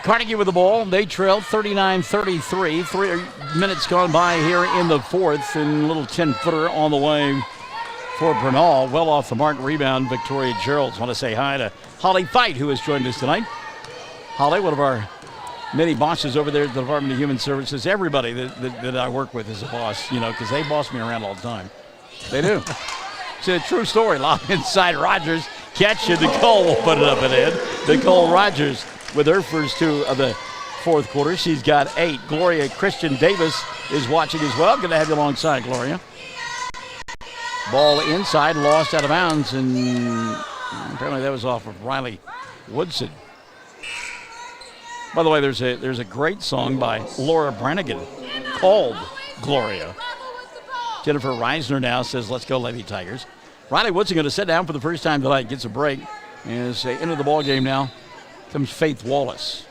Carnegie with the ball. They trail 39-33. 3 minutes gone by here in the fourth, and a little 10-footer on the way for Bernal. Well off the mark rebound, Victoria Geralds. Want to say hi to Holly Fight, who has joined us tonight. Holly, one of our many bosses over there at the Department of Human Services. Everybody that I work with is a boss, because they boss me around all the time. They do. It's a true story. Lob inside Rogers. catch, and Nicole will put it up and in. Nicole Rogers with her first 2 of the fourth quarter. She's got 8. Gloria Christian Davis is watching as well. Going to have you alongside, Gloria. Ball inside, lost out of bounds, and apparently that was off of Riley Woodson. By the way, there's a great song by Laura Brannigan called Gloria. Jennifer Reisner now says, let's go, Lady Tigers. Riley Woodson going to sit down for the first time tonight, gets a break. As they enter the ball game now, comes Faith Wallace.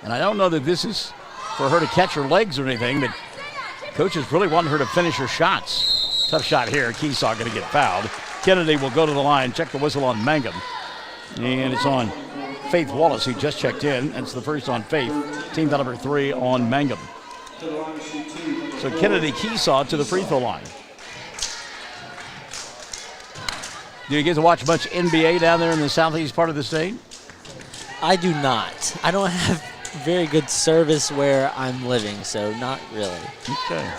And I don't know that this is for her to catch her legs or anything, but coaches really want her to finish her shots. Tough shot here. Keesaw going to get fouled. Kennedy will go to the line, check the whistle on Mangum. And it's on Faith Wallace, who just checked in. That's the first on Faith. Team foul number 3 on Mangum. So Kennedy Keesaw to the free throw line. Do you get to watch much NBA down there in the southeast part of the state? I do not. I don't have very good service where I'm living, so not really. Okay.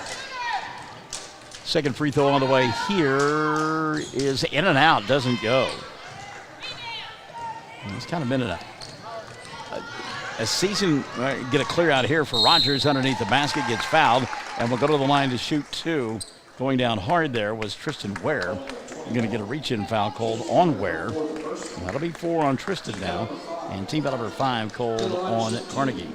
Second free throw on the way here is in and out, doesn't go. It's kind of been a season, get a clear out here for Rogers underneath the basket, gets fouled, and will go to the line to shoot 2. Going down hard there was Tristan Ware. Going to get a reach-in foul called on Ware. That'll be 4 on Tristan now, and team foul number 5 called on Carnegie.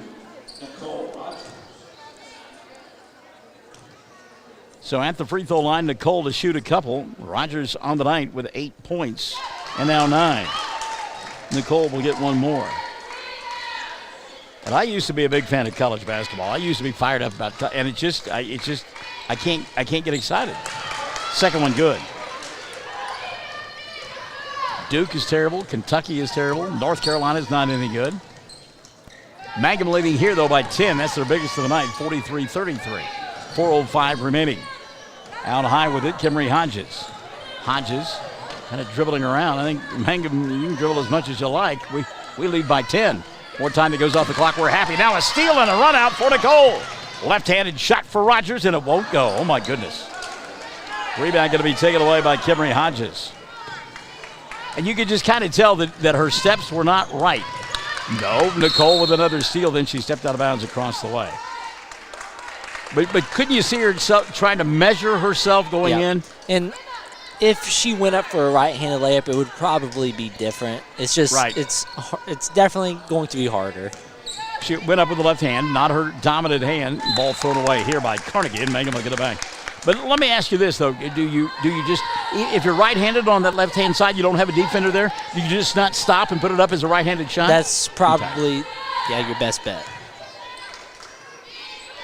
So at the free throw line, Nicole to shoot a couple. Rogers on the night with 8 points, and now 9. Nicole will get 1 more. And I used to be a big fan of college basketball. I used to be fired up about, and I can't get excited. Second one good. Duke is terrible. Kentucky is terrible. North Carolina's not any good. Mangum leading here, though, by 10. That's their biggest of the night, 43-33. 4:05 remaining. Out high with it, Kimry Hodges. Hodges kind of dribbling around. I think Mangum, you can dribble as much as you like. We lead by 10. More time that goes off the clock. We're happy. Now a steal and a run out for Nicole. Left-handed shot for Rogers, and it won't go. Oh, my goodness. Rebound going to be taken away by Kimry Hodges. And you could just kind of tell that her steps were not right. No, Nicole with another steal, then she stepped out of bounds across the way. But couldn't you see her trying to measure herself going in? And if she went up for a right-handed layup, it would probably be different. It's just, right. It's definitely going to be harder. She went up with the left hand, not her dominant hand. Ball thrown away here by Carnegie, and Mangum will get it back. But let me ask you this, though. Do you just, if you're right-handed on that left-hand side, you don't have a defender there, do you just not stop and put it up as a right-handed shot? That's probably, your best bet.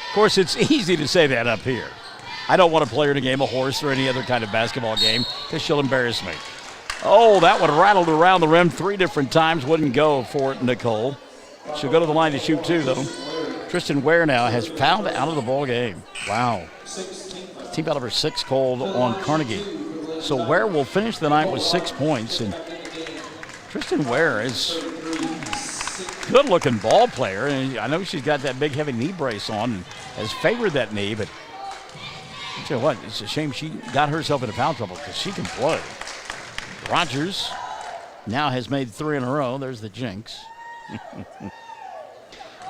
Of course, it's easy to say that up here. I don't want to play her in a game of horse or any other kind of basketball game because she'll embarrass me. Oh, that one rattled around the rim 3 different times. Wouldn't go for Nicole. She'll go to the line to shoot 2, though. Tristan Ware now has fouled out of the ball game. Wow. Team foul number 6 called on Carnegie. So Ware will finish the night with 6 points. And Tristan Ware is a good-looking ball player. And I know she's got that big, heavy knee brace on and has favored that knee. But I'll tell you what, it's a shame she got herself into foul trouble because she can play. Rogers now has made 3 in a row. There's the jinx.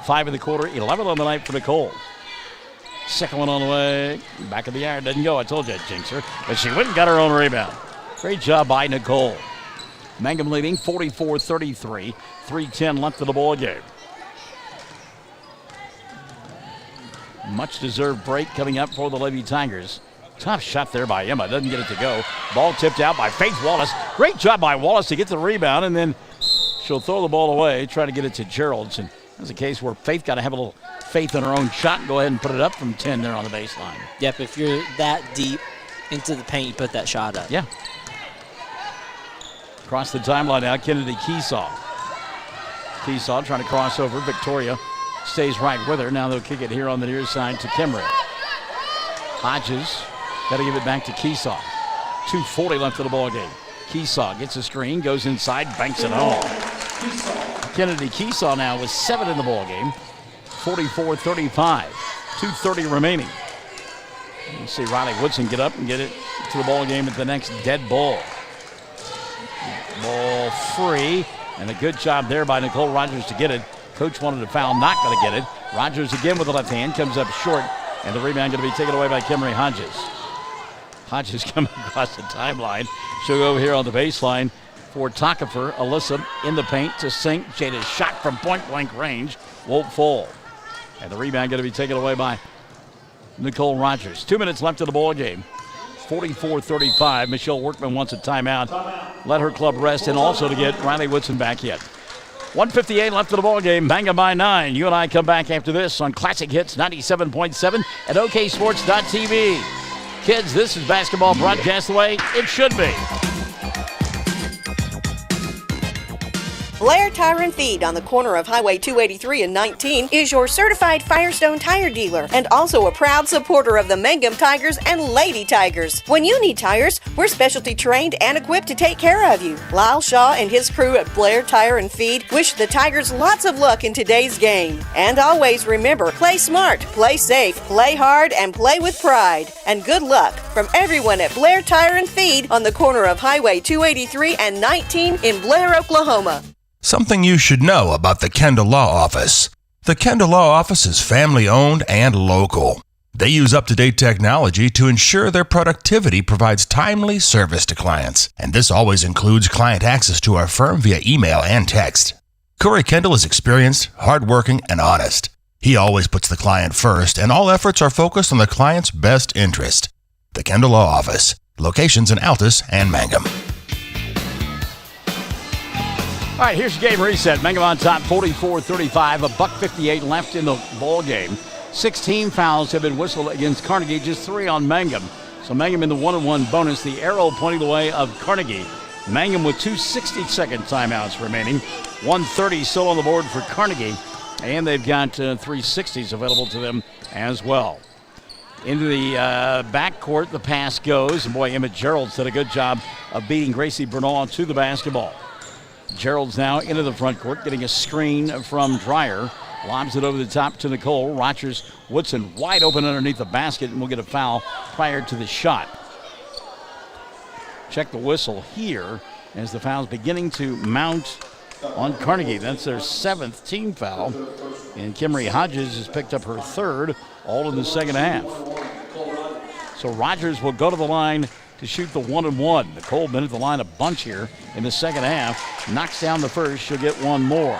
5 in the quarter, 11 on the night for Nicole. Second one on the way. Back of the iron. Doesn't go. I told you I'd jinx her. But she went and got her own rebound. Great job by Nicole. Mangum leading 44-33. 3:10 left of the ball game. Much deserved break coming up for the Lady Tigers. Tough shot there by Emma. Doesn't get it to go. Ball tipped out by Faith Wallace. Great job by Wallace to get the rebound, and then she'll throw the ball away, try to get it to Gerald's. And that's a case where Faith got to have a little faith in her own shot and go ahead and put it up from 10 there on the baseline. Yep, if you're that deep into the paint, you put that shot up. Yeah. Across the timeline now, Kennedy Keesaw. Keesaw trying to cross over. Victoria stays right with her. Now they'll kick it here on the near side to Kimry. Hodges got to give it back to Keesaw. 2:40 left of the ball game. Keesaw gets a screen, goes inside, banks it home. Kennedy Keesaw now with 7 in the ball game. 44-35. 2:30 remaining. You see Riley Woodson get up and get it to the ball game at the next dead ball. Ball free, and a good job there by Nicole Rogers to get it. Coach wanted a foul, not going to get it. Rogers again with the left hand, comes up short, and the rebound going to be taken away by Kimberly Hodges. Hodges coming across the timeline. She'll go here on the baseline for Takafer. Alyssa in the paint to sink. Jada's shot from point-blank range won't fall. And the rebound going to be taken away by Nicole Rogers. 2 minutes left of the ball game. 44-35. Michelle Workman wants a timeout. Let her club rest, and also to get Riley Woodson back in. 1:58 left of the ball game. Mangum by 9. You and I come back after this on Classic Hits 97.7 at oksports.tv. Kids, this is basketball broadcast the way it should be. Blair Tire and Feed on the corner of Highway 283 and 19 is your certified Firestone tire dealer and also a proud supporter of the Mangum Tigers and Lady Tigers. When you need tires, we're specialty trained and equipped to take care of you. Lyle Shaw and his crew at Blair Tire and Feed wish the Tigers lots of luck in today's game. And always remember, play smart, play safe, play hard, and play with pride. And good luck from everyone at Blair Tire and Feed on the corner of Highway 283 and 19 in Blair, Oklahoma. Something you should know about the Kendall Law Office. The Kendall Law Office is family-owned and local. They use up-to-date technology to ensure their productivity provides timely service to clients, and this always includes client access to our firm via email and text. Corey Kendall is experienced, hardworking, and honest. He always puts the client first, and all efforts are focused on the client's best interest. The Kendall Law Office. Locations in Altus and Mangum. All right, here's your game reset. Mangum on top, 44-35. $1:58 left in the ball game. 16 fouls have been whistled against Carnegie, just 3 on Mangum. So Mangum in the 1-1 bonus. The arrow pointing the way of Carnegie. Mangum with 2 60-second timeouts remaining. 1:30 still on the board for Carnegie. And they've got 3 60s available to them as well. Into the backcourt, the pass goes. And boy, Emmett Gerald's did a good job of beating Gracie Bernal to the basketball. Gerald's now into the front court, getting a screen from Dreyer. Lobs it over the top to Nicole. Rogers Woodson wide open underneath the basket, and will get a foul prior to the shot. Check the whistle here as the foul's beginning to mount on Carnegie. That's their 7th team foul. And Kimberly Hodges has picked up her 3rd, all in the second half. So Rogers will go to the line to shoot the 1-1. Nicole been at the line a bunch here in the second half. Knocks down the first. She'll get 1 more.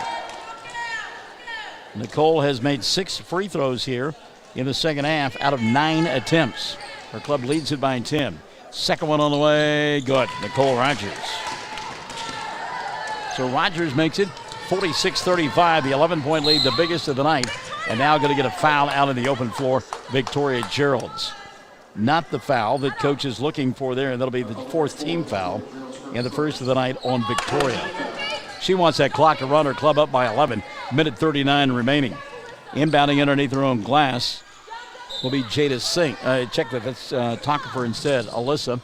Nicole has made 6 free throws here in the second half out of 9 attempts. Her club leads it by 10. Second one on the way. Good. Nicole Rogers. So Rogers makes it 46-35. The 11-point lead, the biggest of the night. And now going to get a foul out in the open floor. Victoria Gerald's. Not the foul that coach is looking for there, and that'll be the 4th team foul and the first of the night on Victoria. She wants that clock to run her club up by 11. Minute 39 remaining. Inbounding underneath her own glass will be Jada Sink. Check that, that's Takafer instead. Alyssa.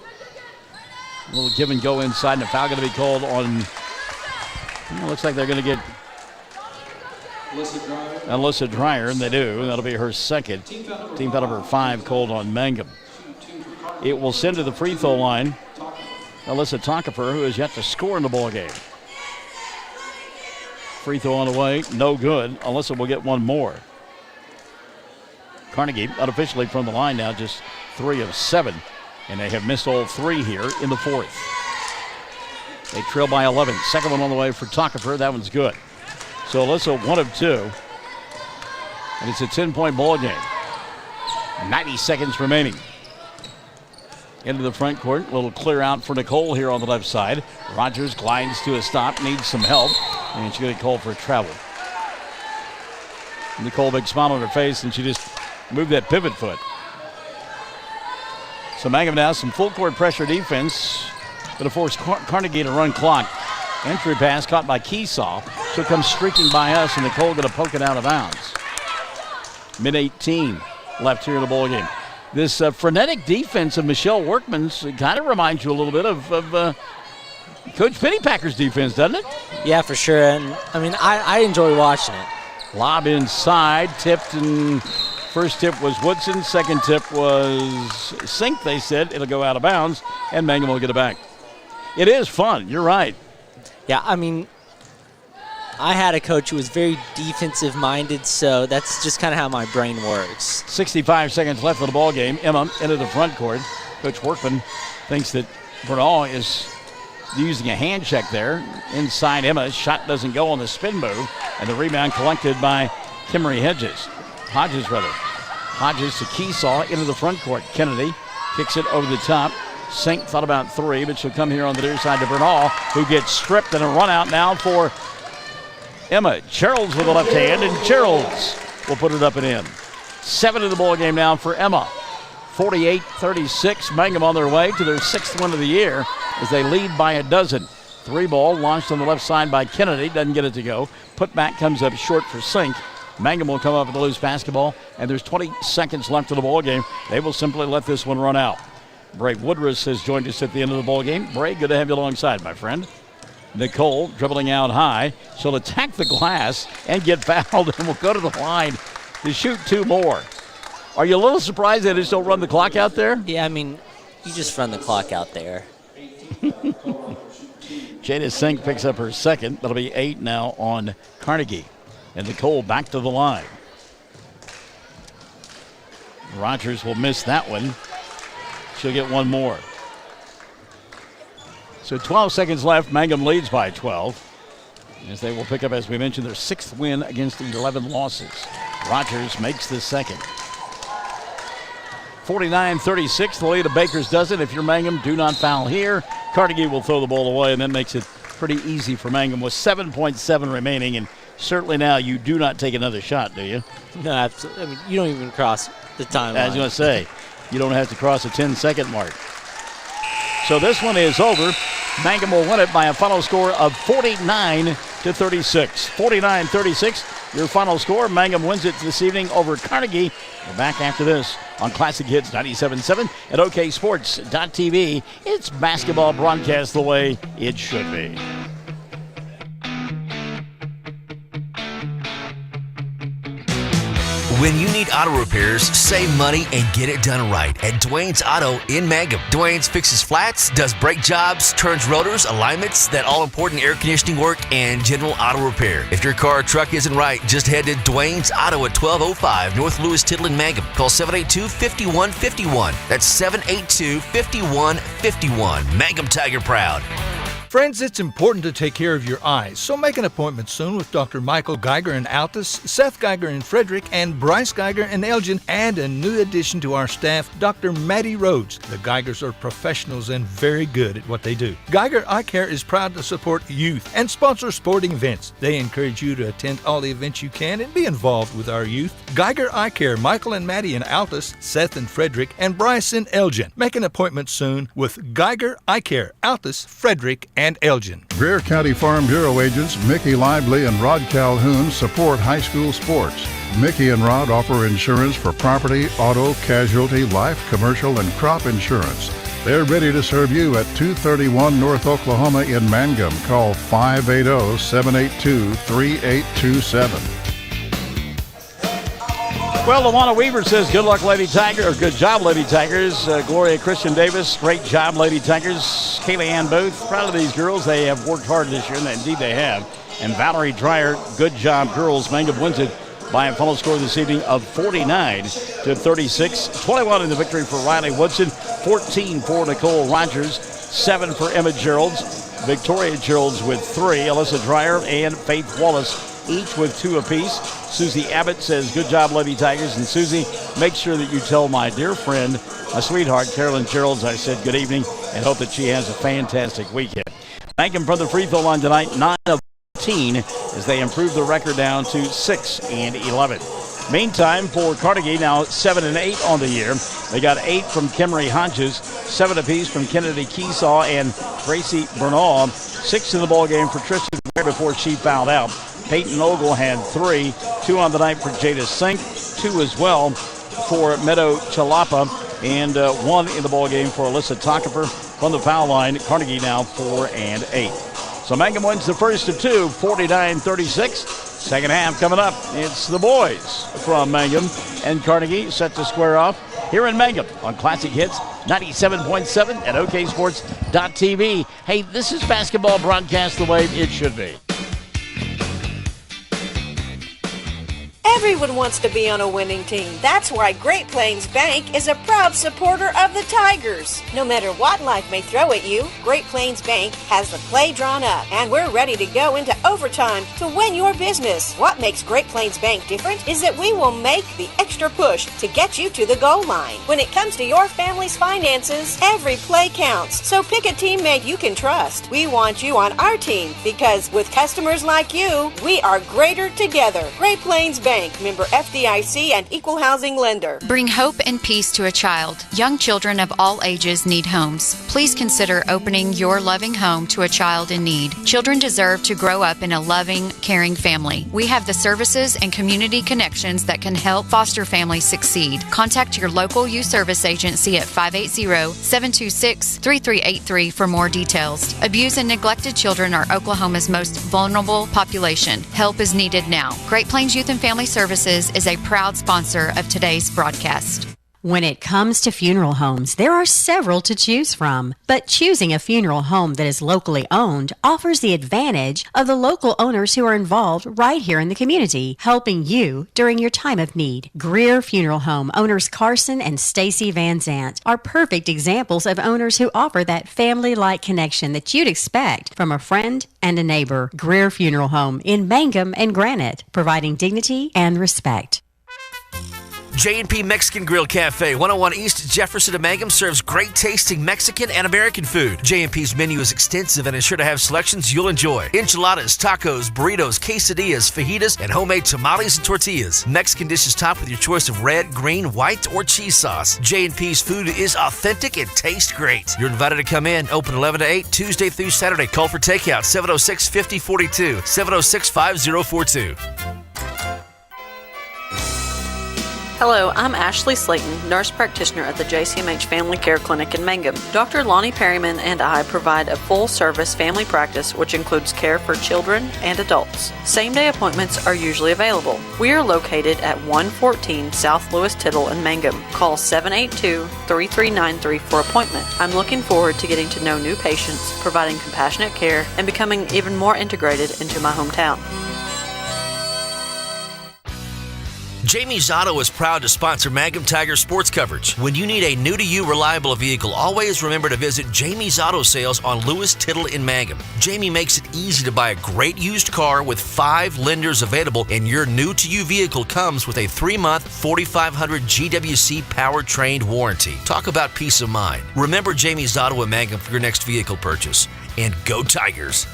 A little give and go inside, and a foul going to be called on, looks like they're going to get Alyssa Dreyer, and they do. And that'll be her 2nd. Team foul number 5 called on Mangum. It will send to the free throw line Alyssa Takafer, who has yet to score in the ball game. Free throw on the way, no good. Alyssa will get 1 more. Carnegie unofficially from the line now, just 3 of 7. And they have missed all 3 here in the 4th. They trail by 11. Second one on the way for Takafer. That one's good. So Alyssa 1 of 2. And it's a 10-point ball game. 90 seconds remaining. Into the front court. A little clear out for Nicole here on the left side. Rogers glides to a stop. Needs some help. And she's going to call for a travel. Nicole, big smile on her face, and she just moved that pivot foot. So Mangum now some full court pressure defense. Going to force Carnegie to run clock. Entry pass caught by Keesaw. She'll come streaking by us, and Nicole going to poke it out of bounds. Mid-18 left here in the ball game. This frenetic defense of Michelle Workman's kind of reminds you a little bit of Coach Pennypacker's defense, doesn't it? Yeah, for sure. And I mean, I enjoy watching it. Lob inside, tipped, and first tip was Woodson. Second tip was Sink, they said. It'll go out of bounds, and Mangum will get it back. It is fun. You're right. Yeah, I mean, I had a coach who was very defensive-minded, so that's just kind of how my brain works. 65 seconds left of the ball game. Emma into the front court. Coach Workman thinks that Bernal is using a hand check there. Inside Emma, shot doesn't go on the spin move, and the rebound collected by Hodges. Hodges to Keesaw into the front court. Kennedy kicks it over the top. Sink thought about three, but she'll come here on the near side to Bernal, who gets stripped, and a run out now for Emma. Gerald's with the left hand, and Gerald's will put it up and in. 7 in the ball game now for Emma. 48-36. Mangum on their way to their 6th win of the year as they lead by a dozen. 3 ball launched on the left side by Kennedy. Doesn't get it to go. Put back comes up short for Sink. Mangum will come up with the loose basketball, and there's 20 seconds left of the ball game. They will simply let this one run out. Bray Woodruss has joined us at the end of the ball game. Bray, good to have you alongside, my friend. Nicole dribbling out high. She'll attack the glass and get fouled, and will go to the line to shoot 2 more. Are you a little surprised that they still run the clock out there? Yeah, I mean, you just run the clock out there. Jada Sink picks up her second. That'll be 8 now on Carnegie. And Nicole back to the line. Rogers will miss that one. She'll get 1 more. So 12 seconds left. Mangum leads by 12. As they will pick up, as we mentioned, their 6th win against 11 losses. Rogers makes the second. 49-36, the lead of Baker's does it. If you're Mangum, do not foul here. Carnegie will throw the ball away, and that makes it pretty easy for Mangum with 7.7 remaining. And certainly now you do not take another shot, do you? No, absolutely. I mean, you don't even cross the timeline. I was going to say, you don't have to cross a 10-second mark. So this one is over. Mangum will win it by a final score of 49-36. 49-36, your final score. Mangum wins it this evening over Carnegie. We're back after this on Classic Hits 97.7 at oksports.tv. It's basketball broadcast the way it should be. When you need auto repairs, save money and get it done right at Dwayne's Auto in Mangum. Dwayne's fixes flats, does brake jobs, turns rotors, alignments, that all-important air conditioning work, and general auto repair. If your car or truck isn't right, just head to Dwayne's Auto at 1205 North Lewis Tittle in Mangum. Call 782-5151. That's 782-5151. Mangum Tiger proud. Friends, it's important to take care of your eyes, so make an appointment soon with Dr. Michael Geiger in Altus, Seth Geiger in Frederick, and Bryce Geiger in Elgin, and a new addition to our staff, Dr. Maddie Rhodes. The Geigers are professionals and very good at what they do. Geiger Eye Care is proud to support youth and sponsor sporting events. They encourage you to attend all the events you can and be involved with our youth. Geiger Eye Care, Michael and Maddie in Altus, Seth in Frederick, and Bryce in Elgin. Make an appointment soon with Geiger Eye Care, Altus, Frederick, and Elgin. Greer County Farm Bureau agents Mickey Lively and Rod Calhoun support high school sports. Mickey and Rod offer insurance for property, auto, casualty, life, commercial, and crop insurance. They're ready to serve you at 231 North Oklahoma in Mangum. Call 580-782-3827. Well, Lawana Weaver says, good luck, Lady Tiger, or good job, Lady Tigers. Gloria Christian Davis, great job, Lady Tigers. Kaylee Ann Booth, proud of these girls. They have worked hard this year, and indeed they have. And Valerie Dreyer, good job, girls. Mangum wins it by a final score this evening of 49-36. 21 in the victory for Riley Woodson, 14 for Nicole Rogers, 7 for Emma Geralds, Victoria Geralds with 3, Alyssa Dreyer and Faith Wallace, each with 2 apiece. Susie Abbott says, good job, Lady Tigers. And Susie, make sure that you tell my dear friend, my sweetheart, Carolyn Geralds, I said good evening and hope that she has a fantastic weekend. Mangum from the free throw line tonight, 9 of 14, as they improve the record down to 6-11. Meantime, for Carnegie, now 7-8 on the year. They got 8 from Kimmery Hodges, 7 apiece from Kennedy Keesaw and Gracie Bernal. 6 in the ball game for Tristan Blair before she fouled out. Peyton Ogle had 3, 2 on the night for Jada Sink, 2 as well for Meadow Chalapa, and 1 in the ball game for Alyssa Tockefer. From the foul line, Carnegie now 4-8. So Mangum wins the first of 2, 49-36. Second half coming up. It's the boys from Mangum and Carnegie set to square off here in Mangum on Classic Hits 97.7 and oksports.tv. Hey, this is basketball broadcast the way it should be. Everyone wants to be on a winning team. That's why Great Plains Bank is a proud supporter of the Tigers. No matter what life may throw at you, Great Plains Bank has the play drawn up, and we're ready to go into overtime to win your business. What makes Great Plains Bank different is that we will make the extra push to get you to the goal line. When it comes to your family's finances, every play counts. So pick a teammate you can trust. We want you on our team because with customers like you, we are greater together. Great Plains Bank, member FDIC and equal housing lender. Bring hope and peace to a child. Young children of all ages need homes. Please consider opening your loving home to a child in need. Children deserve to grow up in a loving, caring family. We have the services and community connections that can help foster families succeed. Contact your local youth service agency at 580-726-3383 for more details. Abused and neglected children are Oklahoma's most vulnerable population. Help is needed now. Great Plains Youth and Family Services is a proud sponsor of today's broadcast. When it comes to funeral homes, there are several to choose from, but choosing a funeral home that is locally owned offers the advantage of the local owners who are involved right here in the community, helping you during your time of need. Greer Funeral Home owners Carson and Stacy Van Zant are perfect examples of owners who offer that family-like connection that you'd expect from a friend and a neighbor. Greer Funeral Home in Mangum and Granite, providing dignity and respect. J&P Mexican Grill Cafe, 101 East Jefferson of Mangum, serves great tasting Mexican and American food. J&P's menu is extensive and is sure to have selections you'll enjoy. Enchiladas, tacos, burritos, quesadillas, fajitas, and homemade tamales and tortillas. Mexican dishes topped with your choice of red, green, white, or cheese sauce. J&P's food is authentic and tastes great. You're invited to come in, open 11 to 8, Tuesday through Saturday. Call for takeout, 706-5042, 706-5042. Hello, I'm Ashley Slayton, nurse practitioner at the Jcmh Family Care Clinic in Mangum. Dr. Lonnie Perryman and I provide a full-service family practice which includes care for children and adults. Same-day appointments are usually available. We are located at 114 South Lewis Tittle in Mangum. Call 782-3393 for appointment. I'm looking forward to getting to know new patients, providing compassionate care, and becoming even more integrated into my hometown. Jcmh Auto is proud to sponsor Mangum Tiger sports coverage. When you need a new-to-you reliable vehicle, always remember to visit Jcmh's Auto Sales on Lewis Tittle in Mangum. Jcmh makes it easy to buy a great used car with 5 lenders available, and your new-to-you vehicle comes with a 3-month 4,500 GWC powertrain warranty. Talk about peace of mind. Remember Jcmh's Auto in Mangum for your next vehicle purchase. And go Tigers!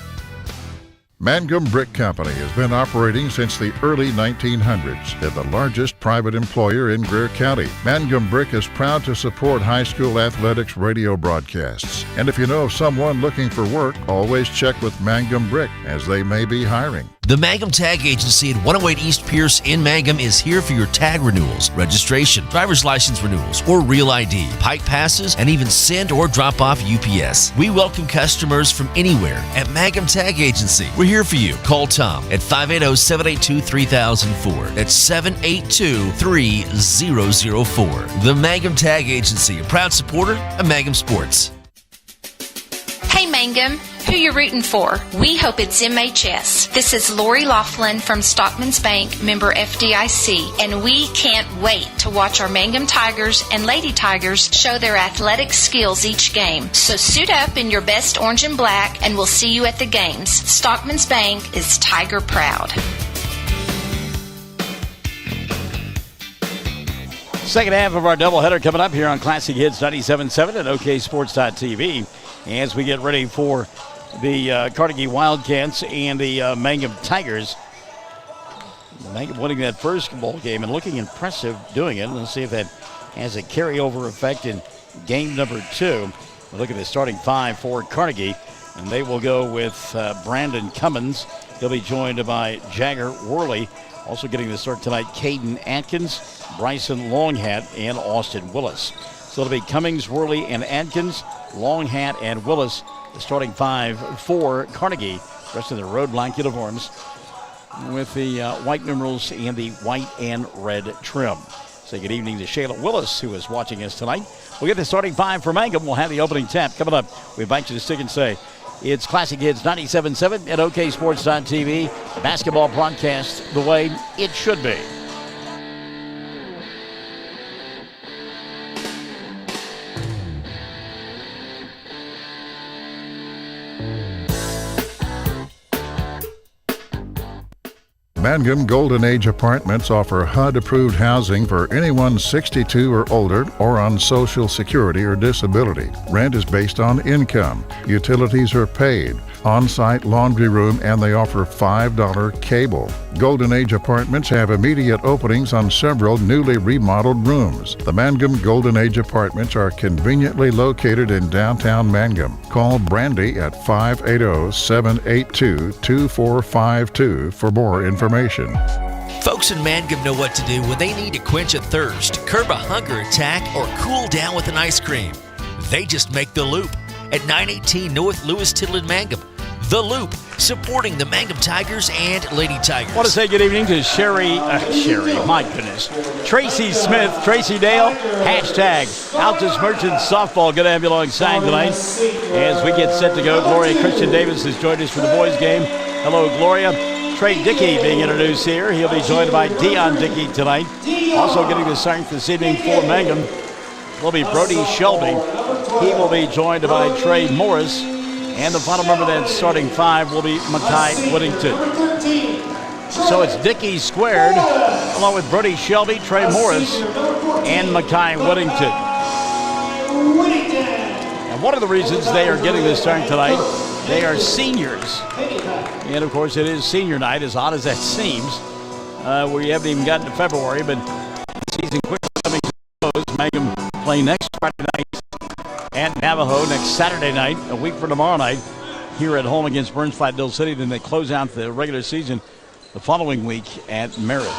Mangum Brick Company has been operating since the early 1900s. They're the largest private employer in Greer County. Mangum Brick is proud to support high school athletics radio broadcasts. And if you know of someone looking for work, always check with Mangum Brick, as they may be hiring. The Mangum Tag Agency at 108 East Pierce in Mangum is here for your tag renewals, registration, driver's license renewals, or real ID, pike passes, and even send or drop off UPS. We welcome customers from anywhere at Mangum Tag Agency. We're here for you. Call Tom at 580-782-3004. That's 782-3004. The Mangum Tag Agency, a proud supporter of Mangum Sports. Hey Mangum, who you rooting for? We hope it's MHS. This is Lori Laughlin from Stockman's Bank, member FDIC, and we can't wait to watch our Mangum Tigers and Lady Tigers show their athletic skills each game. So suit up in your best orange and black, and we'll see you at the games. Stockman's Bank is Tiger proud. Second half of our doubleheader coming up here on Classic Hits 97.7 and oksports.tv as we get ready for the Carnegie Wildcats and the Mangum Tigers. Mangum winning that first ball game and looking impressive doing it. Let's see if that has a carryover effect in game number 2. We'll look at the starting 5 for Carnegie, and they will go with Brandon Cummins. He'll be joined by Jagger Worley. Also getting the start tonight, Caden Atkins, Bryson Longhat, and Austin Willis. So it'll be Cummings, Worley, and Atkins, Longhat, and Willis, the starting 5 for Carnegie, dressed in their road black uniforms with the white numerals and the white and red trim. Say good evening to Shayla Willis, who is watching us tonight. We'll get the starting five for Mangum. We'll have the opening tap coming up. We invite you to stick and say, it's Classic Hits 97.7 at OKSports.tv. Basketball broadcast the way it should be. Mangum Golden Age Apartments offer HUD-approved housing for anyone 62 or older or on Social Security or disability. Rent is based on income. Utilities are paid. On-site laundry room, and they offer $5 cable. Golden Age Apartments have immediate openings on several newly remodeled rooms. The Mangum Golden Age Apartments are conveniently located in downtown Mangum. Call Brandy at 580-782-2452 for more information. Folks in Mangum know what to do when they need to quench a thirst, curb a hunger attack, or cool down with an ice cream. They just make the Loop at 918 North Lewis Tittle in Mangum. The Loop, supporting the Mangum Tigers and Lady Tigers. I want to say good evening to Sherry, my goodness. Tracy Smith, Tracy Dale, hashtag Altus Merchants Softball. Good to have you alongside tonight. As we get set to go, Gloria Christian Davis has joined us for the boys game. Hello, Gloria. Trey Dickey being introduced here. He'll be joined by Dion Dickey tonight. Also getting the start this evening for Mangum will be Brody Shelby. He will be joined by Trey Morris. And the final member of that starting five will be Makai Whittington. So it's Dickey squared, along with Brody Shelby, Trey Morris, and Makai Whittington. And one of the reasons they are getting this start tonight, they are seniors. And of course it is senior night, as odd as that seems. We haven't even gotten to February, but the season quickly coming to a close. Mangum playing next Friday night at Navajo, next Saturday night, a week from tomorrow night, here at home against Burns Flat-Dill City. Then they close out the regular season the following week at Merritt.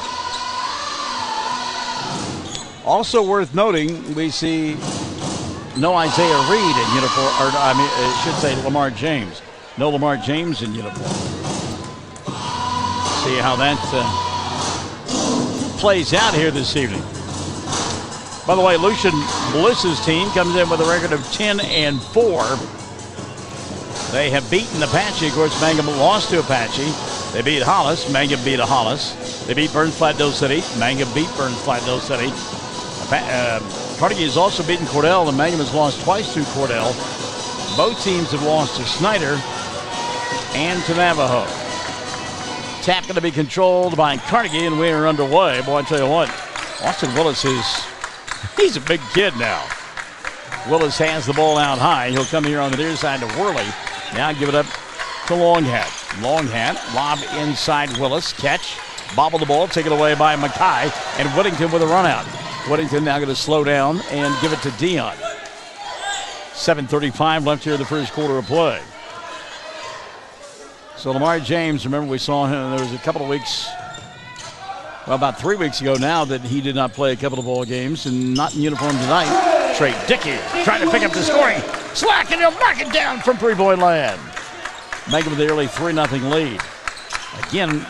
Also worth noting, we see no Isaiah Reed in uniform, or I should say Lamar James. No Lamar James in uniform. See how that plays out here this evening. By the way, Lucian Bliss's team comes in with a record of 10-4. They have beaten Apache. Of course, Mangum lost to Apache. They beat Hollis. Mangum beat Hollis. They beat Burns Flat-Dill City. Mangum beat Burns Flat-Dill City. Carnegie has also beaten Cordell, and Mangum has lost twice to Cordell. Both teams have lost to Snyder and to Navajo. Tap going to be controlled by Carnegie, and we are underway. Boy, I tell you what, Austin Willis he's a big kid now. Willis has the ball out high. He'll come here on the near side to Worley. Now give it up to Longhat. Longhat, lob inside Willis. Catch, bobble the ball, taken away by Mackay, and Whittington with a run out. Whittington now going to slow down and give it to Dion. 7:35 left here in the first quarter of play. So Lamar James, remember we saw him, there was a couple of weeks, well, about 3 weeks ago now, that he did not play a couple of ball games and not in uniform tonight. Trey Dickey trying to pick up the scoring. Slack, and he'll knock it down from three-point land. Mangum with the early 3-0 lead. Again,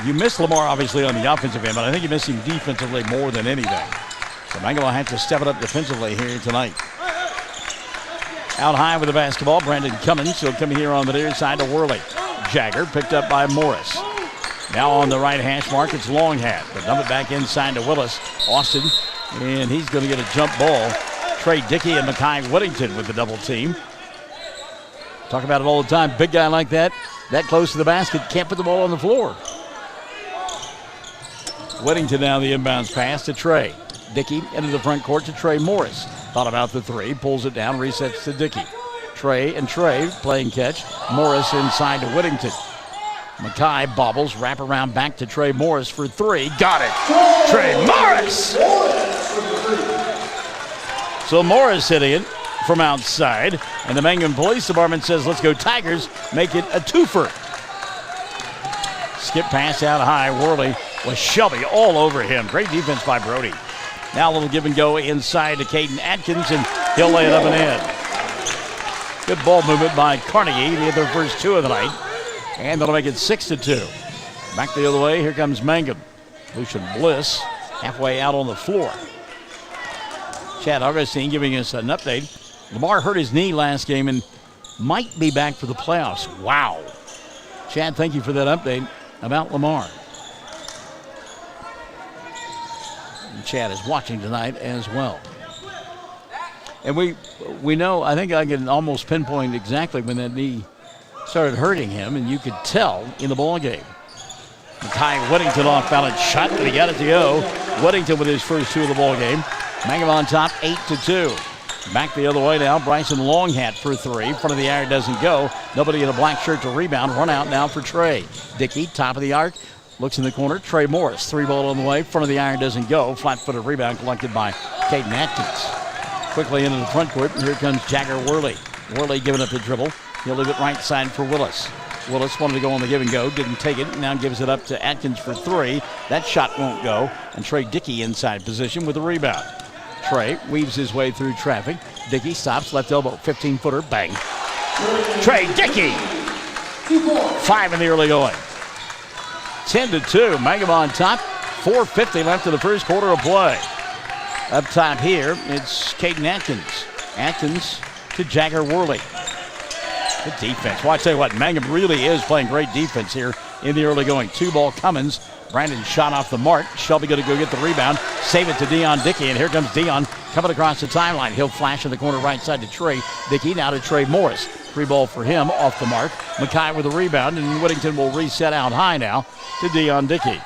you miss Lamar obviously on the offensive end, but I think you miss him defensively more than anything. So Mangum will have to step it up defensively here tonight. Out high with the basketball, Brandon Cummins. He'll come here on the near side to Worley. Jagger picked up by Morris. Now on the right hash mark, it's Longhat. But dump it back inside to Willis. Austin, and he's going to get a jump ball. Trey Dickey and Mackay Whittington with the double team. Talk about it all the time. Big guy like that close to the basket, can't put the ball on the floor. Whittington now the inbounds pass to Trey. Dickey into the front court to Trey Morris. Thought about the three, pulls it down, resets to Dickey. Trey playing catch. Morris inside to Whittington. Mackay bobbles, wrap around back to Trey Morris for three. Got it. Trey Morris! So Morris hitting it from outside. And the Mangum Police Department says, let's go Tigers. Make it a twofer. Skip pass out high. Worley with Shelby all over him. Great defense by Brody. Now a little give and go inside to Caden Atkins, and he'll lay it up and in. Good ball movement by Carnegie. They had their first two of the night. And that'll make it 6-2. Back the other way, here comes Mangum. Lucian Bliss halfway out on the floor. Chad Augustine giving us an update. Lamar hurt his knee last game and might be back for the playoffs. Wow. Chad, thank you for that update about Lamar. And Chad is watching tonight as well. And we know, I think I can almost pinpoint exactly when that knee started hurting him, and you could tell in the ball game. Makai Whittington off balance shot, but he got it to go. Whittington with his first 2 of the ball game. Mangum on top, 8-2. Back the other way now. Bryson Longhat for 3. Front of the iron doesn't go. Nobody in a black shirt to rebound. Run out now for Trey. Dickey, top of the arc. Looks in the corner. Trey Morris, 3 ball on the way. Front of the iron doesn't go. Flat-footed rebound collected by Caden Atkins. Quickly into the front court. And here comes Jagger Worley. Worley giving up the dribble. He'll leave it right side for Willis. Willis wanted to go on the give and go. Didn't take it. Now gives it up to Atkins for 3. That shot won't go. And Trey Dickey inside position with the rebound. Trey weaves his way through traffic. Dickey stops, left elbow, 15-footer, bang. Trey Dickey, 5 in the early going. 10-2, Mangum on top. 4:50 left in the first quarter of play. Up top here, it's Caden Atkins. Atkins to Jagger Worley. Good defense. Well, I tell you what, Mangum really is playing great defense here in the early going. 2-ball Cummins. Brandon shot off the mark. Shelby going to go get the rebound. Save it to Dion Dickey, and here comes Dion coming across the timeline. He'll flash in the corner right side to Trey Dickey. Now to Trey Morris. 3-ball for him off the mark. Mackay with a rebound, and Whittington will reset out high now to Dion Dickey.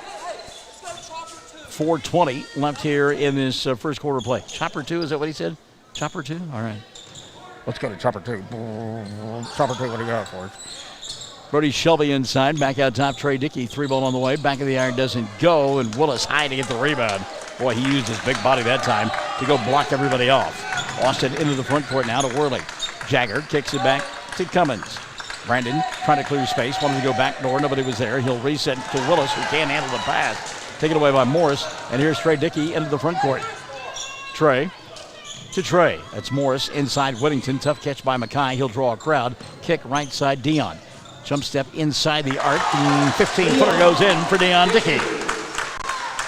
4:20 left here in this first quarter play. Chopper 2, is that what he said? Chopper 2? All right. Let's go to Chopper 2. Chopper 2, what do you got for us? Brody Shelby inside, back out top, Trey Dickey, 3-ball on the way, back of the iron doesn't go, and Willis high to get the rebound. Boy, he used his big body that time to go block everybody off. Austin into the front court now to Worley. Jagger kicks it back to Cummins. Brandon trying to clear space, wanted to go back door, nobody was there. He'll reset to Willis, who can't handle the pass. Taken away by Morris, and here's Trey Dickey into the front court. Trey to Trey. That's Morris inside Whittington. Tough catch by Mackay. He'll draw a crowd. Kick right side Dion. Jump step inside the arc, and 15-footer goes in for Dion Dickey.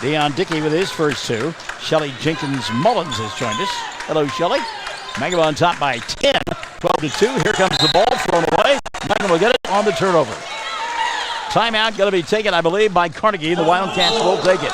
Dion Dickey with his first 2. Shelly Jenkins Mullins has joined us. Hello, Shelly. Mangum on top by 10. 12-2. Here comes the ball thrown away. Mangum will get it on the turnover. Timeout going to be taken, I believe, by Carnegie. The Wildcats will take it.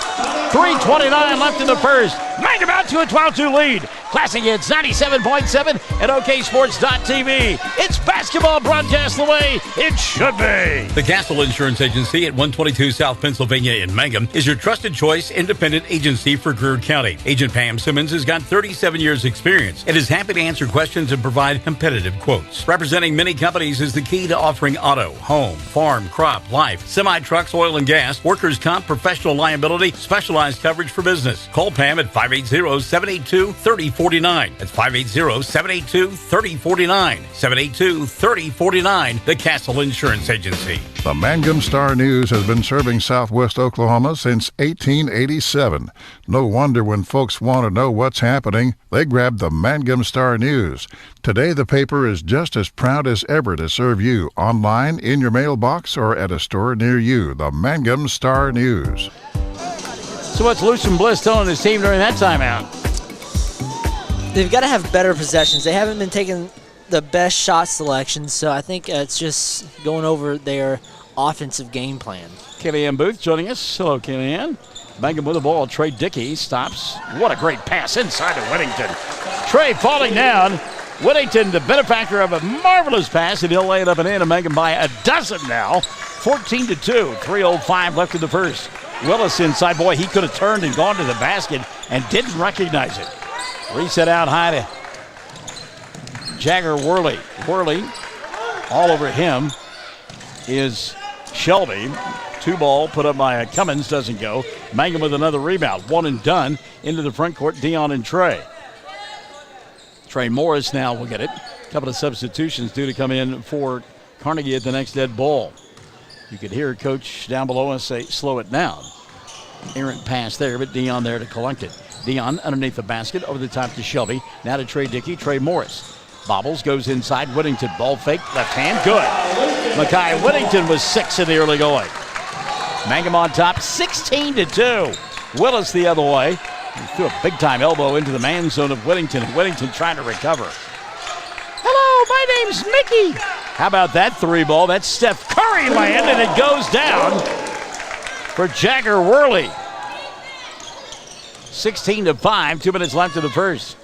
3:29 left in the first. Mangum out to a 12-2 lead. Classic Hits 97.7 and OKSports.tv. It's basketball broadcast the way it should be. The Castle Insurance Agency at 122 South Pennsylvania in Mangum is your trusted choice independent agency for Greer County. Agent Pam Simmons has got 37 years experience and is happy to answer questions and provide competitive quotes. Representing many companies is the key to offering auto, home, farm, crop, life, semi-trucks, oil and gas, workers' comp, professional liability, specialized coverage for business. Call Pam at 580-782-3049. That's 580-782-3049. 782-3049. The Castle Insurance Agency. The Mangum Star News has been serving southwest Oklahoma since 1887. No wonder when folks want to know what's happening, they grab the Mangum Star News. Today, the paper is just as proud as ever to serve you online, in your mailbox, or at a store near you. The Mangum Star News. So what's Lucian Bliss telling his team during that timeout? They've got to have better possessions. They haven't been taking the best shot selections, so I think it's just going over their offensive game plan. Kellyanne Booth joining us. Hello, Kellyanne. Mangum with the ball. Trey Dickey stops. What a great pass inside to Whittington. Trey falling down. Whittington, the benefactor of a marvelous pass, and he'll lay it up and in, and Mangum by a dozen now. 14-2. 3:05 left in the first. Willis inside. Boy, he could have turned and gone to the basket and didn't recognize it. Reset out high to Jagger Worley. Worley, all over him is Shelby. 2-ball put up by Cummins, doesn't go. Mangum with another rebound. One and done into the front court, Dion and Trey. Trey Morris now will get it. A couple of substitutions due to come in for Carnegie at the next dead ball. You could hear Coach down below us say, slow it down. Errant pass there, but Dion there to collect it. Dion underneath the basket, over the top to Shelby. Now to Trey Dickey, Trey Morris. Bobbles, goes inside, Whittington, ball fake, left hand, good. Mackay Whittington was 6 in the early going. Mangum on top, 16-2. Willis the other way. He threw a big-time elbow into the man zone of Whittington. Whittington trying to recover. Hello, my name's Mickey. How about that 3 ball? That's Steph Curry land, and it goes down for Jagger Worley. 16-5, 2 minutes left in the first.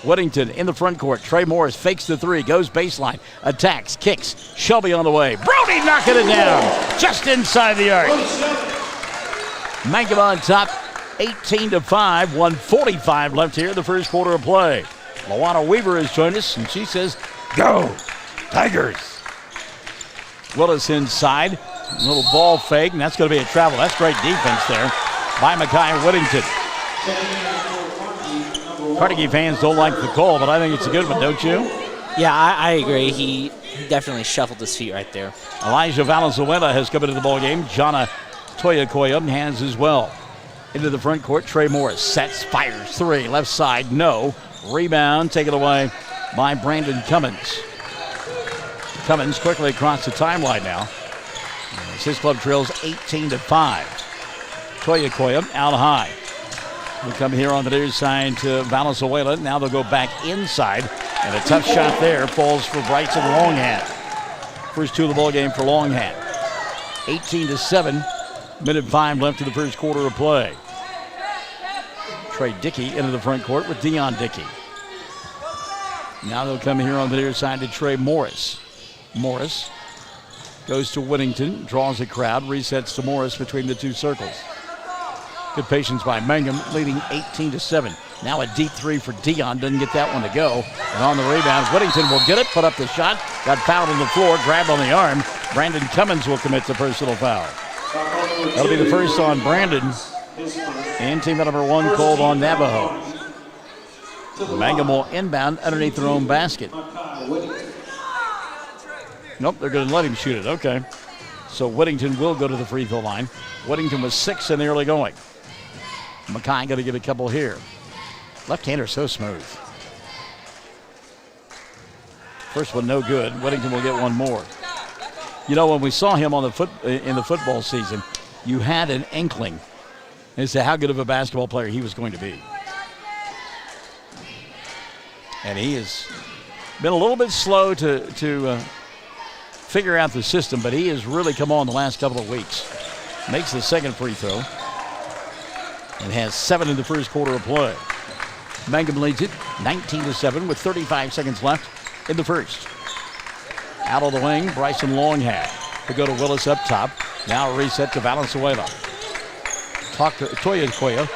Whittington in the front court. Trey Morris fakes the 3, goes baseline, attacks, kicks. Shelby on the way. Brody knocking it down just inside the arc. Mangum on top, 18-5, 1:45 left here in the first quarter of play. Luana Weaver has joined us, and she says, go, Tigers. Willis inside, a little ball fake, and that's going to be a travel. That's great defense there by Mekhi Whittington. Carnegie fans don't like the call, but I think it's a good one, don't you? Yeah, I agree. He definitely shuffled his feet right there. Elijah Valenzuela has come into the ballgame. Jana Toyakoya has as well. Into the front court, Trey Morris sets, fires 3, left side, no. Rebound taken away by Brandon Cummins. Cummins quickly across the timeline now. As his club trails 18-5. Toyakoya out high. We'll come here on the near side to Valenzuela. Now they'll go back inside. And a tough shot there falls for Bryson Longhat. First 2 of the ball game for Longhat. 18-7. Minute 5 left in the first quarter of play. Trey Dickey into the front court with Dion Dickey. Now they'll come here on the near side to Trey Morris. Morris goes to Whittington, draws a crowd, resets to Morris between the 2 circles. Good patience by Mangum, leading 18-7. Now a deep 3 for Dion, doesn't get that one to go. And on the rebound, Whittington will get it, put up the shot, got fouled on the floor, grabbed on the arm. Brandon Cummins will commit the personal foul. That'll be the first on Brandon. And team number 1 called on Navajo. Mangum will inbound underneath their own basket. Nope, they're going to let him shoot it. Okay. So Whittington will go to the free throw line. Whittington was 6 in the early going. Mekhi going to get a couple here. Left-hander so smooth. First one no good. Whittington will get one more. You know, when we saw him on in the football season, you had an inkling as to how good of a basketball player he was going to be. And he has been a little bit slow to figure out the system, but he has really come on the last couple of weeks. Makes the second free throw and has 7 in the first quarter of play. Mangum leads it 19-7 with 35 seconds left in the first. Out of the wing, Bryson Longhat to go to Willis up top. Now a reset to Valenzuela. Toyakoya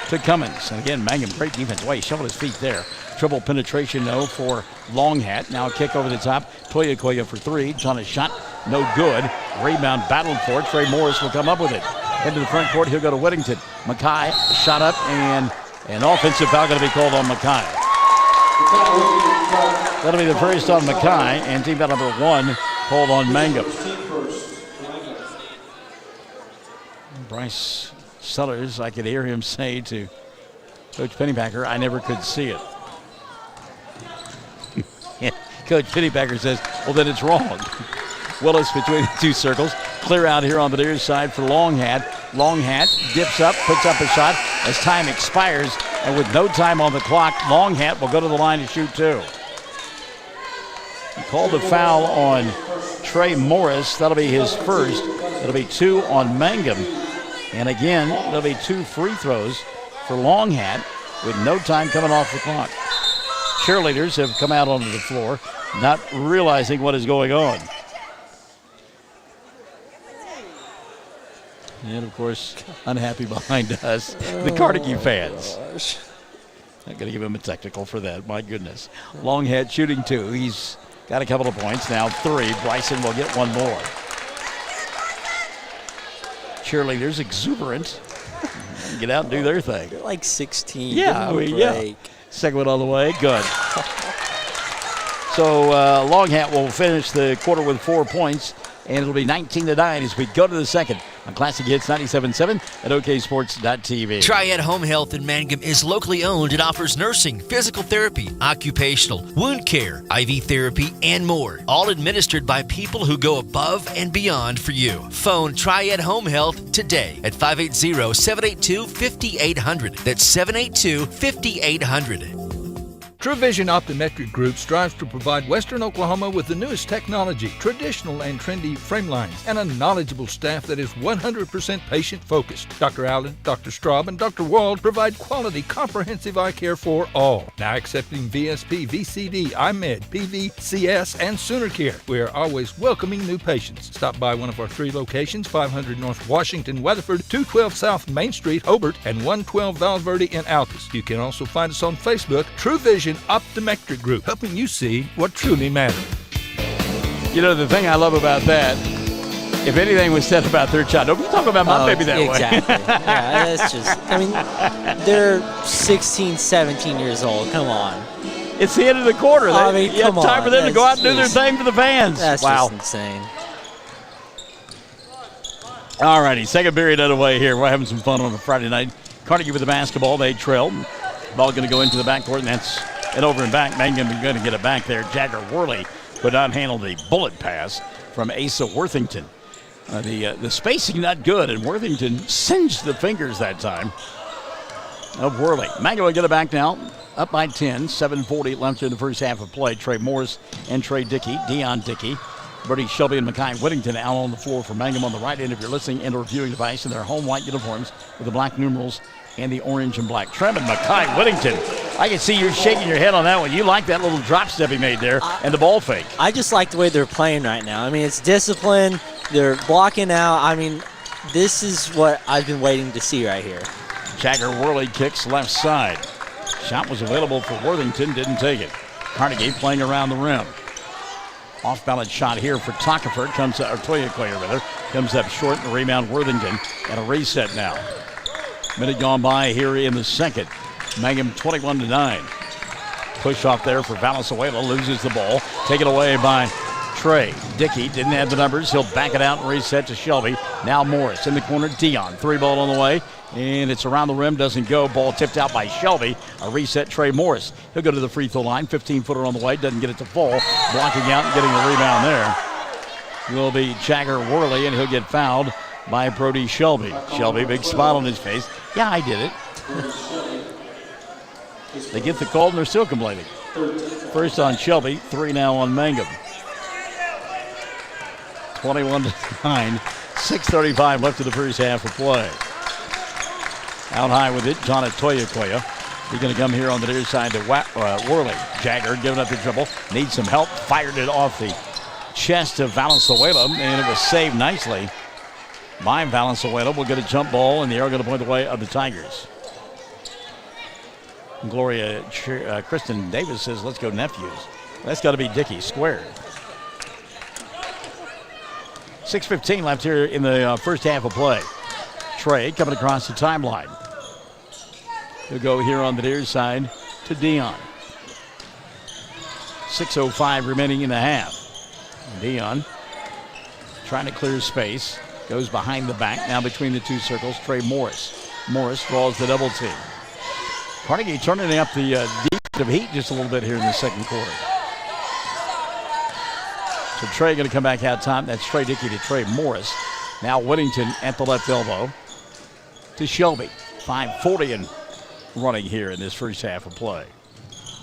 to Cummins. And again, Mangum, great defense. He shuffled his feet there. Triple penetration, no, for Longhat. Now a kick over the top. Toyakoya for 3. John a shot, no good. Rebound battled for it. Trey Morris will come up with it. Into the front court, he'll go to Whittington. Mekhi shot up, and an offensive foul going to be called on Mekhi. That'll be the first on Mekhi, and team foul number 1 called on Mangum. Bryce Sellers, I could hear him say to Coach Pennypacker, I never could see it. Coach Pennypacker says, well, then it's wrong. Willis between the 2 circles. Clear out here on the near side for Longhat. Longhat dips up, puts up a shot as time expires. And with no time on the clock, Longhat will go to the line to shoot 2. He called a foul on Trey Morris. That'll be his first. It'll be 2 on Mangum. And again, there'll be 2 free throws for Longhat with no time coming off the clock. Cheerleaders have come out onto the floor, not realizing what is going on. And, of course, unhappy behind us, the Carnegie fans. I'm going to give him a technical for that, my goodness. Longhat shooting 2. He's got a couple of points, now 3. Bryson will get 1 more. Cheerleaders exuberant. Get out and do their thing. They're like 16. Yeah, yeah. Second one on the way, good. So Longhat will finish the quarter with 4 points, and it'll be 19-9 as we go to the second. on Classic Hits 97.7 at oksports.tv. Triad Home Health in Mangum is locally owned and offers nursing, physical therapy, occupational, wound care, IV therapy, and more. All administered by people who go above and beyond for you. Phone Triad Home Health today at 580-782-5800. That's 782-5800. Truvision Optometric Group strives to provide Western Oklahoma with the newest technology, traditional and trendy frame lines, and a knowledgeable staff that is 100% patient-focused. Dr. Allen, Dr. Straub, and Dr. Wald provide quality, comprehensive eye care for all. Now accepting VSP, VCD, IMED, PVCS, and Sooner Care. We are always welcoming new patients. Stop by one of our 3 locations, 500 North Washington, Weatherford, 212 South Main Street, Hobart, and 112 Val Verde in Altus. You can also find us on Facebook, Truvision Optometric Group, helping you see what truly matters. You know, the thing I love about that, if anything was said about their child, don't be talking about my baby that exactly. way. Yeah, that's just, I mean, they're 16, 17 years old. Come on. It's the end of the quarter. I mean, you have time for them to go out and do their thing for the fans. That's wow. just insane. All righty, second period underway here. We're having some fun on a Friday night. Carnegie with the basketball. They trail. Ball going to go into the backcourt, and that's it over and back. Mangum is going to get it back there. Jagger Worley could not handle the bullet pass from Asa Worthington. The spacing not good, and Worthington singed the fingers that time of Worley. Mangum will get it back now, up by 10, 7:40 left in the first half of play. Trey Morris and Trey Dickey, Dion Dickey, Brody Shelby and Mackay Whittington out on the floor for Mangum on the right end of your listening and or viewing device in their home white uniforms with the black numerals and the orange and black trim. And Mackay Whittington, I can see you shaking your head on that one. You like that little drop step he made there and the ball fake. I just like the way they're playing right now. I mean, it's discipline. They're blocking out. I mean, this is what I've been waiting to see right here. Jagger Worley kicks left side. Shot was available for Worthington, didn't take it. Carnegie playing around the rim. Off-balance shot here for Tockerford, comes up short, and the rebound Worthington, and a reset now. Minute gone by here in the second. Mangum 21-9. Push off there for Valenzuela, loses the ball. Taken away by Trey. Dickey didn't have the numbers. He'll back it out and reset to Shelby. Now Morris in the corner. Dion, 3-ball on the way. And it's around the rim, doesn't go. Ball tipped out by Shelby. A reset, Trey Morris. He'll go to the free throw line. 15-footer on the way. Doesn't get it to fall. Blocking out and getting the rebound there will be Jagger Worley, and he'll get fouled by Brody Shelby. Shelby, big spot on his face. Yeah, I did it. They get the call, and they're still complaining. First on Shelby, 3 now on Mangum. 21-9, 6:35 left in the first half of play. Out high with it, John Toyakoya. He's going to come here on the near side to Worley. Jagger giving up the dribble, needs some help, fired it off the chest of Valenzuela, and it was saved nicely by Valenzuela. We'll get a jump ball, and the arrow going to point the way of the Tigers. Gloria Kristen Davis says, let's go nephews. That's got to be Dickey, squared. 6:15 left here in the first half of play. Trey coming across the timeline. He'll go here on the near side to Dion. 6:05 remaining in the half. Dion trying to clear space. Goes behind the back. Now between the two circles, Trey Morris. Morris draws the double team. Carnegie turning up the defensive heat just a little bit here in the second quarter. So Trey going to come back out top. That's Trey Dickey to Trey Morris. Now Whittington at the left elbow to Shelby. 5:40 and running here in this first half of play.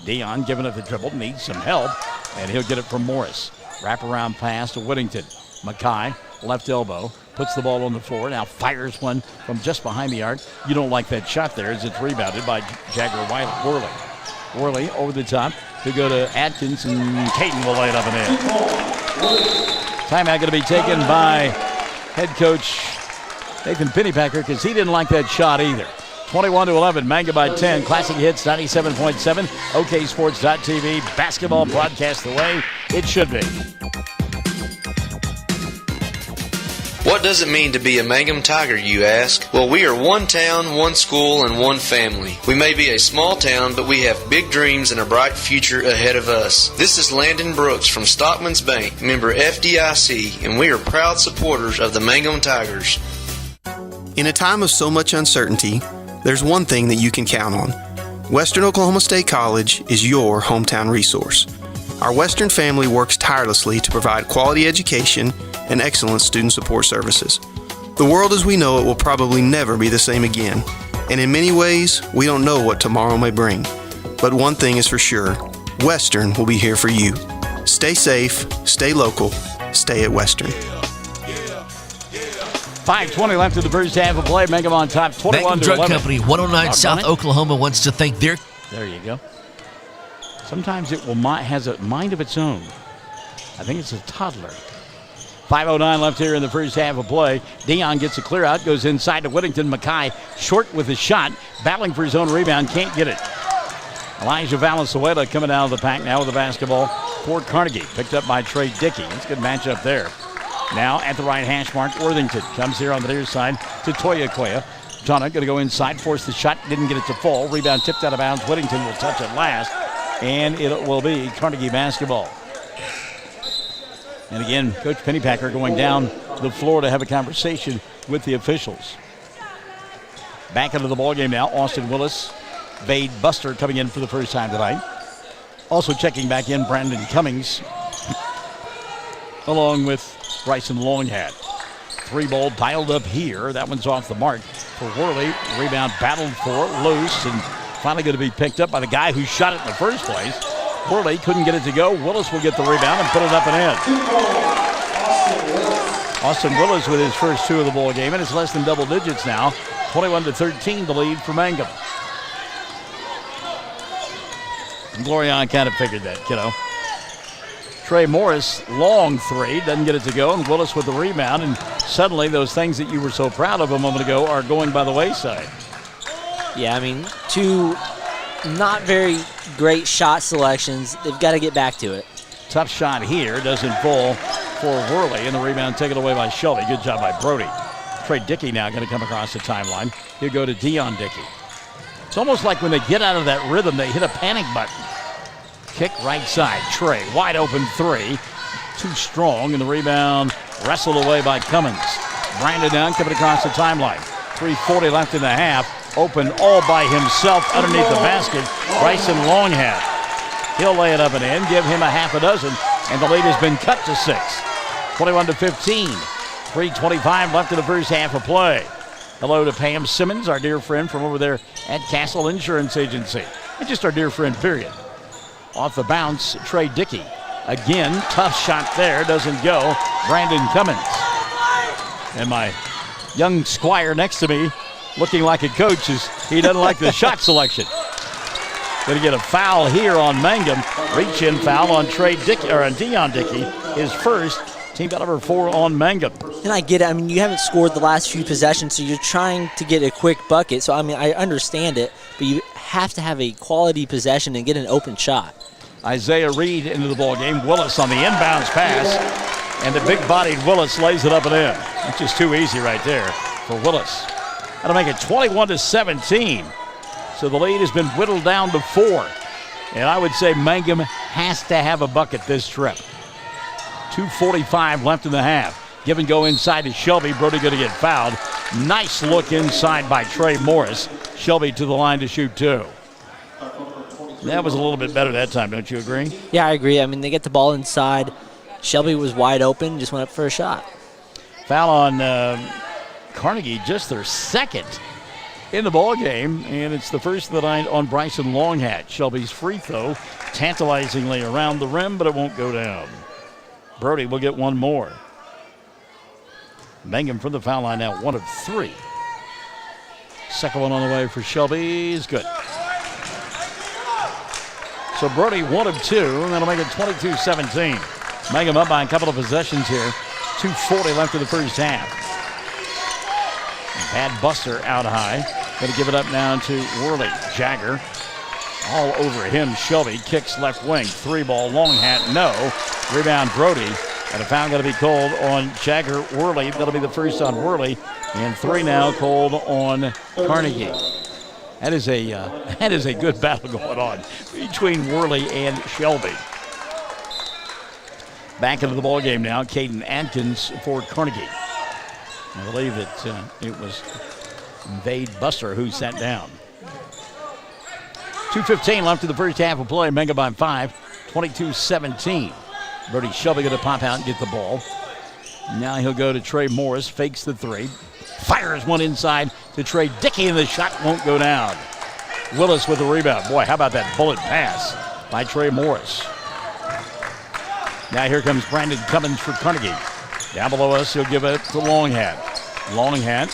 Dion giving up the dribble, needs some help, and he'll get it from Morris. Wraparound pass to Whittington. Mackay, left elbow, puts the ball on the floor. Now fires one from just behind the arc. You don't like that shot there as it's rebounded by Jagger Worley. Worley over the top to go to Atkins, and Caden will lay it up and in. Timeout going to be taken by head coach Nathan Pennypacker because he didn't like that shot either. 21-11, Mangum by 10. Classic Hits 97.7. oksports.tv. Basketball broadcast the way it should be. What does it mean to be a Mangum Tiger, you ask? Well, we are one town, one school, and one family. We may be a small town, but we have big dreams and a bright future ahead of us. This is Landon Brooks from Stockman's Bank, member FDIC, and we are proud supporters of the Mangum Tigers. In a time of so much uncertainty, there's one thing that you can count on. Western Oklahoma State College is your hometown resource. Our Western family works tirelessly to provide quality education and excellent student support services. The world as we know it will probably never be the same again, and in many ways, we don't know what tomorrow may bring. But one thing is for sure, Western will be here for you. Stay safe, stay local, stay at Western. 5:20 left in the first half of play. Mangum on top, 21 Mangum to Drug 11. Company, 109 South Oklahoma wants to thank their... There you go. Sometimes it will has a mind of its own. I think it's a toddler. 5:09 left here in the first half of play. Dion gets a clear out, goes inside to Whittington. Mackay short with his shot, battling for his own rebound, can't get it. Elijah Valenzuela coming out of the pack now with the basketball for Carnegie. Picked up by Trey Dickey. It's a good matchup there. Now at the right hash mark, Worthington comes here on the near side to Toya Koya. Tana going to go inside, force the shot, didn't get it to fall. Rebound tipped out of bounds. Whittington will touch it last, and it will be Carnegie basketball. And again, Coach Pennypacker going down the floor to have a conversation with the officials. Back into the ballgame now, Austin Willis. Vade Buster coming in for the first time tonight. Also checking back in, Brandon Cummings, along with Bryson Longhat. 3-ball dialed up here. That one's off the mark for Worley. Rebound battled for, loose, and finally going to be picked up by the guy who shot it in the first place. Worley couldn't get it to go. Willis will get the rebound and put it up and in. Austin Willis with his first two of the ball game, and it's less than double digits now. 21-13, the lead for Mangum. And Glorion kind of figured that, kiddo. Trey Morris, long three, doesn't get it to go, and Willis with the rebound, and suddenly those things that you were so proud of a moment ago are going by the wayside. Yeah, I mean, two not very great shot selections. They've got to get back to it. Tough shot here, doesn't fall for Worley, and the rebound taken away by Shelby. Good job by Brody. Trey Dickey now going to come across the timeline. He'll go to Dion Dickey. It's almost like when they get out of that rhythm, they hit a panic button. Kick right side, Trey, wide open three. Too strong, and the rebound wrestled away by Cummins. Brandon down, coming across the timeline. 3:40 left in the half. Open all by himself underneath the basket. Bryson Longhat. He'll lay it up and in, give him a half a dozen, and the lead has been cut to 6. 21-15. 3:25 left in the first half of play. Hello to Pam Simmons, our dear friend from over there at Castle Insurance Agency. And just our dear friend, period. Off the bounce, Trey Dickey. Again, tough shot there, doesn't go. Brandon Cummins. And my young squire next to me, looking like a coach, he doesn't like the shot selection. Going to get a foul here on Mangum. Reach-in foul on on Dion Dickey. His first, team foul number 4 on Mangum. And I get it. I mean, you haven't scored the last few possessions, so you're trying to get a quick bucket. So, I mean, I understand it, but you have to have a quality possession and get an open shot. Isaiah Reed into the ball game. Willis on the inbounds pass, and the big-bodied Willis lays it up and in. It's just too easy right there for Willis. That'll make it 21-17. So the lead has been whittled down to 4. And I would say Mangum has to have a bucket this trip. 2:45 left in the half. Give and go inside to Shelby. Brody going to get fouled. Nice look inside by Trey Morris. Shelby to the line to shoot 2. That was a little bit better that time, don't you agree? Yeah, I agree. I mean, they get the ball inside. Shelby was wide open, just went up for a shot. Foul on Carnegie, just their second in the ball game, and it's the first of the night on Bryson Longhat. Shelby's free throw, tantalizingly around the rim, but it won't go down. Brody will get one more. Mangum from the foul line now, 1 of 3. Second one on the way for Shelby is good. So Brody 1 of 2, and that'll make it 22-17. Mangum up by a couple of possessions here. 2:40 left in the first half. Bad Buster out high. Going to give it up now to Worley. Jagger all over him. Shelby kicks left wing. 3-ball, Longhat, no. Rebound Brody. And a foul going to be called on Jagger Worley. That'll be the first on Worley. And 3 now called on Carnegie. That is a good battle going on between Worley and Shelby. Back into the ball game now. Caden Atkins for Carnegie. I believe that it was Vade Buster who sat down. 2:15 left in the first half of play. Mangum by 5, 22-17. Brody Shelby going to pop out and get the ball. Now he'll go to Trey Morris, fakes the three, fires one inside to Trey Dickey, and the shot won't go down. Willis with the rebound. Boy, how about that bullet pass by Trey Morris. Now here comes Brandon Cummins for Carnegie. Down below us, he'll give it to Longhat. Longhat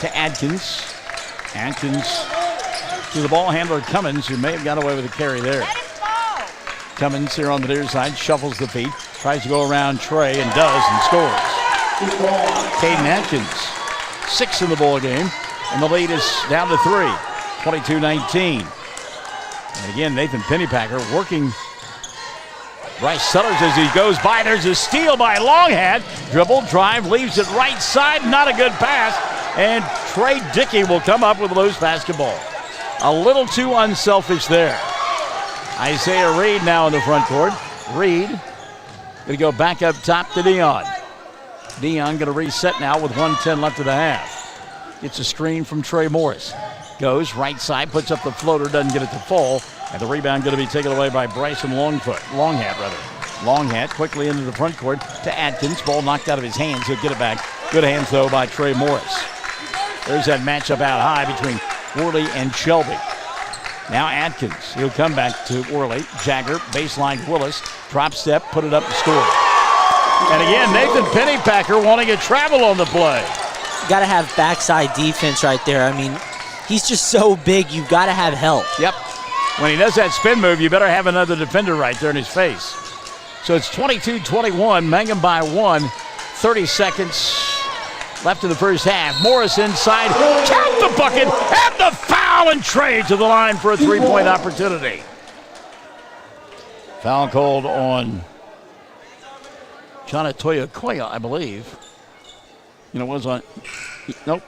to Adkins. Adkins to the ball handler Cummins, who may have got away with a carry there. Cummins here on the near side, shuffles the feet, tries to go around Trey, and does, and scores. Caden Atkins, 6 in the ball game, and the lead is down to 3, 22-19. And again, Nathan Pennypacker working Bryce Sellers as he goes by. There's a steal by Longhat. Dribble, drive, leaves it right side. Not a good pass. And Trey Dickey will come up with a loose basketball. A little too unselfish there. Isaiah Reed now in the front court. Reed going to go back up top to Dion. Dion going to reset now with 1:10 left of the half. Gets a screen from Trey Morris. Goes right side, puts up the floater, doesn't get it to fall. And the rebound going to be taken away by Bryson Longhat. Longhat quickly into the front court to Atkins. Ball knocked out of his hands. He'll get it back. Good hands, though, by Trey Morris. There's that matchup out high between Worley and Shelby. Now Atkins. He'll come back to Worley. Jagger, baseline Willis. Drop step, put it up and score. And again, Nathan Pennypacker wanting a travel on the play. You got to have backside defense right there. I mean, he's just so big. You've got to have help. Yep. When he does that spin move, you better have another defender right there in his face. So it's 22-21, Mangum by 1, 30 seconds left in the first half. Morris inside, count the bucket, and the foul, and Trey to the line for a three-point opportunity. Foul called on Jonatoya Koya, I believe. It was on, nope.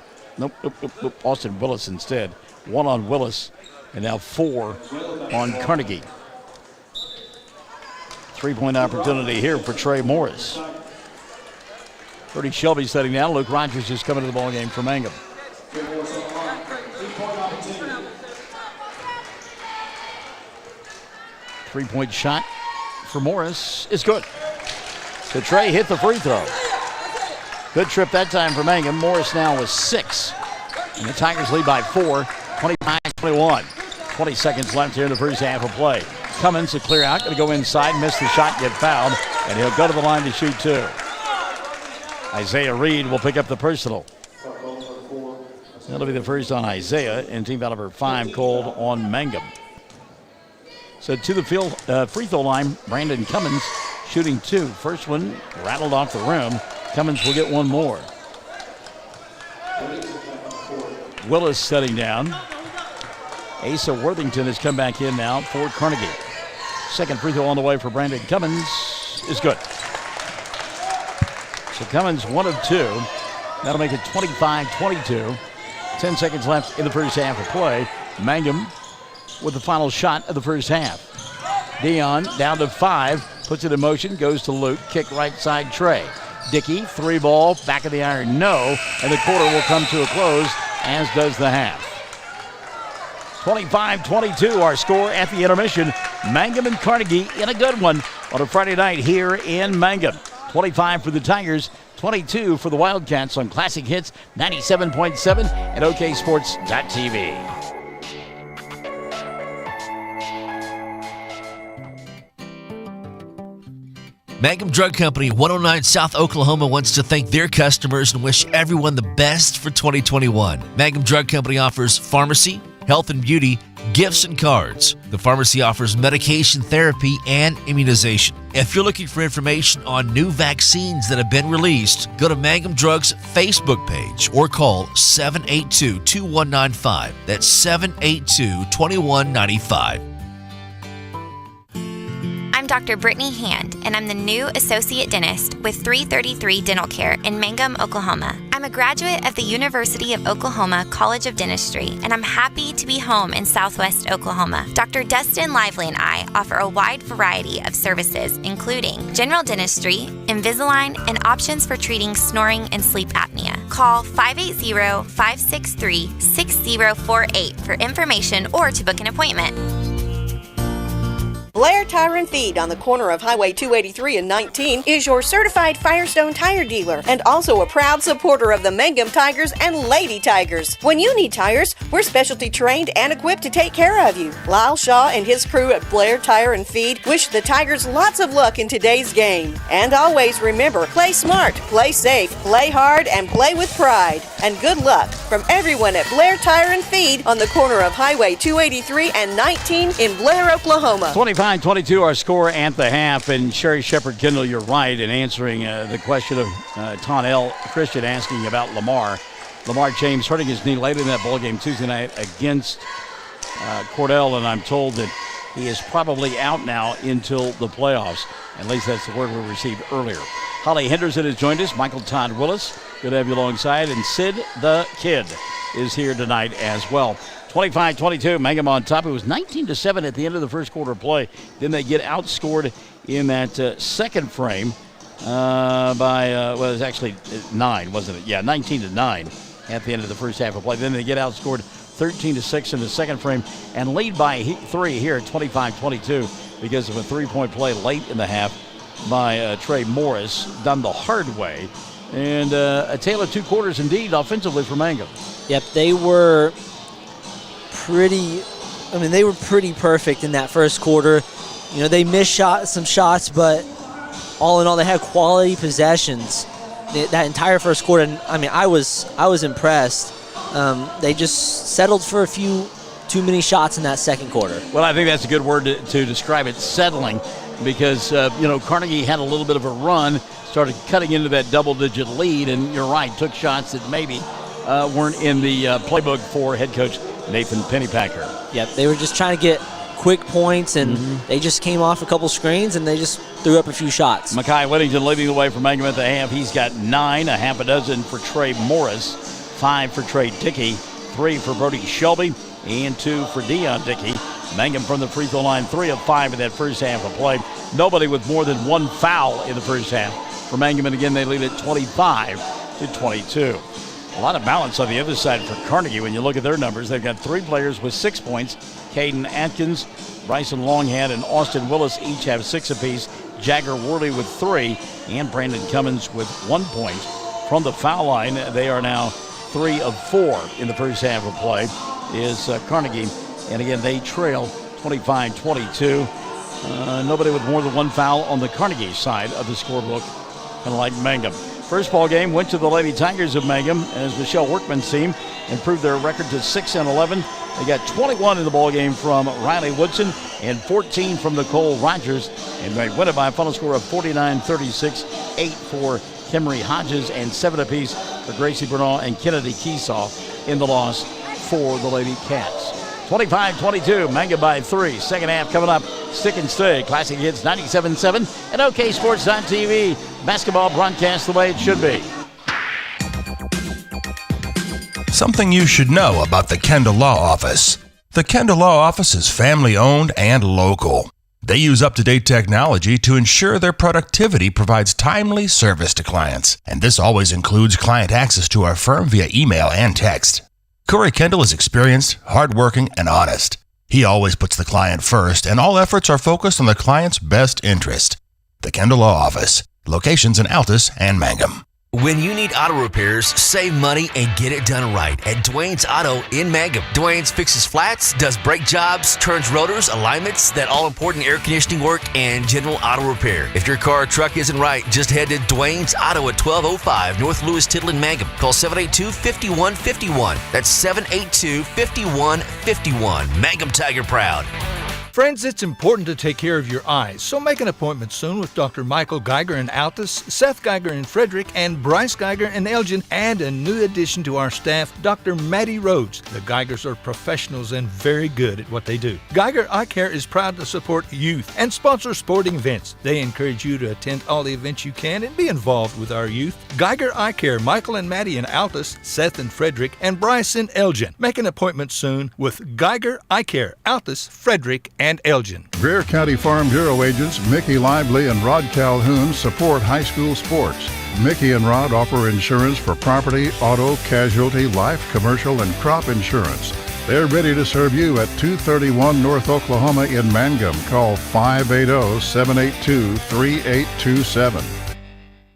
Austin Willis instead. 1 on Willis. And now 4 on Carnegie. Three-point opportunity here for Trey Morris. Brody Shelby setting down. Luke Rogers is coming to the ball game for Mangum. Three-point shot for Morris is good. So Trey hit the free throw. Good trip that time for Mangum. Morris now with 6. And the Tigers lead by 4, 25-21. 20 seconds left here in the first half of play. Cummins to clear out, going to go inside, miss the shot, get fouled, and he'll go to the line to shoot 2. Isaiah Reed will pick up the personal. That'll be the first on Isaiah, and team foul number 5 called on Mangum. So to the free throw line, Brandon Cummins shooting 2. First one rattled off the rim. Cummins will get one more. Willis setting down. Asa Worthington has come back in now for Carnegie. Second free throw on the way for Brandon Cummins is good. So Cummins 1 of 2. That'll make it 25-22. 10 seconds left in the first half of play. Mangum with the final shot of the first half. Dion down to 5. Puts it in motion. Goes to Luke. Kick right side Trey. Dickey, 3 ball. Back of the iron, no. And the quarter will come to a close, as does the half. 25-22, our score at the intermission. Mangum and Carnegie in a good one on a Friday night here in Mangum. 25 for the Tigers, 22 for the Wildcats on Classic Hits 97.7 and OKSports.tv. Mangum Drug Company, 109 South Oklahoma, wants to thank their customers and wish everyone the best for 2021. Mangum Drug Company offers pharmacy, health and beauty, gifts and cards. The pharmacy offers medication therapy and immunization. If you're looking for information on new vaccines that have been released, go to Mangum Drug's Facebook page or call 782-2195. That's 782-2195. I'm Dr. Brittany Hand, and I'm the new Associate Dentist with 333 Dental Care in Mangum, Oklahoma. I'm a graduate of the University of Oklahoma College of Dentistry, and I'm happy to be home in Southwest Oklahoma. Dr. Dustin Lively and I offer a wide variety of services, including general dentistry, Invisalign, and options for treating snoring and sleep apnea. Call 580-563-6048 for information or to book an appointment. Blair Tire and Feed on the corner of Highway 283 and 19 is your certified Firestone tire dealer and also a proud supporter of the Mangum Tigers and Lady Tigers. When you need tires, we're specialty trained and equipped to take care of you. Lyle Shaw and his crew at Blair Tire and Feed wish the Tigers lots of luck in today's game. And always remember, play smart, play safe, play hard, and play with pride. And good luck from everyone at Blair Tire and Feed on the corner of Highway 283 and 19 in Blair, Oklahoma. 25-22 our score at the half, and Sherry Shepard Kendall, you're right in answering the question of Tonnell Christian asking about Lamar James hurting his knee late in that ball game Tuesday night against Cordell, and I'm told that he is probably out now until the playoffs. At least that's the word we received earlier. Holly Henderson has joined us. Michael Todd Willis, good to have you alongside, and Sid the Kid is here tonight as well. 25-22, Mangum on top. It was 19-7 at the end of the first quarter of play. Then they get outscored in that second frame by, it was actually 9, wasn't it? Yeah, 19-9 at the end of the first half of play. Then they get outscored 13-6 in the second frame and lead by 3 here at 25-22 because of a three-point play late in the half by Trey Morris, done the hard way. And a tale of two quarters indeed offensively for Mangum. Yep, they were pretty perfect in that first quarter. You know, they missed some shots, but all in all, they had quality possessions that entire first quarter. And I mean, I was impressed. They just settled for a few too many shots in that second quarter. Well, I think that's a good word to describe it, settling, because Carnegie had a little bit of a run, started cutting into that double-digit lead, and you're right, took shots that maybe weren't in the playbook for head coach Nathan Pennypacker. Yep, they were just trying to get quick points, and they just came off a couple screens, and they just threw up a few shots. Makai Whittington leading the way for Mangum at the half. He's got 9, a half a dozen for Trey Morris, 5 for Trey Dickey, 3 for Brody Shelby, and 2 for Dion Dickey. Mangum from the free throw line, 3 of 5 in that first half of play. Nobody with more than 1 foul in the first half for Mangum, and again they lead at 25-22. A lot of balance on the other side for Carnegie. When you look at their numbers, they've got 3 players with 6 points. Caden Atkins, Bryson Longhand, and Austin Willis each have 6 apiece. Jagger Worley with 3, and Brandon Cummins with 1 point. From the foul line, they are now 3 of 4 in the first half of play is Carnegie. And again, they trail 25-22. Nobody with more than 1 foul on the Carnegie side of the scorebook, kind of like Mangum. First ball game went to the Lady Tigers of Mangum as Michelle Workman's team improved their record to 6-11. They got 21 in the ball game from Riley Woodson and 14 from Nicole Rogers, and they win it by a final score of 49-36, 8 for Kimry Hodges and 7 apiece for Gracie Bernal and Kennedy Keesaw in the loss for the Lady Cats. 25-22, Mangum by 3. Second half coming up. Stick and stay. Classic Hits 97.7 and OKSports.tv. Basketball broadcast the way it should be. Something you should know about the Kendall Law Office. The Kendall Law Office is family-owned and local. They use up-to-date technology to ensure their productivity provides timely service to clients, and this always includes client access to our firm via email and text. Corey Kendall is experienced, hardworking, and honest. He always puts the client first, and all efforts are focused on the client's best interest. The Kendall Law Office, locations in Altus and Mangum. When you need auto repairs, save money and get it done right at Dwayne's Auto in Mangum. Dwayne's fixes flats, does brake jobs, turns rotors, alignments, that all-important air conditioning work, and general auto repair. If your car or truck isn't right, just head to Dwayne's Auto at 1205 North Lewis Tittle in Mangum. Call 782-5151. That's 782-5151. Mangum Tiger proud. Friends, it's important to take care of your eyes, so make an appointment soon with Dr. Michael Geiger in Altus, Seth Geiger in Frederick, and Bryce Geiger in Elgin, and a new addition to our staff, Dr. Maddie Rhodes. The Geigers are professionals and very good at what they do. Geiger Eye Care is proud to support youth and sponsor sporting events. They encourage you to attend all the events you can and be involved with our youth. Geiger Eye Care, Michael and Maddie in Altus, Seth in Frederick, and Bryce in Elgin. Make an appointment soon with Geiger Eye Care, Altus, Frederick, and Elgin. Greer County Farm Bureau agents Mickey Lively and Rod Calhoun support high school sports. Mickey and Rod offer insurance for property, auto, casualty, life, commercial, and crop insurance. They're ready to serve you at 231 North Oklahoma in Mangum. Call 580-782-3827.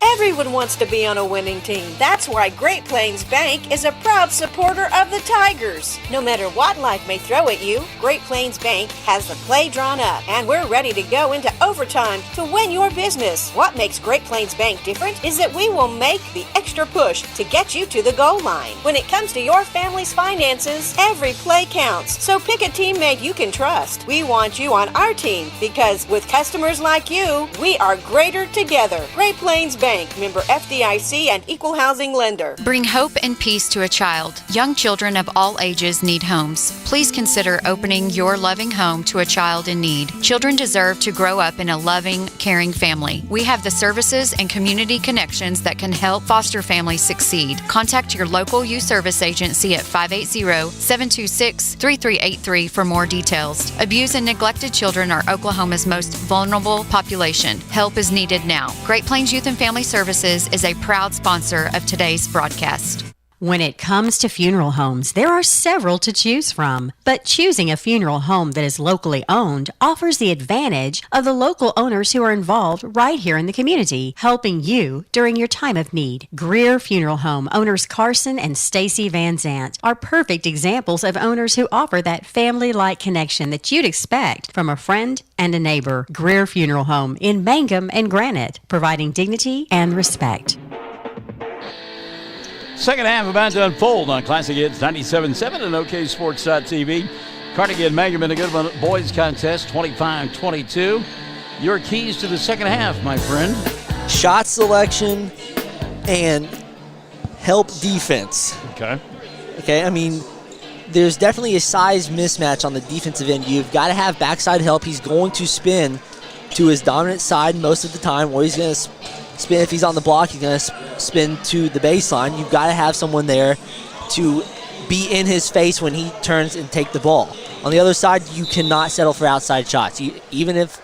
Everyone wants to be on a winning team. That's why Great Plains Bank is a proud supporter of the Tigers. No matter what life may throw at you, Great Plains Bank has the play drawn up, and we're ready to go into overtime to win your business. What makes Great Plains Bank different is that we will make the extra push to get you to the goal line. When it comes to your family's finances, every play counts. So pick a teammate you can trust. We want you on our team because with customers like you, we are greater together. Great Plains Bank, member FDIC and equal housing lender. Bring hope and peace to a child. Young children of all ages need homes. Please consider opening your loving home to a child in need. Children deserve to grow up in a loving, caring family. We have the services and community connections that can help foster families succeed. Contact your local youth service agency at 580-726-3383 for more details. Abused and neglected children are Oklahoma's most vulnerable population. Help is needed now. Great Plains Youth and Family Services is a proud sponsor of today's broadcast. When it comes to funeral homes, there are several to choose from. But choosing a funeral home that is locally owned offers the advantage of the local owners who are involved right here in the community, helping you during your time of need. Greer Funeral Home owners Carson and Stacy Van Zant are perfect examples of owners who offer that family-like connection that you'd expect from a friend and a neighbor. Greer Funeral Home in Mangum and Granite, providing dignity and respect. Second half about to unfold on Classic Hits 97.7 and OKSports.tv. Carnegie and Mangum in a good one boys contest, 25-22. Your keys to the second half, my friend. Shot selection and help defense. Okay, I mean, there's definitely a size mismatch on the defensive end. You've got to have backside help. He's going to spin to his dominant side most of the time, or he's going to spin. If he's on the block, he's going to spin to the baseline. You've got to have someone there to be in his face when he turns and take the ball. On the other side, you cannot settle for outside shots, even if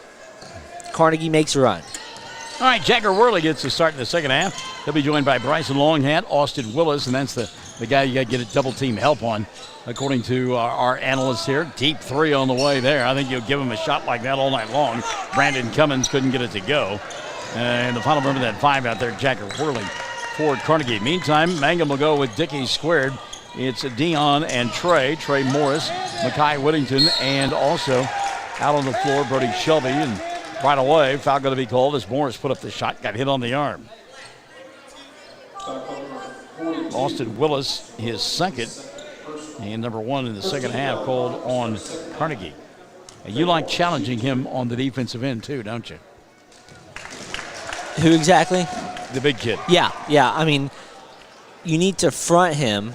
Carnegie makes a run. All right, Jagger Worley gets to start in the second half. He'll be joined by Bryson Longhat, Austin Willis, and that's the guy you got to get a double-team help on, according to our analysts here. Deep three on the way there. I think you'll give him a shot like that all night long. Brandon Cummins couldn't get it to go. And the final member of that five out there, Jagger Worley for Carnegie. Meantime, Mangum will go with Dickey squared. It's Dion and Trey Morris, Makai Whittington, and also out on the floor, Brody Shelby. And right away, foul going to be called as Morris put up the shot, got hit on the arm. Austin Willis, his second, and number one in the second half, called on Carnegie. And you like challenging him on the defensive end too, don't you? Who exactly? The big kid. Yeah. I mean, you need to front him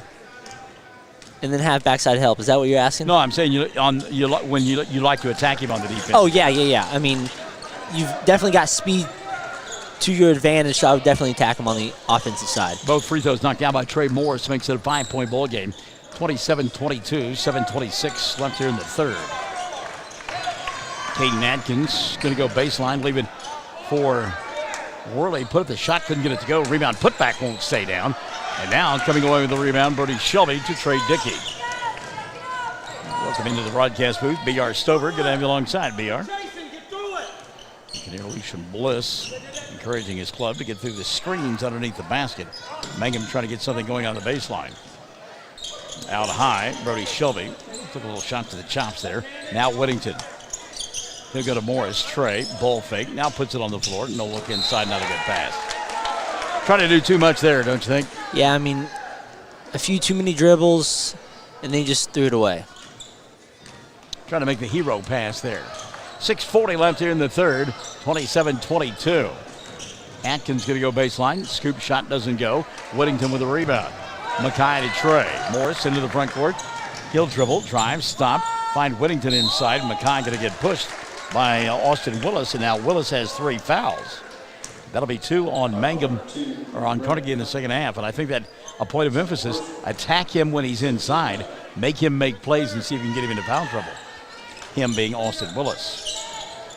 and then have backside help. Is that what you're asking? No, I'm saying when you like to attack him on the defense. Oh, yeah. I mean, you've definitely got speed to your advantage, so I would definitely attack him on the offensive side. Both free throws knocked down by Trey Morris makes it a 5-point ball game. 27-22, 7:26 left here in the third. Caden Atkins going to go baseline, leaving for Worley. Put up the shot, couldn't get it to go. Rebound, put back, won't stay down. And now coming away with the rebound, Brody Shelby to Trey Dickey. Welcome into the broadcast booth, B.R. Stover. Good to have you alongside, B.R. You can hear Alicia Bliss encouraging his club to get through the screens underneath the basket. Mangum trying to get something going on the baseline. Out high, Brody Shelby took a little shot to the chops there. Now Whittington. He'll go to Morris. Trey, ball fake. Now puts it on the floor. No look inside, not a good pass. Trying to do too much there, don't you think? Yeah, I mean, a few too many dribbles, and then he just threw it away. trying to make the hero pass there. 6:40 left here in the third, 27-22. Atkins going to go baseline. Scoop shot doesn't go. Whittington with a rebound. Mackay to Trey. Morris into the front court. He'll dribble, drive, stop. Find Whittington inside. Mackay going to get pushed by Austin Willis, and now Willis has 3 fouls. That'll be 2 on Mangum, or on Carnegie in the second half. And I think that a point of emphasis, attack him when he's inside, make him make plays and see if you can get him into foul trouble. Him being Austin Willis.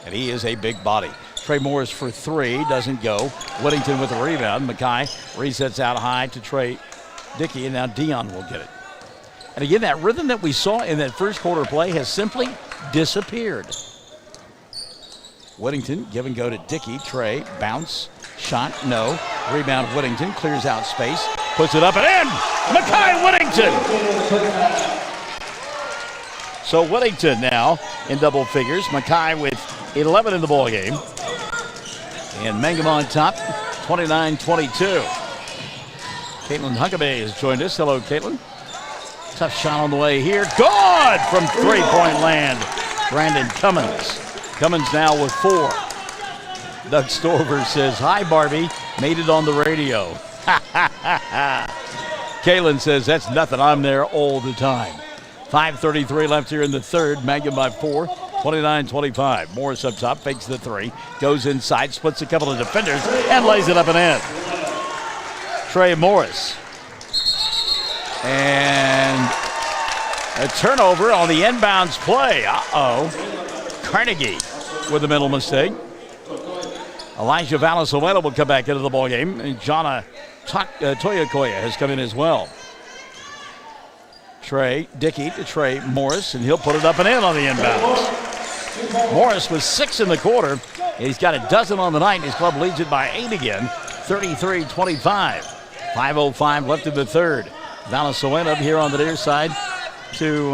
And he is a big body. Trey Morris for 3, doesn't go. Whittington with a rebound. Mackay resets out high to Trey Dickey, and now Dion will get it. And again, that rhythm that we saw in that first quarter play has simply disappeared. Whittington, give and go to Dickey. Trey, bounce, shot, no. Rebound, Whittington, clears out space, puts it up and in! Mackay Whittington! So Whittington now in double figures. Mackay with 11 in the ball game. And Mangum on top, 29-22. Caitlin Huckabee has joined us. Hello, Caitlin. Tough shot on the way here. Good from three-point land. Brandon Cummins. Cummins now with 4. Doug Stover says, hi, Barbie. Made it on the radio. Caitlin says, that's nothing. I'm there all the time. 5:33 left here in the third. Mangum by 4. 29-25. Morris up top, fakes the 3. Goes inside, splits a couple of defenders, and lays it up and in. Trey Morris. And a turnover on the inbounds play. Carnegie with a mental mistake. Elijah Valenzuela will come back into the ballgame. And Jana Toyakoya has come in as well. Trey Dickey to Trey Morris, and he'll put it up and in on the inbounds. Morris was 6 in the quarter. He's got a dozen on the night. His club leads it by 8 again, 33-25. 5:05 left in the third. Valenzuela up here on the near side to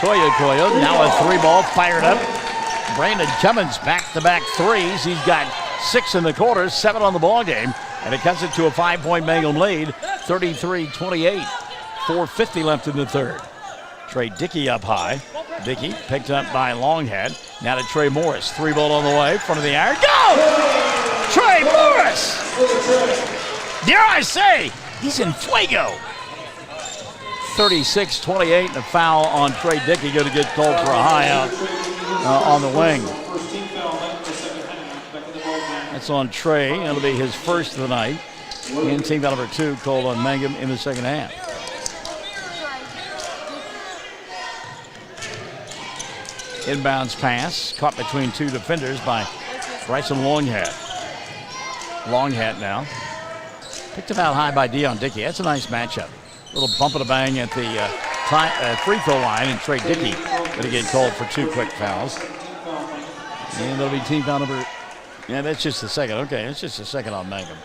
Toyakoya. Now a 3-ball fired up. Brandon Cummins back-to-back 3s. He's got 6 in the quarter, 7 on the ball game, and it cuts it to a 5-point Mangum lead, 33-28. 4:50 left in the third. Trey Dickey up high. Dickey picked up by Longhead. Now to Trey Morris. 3-ball on the way. Front of the iron. Go! Trey Morris! Dare I say, he's in fuego. 36-28 and a foul on Trey Dickey. Going to get called for a high out on the wing. That's on Trey. It'll be his first of the night. And team foul number 2 called on Mangum in the second half. Inbounds pass, caught between 2 defenders by Bryson Longhat. Longhat now. Picked up out high by Dion Dickey. That's a nice matchup. A little bump and a bang at the free throw line, and Trey Dickey going to get called for 2 quick fouls. And that'll be team foul number. Yeah, that's just the second. Okay, it's just the second on Mangum.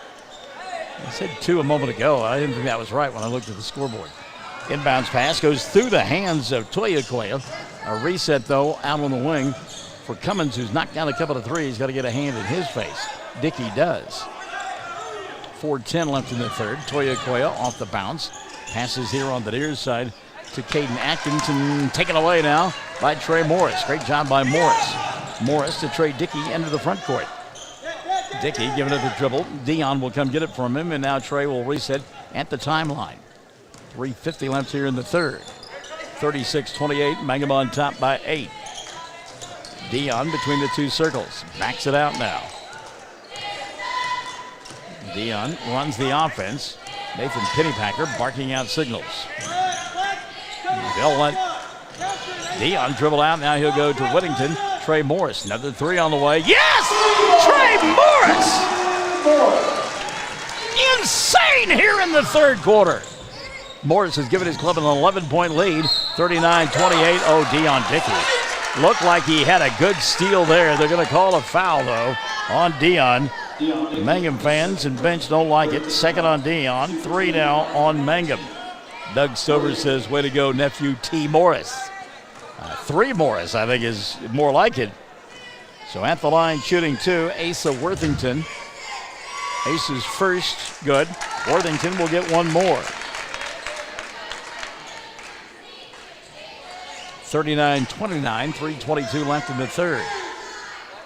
I said 2 a moment ago. I didn't think that was right when I looked at the scoreboard. Inbounds pass goes through the hands of Toyakoya. A reset, though, out on the wing for Cummins, who's knocked down a couple of 3s. Got to get a hand in his face. Dickey does. 4:10 left in the third. Toyakoya off the bounce. Passes here on the near side to Caden Atkins, and taken away now by Trey Morris. Great job by Morris. Morris to Trey Dickey into the front court. Dickey giving it the dribble. Dion will come get it from him, and now Trey will reset at the timeline. 3:50 left here in the third. 36-28, Mangum on top by 8. Dion between the 2 circles. Backs it out now. Dion runs the offense. Nathan Pennypacker barking out signals. They'll let Dion dribble out. Now he'll go to Whittington. Trey Morris, another 3 on the way. Yes! Trey Morris! Insane here in the third quarter. Morris has given his club an 11-point lead, 39-28. Oh, Dion Dickey. Looked like he had a good steal there. They're going to call a foul, though, on Dion. Mangum fans and bench don't like it. Second on Dion, 3 now on Mangum. Doug Stover says, way to go, nephew T. Morris. 3 Morris, I think, is more like it. So at the line, shooting 2, Asa Worthington. Asa's first, good. Worthington will get 1 more. 39-29, 3:22 left in the third.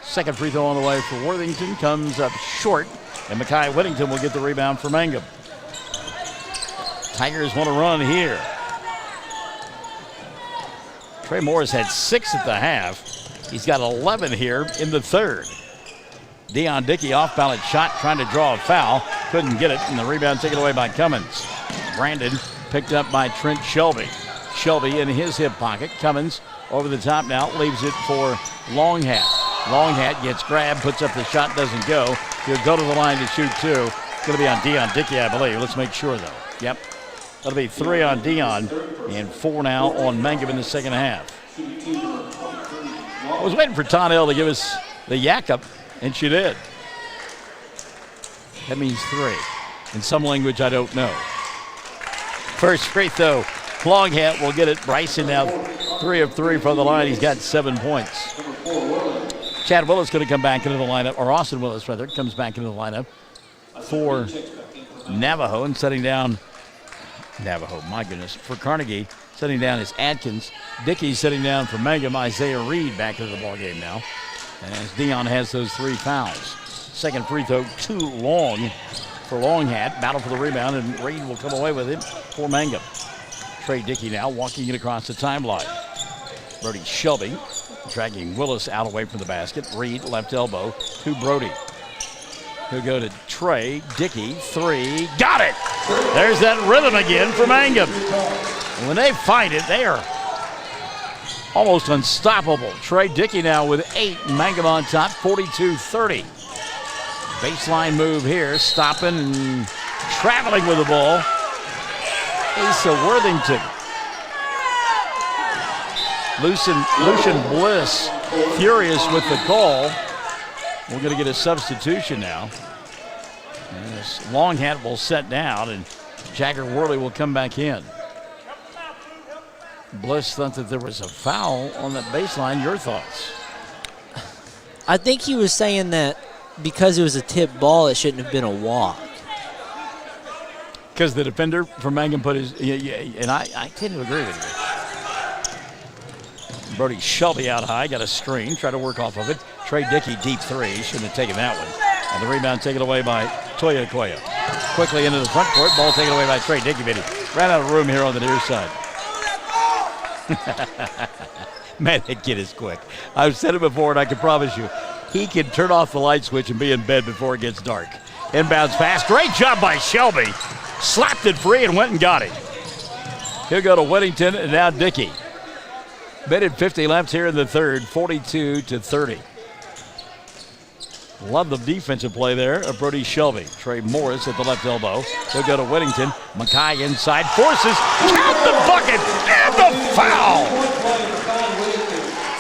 Second free throw on the way for Worthington comes up short, and Mekhi Whittington will get the rebound for Mangum. Tigers want to run here. Trey Morris had 6 at the half. He's got 11 here in the third. Deion Dickey off-balance shot, trying to draw a foul. Couldn't get it, and the rebound taken away by Cummins. Brandon picked up by Trent Shelby. Shelby in his hip pocket. Cummins over the top now, leaves it for Longhat. Longhat gets grabbed, puts up the shot, doesn't go. He'll go to the line to shoot 2. It's going to be on Deion Dickey, I believe. Let's make sure, though. Yep. That'll be 3 on Deion and 4 now on Mangum in the second half. I was waiting for Tonnell to give us the yak up, and she did. That means 3. In some language I don't know. First free throw, Longhat will get it. Bryson now 3 of 3 from the line. He's got 7 points. Chad Willis going to come back into the lineup, or Austin Willis rather, comes back into the lineup for Navajo and setting down Navajo, my goodness, for Carnegie. Setting down is Adkins. Dickey setting down for Mangum. Isaiah Reed back into the ballgame now, as Deion has those 3 fouls. Second free throw, too long for Longhat. Battle for the rebound, and Reed will come away with it for Mangum. Trey Dickey now walking it across the timeline. Brody Shelby dragging Willis out away from the basket. Reed, left elbow to Brody. He'll go to Trey. Dickey, 3. Got it! There's that rhythm again for Mangum. And when they find it, they are almost unstoppable. Trey Dickey now with 8. Mangum on top, 42-30. Baseline move here. Stopping and traveling with the ball. Asa Worthington. Lucian Bliss furious with the call. We're going to get a substitution now. As Longhat will set down, and Jagger Worley will come back in. Bliss thought that there was a foul on that baseline. Your thoughts? I think he was saying that because it was a tip ball, it shouldn't have been a walk. Because the defender from Mangum put his, and I tend to agree with you. Brody Shelby out high, got a screen, try to work off of it. Trey Dickey, deep 3, shouldn't have taken that one. And the rebound taken away by Toya Koya. Quickly into the front court, ball taken away by Trey Dickey, but he ran out of room here on the near side. Man, that kid is quick. I've said it before, and I can promise you, he can turn off the light switch and be in bed before it gets dark. Inbounds pass, great job by Shelby. Slapped it free and went and got it. He'll go to Whittington and now Dickey. Minute 50 left here in the third, 42-30. Love the defensive play there of Brody Shelby. Trey Morris at the left elbow. He'll go to Whittington. Mekhi inside, forces, count the bucket, and the foul!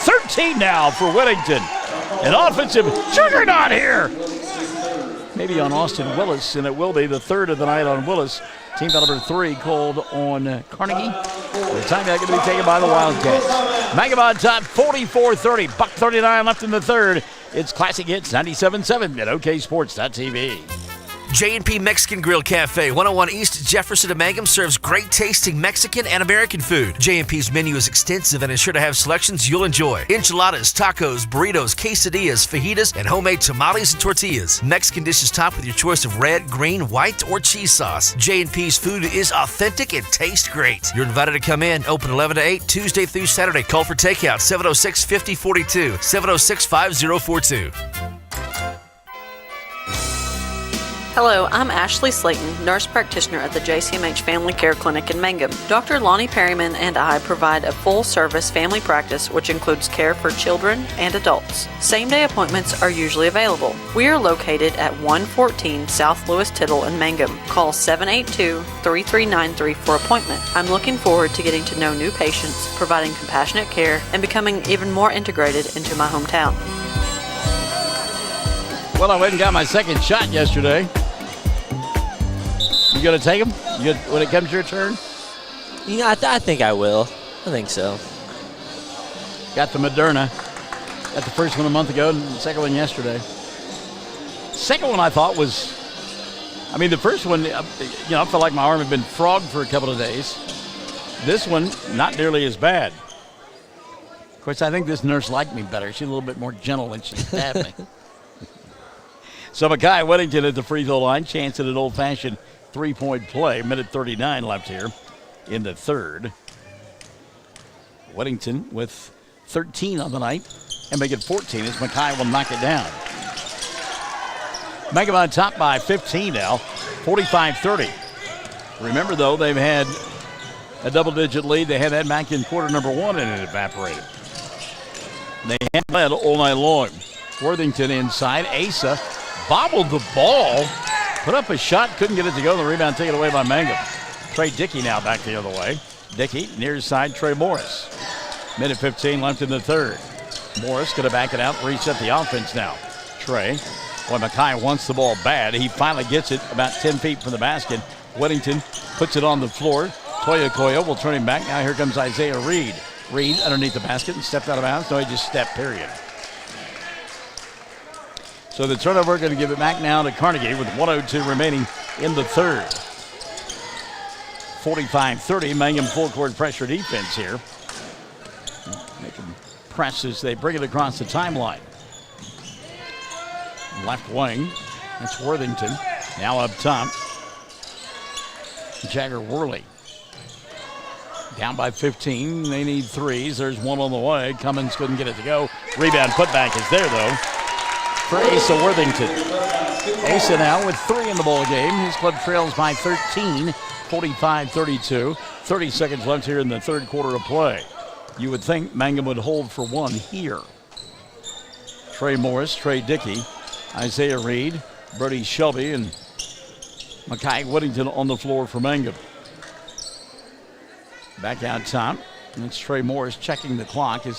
13 now for Whittington. An offensive juggernaut here. Maybe on Austin Willis, and it will be the third of the night on Willis. Team foul number 3 called on Carnegie. The timeout going to be taken by the Wildcats. Mangum on top, 44-30. $1:39 left in the third. It's Classic Hits 97.7 at OKSports.tv. J&P Mexican Grill Cafe, 101 East Jefferson and Mangum serves great tasting Mexican and American food. J&P's menu is extensive and is sure to have selections you'll enjoy. Enchiladas, tacos, burritos, quesadillas, fajitas, and homemade tamales and tortillas. Mexican dishes topped with your choice of red, green, white, or cheese sauce. J&P's food is authentic and tastes great. You're invited to come in, open 11 to 8, Tuesday through Saturday. Call for takeout, 706-5042, 706-5042. Hello, I'm Ashley Slayton, nurse practitioner at the Jcmh Family Care Clinic in Mangum. Dr. Lonnie Perryman and I provide a full-service family practice which includes care for children and adults. Same-day appointments are usually available. We are located at 114 South Lewis Tittle in Mangum. Call 782-3393 for appointment. I'm looking forward to getting to know new patients, providing compassionate care, and becoming even more integrated into my hometown. Well, I went and got my second shot yesterday. You going to take them when it comes your turn? You know, I think I will. I think so. Got the Moderna. Got the first one a month ago and the second one yesterday. Second one I thought was, the first one, I felt like my arm had been frogged for a couple of days. This one, not nearly as bad. course, I think this nurse liked me better. She's a little bit more gentle when she stabbed me. So Mackay Whittington at the free throw line. Chance at an old-fashioned three-point play. Minute 39 left here in the third. Whittington with 13 on the night and make it 14 as Mackay will knock it down. Mangum on top by 15 now, 45-30. Remember, though, they've had a double-digit lead. They had that back in quarter number one, and it evaporated. They had led all night long. Worthington inside. Asa bobbled the ball, put up a shot, couldn't get it to go. The rebound taken away by Mangum. Trey Dickey now back the other way. Dickey near side, Trey Morris. Minute 15 left in the third. Morris going to back it out, reset the offense now. Trey. Boy, Mackay wants the ball bad. He finally gets it about 10 feet from the basket. Whittington puts it on the floor. Toyokoya will turn him back. Now here comes Isaiah Reed. Reed underneath the basket and stepped out of bounds. No, he just stepped, period. So the turnover going to give it back now to Carnegie with 1:02 remaining in the third. 45-30, Mangum full court pressure defense here. Making presses, they bring it across the timeline. Left wing, that's Worthington. Now up top, Jagger Worley. Down by 15, they need threes. There's one on the way. Cummins couldn't get it to go. Rebound putback is there, though, for Asa Worthington. Asa now with 3 in the ball game. His club trails by 13, 45-32. 30 seconds left here in the third quarter of play. You would think Mangum would hold for one here. Trey Morris, Trey Dickey, Isaiah Reed, Brody Shelby, and Mackay Whittington on the floor for Mangum. Back out top. And it's Trey Morris checking the clock. It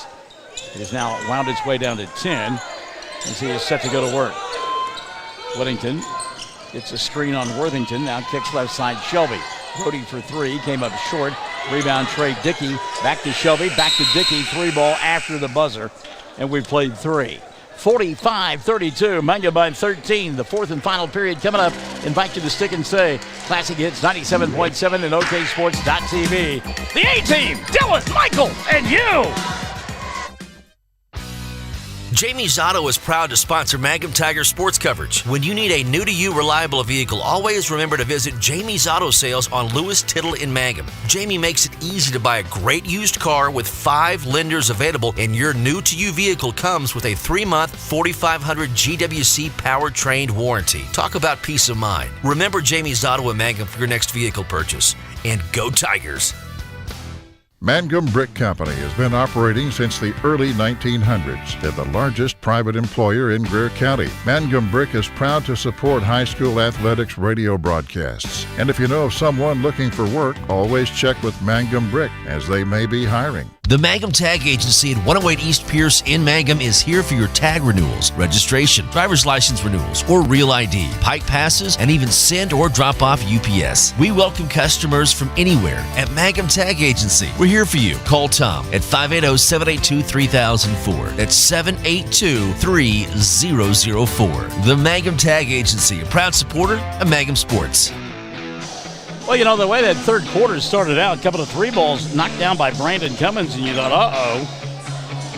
has now wound its way down to 10 as he is set to go to work. Whittington gets a screen on Worthington. Now kicks left side Shelby. Brody for 3. Came up short. Rebound Trey Dickey. Back to Shelby. Back to Dickey. 3 ball after the buzzer. And we've played 3. 45-32, Mangum by 13. The fourth and final period coming up. Invite you to stick and say Classic Hits 97.7 and OKSports.tv. The A-Team, Dylan, Michael, and you. Jcmh's Auto is proud to sponsor Mangum Tiger sports coverage. When you need a new-to-you reliable vehicle, always remember to visit Jcmh's Auto Sales on Lewis Tittle in Mangum. Jcmh makes it easy to buy a great used car with 5 lenders available, and your new-to-you vehicle comes with a 3-month 4500 GWC powertrain warranty. Talk about peace of mind. Remember Jcmh's Auto in Mangum for your next vehicle purchase. And go Tigers! Mangum Brick Company has been operating since the early 1900s and the largest private employer in Greer County. Mangum Brick is proud to support high school athletics radio broadcasts. And if you know of someone looking for work, always check with Mangum Brick, as they may be hiring. The Mangum Tag Agency at 108 East Pierce in Mangum is here for your tag renewals, registration, driver's license renewals, or real ID, pike passes, and even send or drop off UPS. We welcome customers from anywhere at Mangum Tag Agency. We're here for you. Call Tom at 580-782-3004. That's 782-3004. The Mangum Tag Agency, a proud supporter of Mangum Sports. Well, you know, the way that third quarter started out, a couple of 3 balls knocked down by Brandon Cummins, and you thought, uh-oh.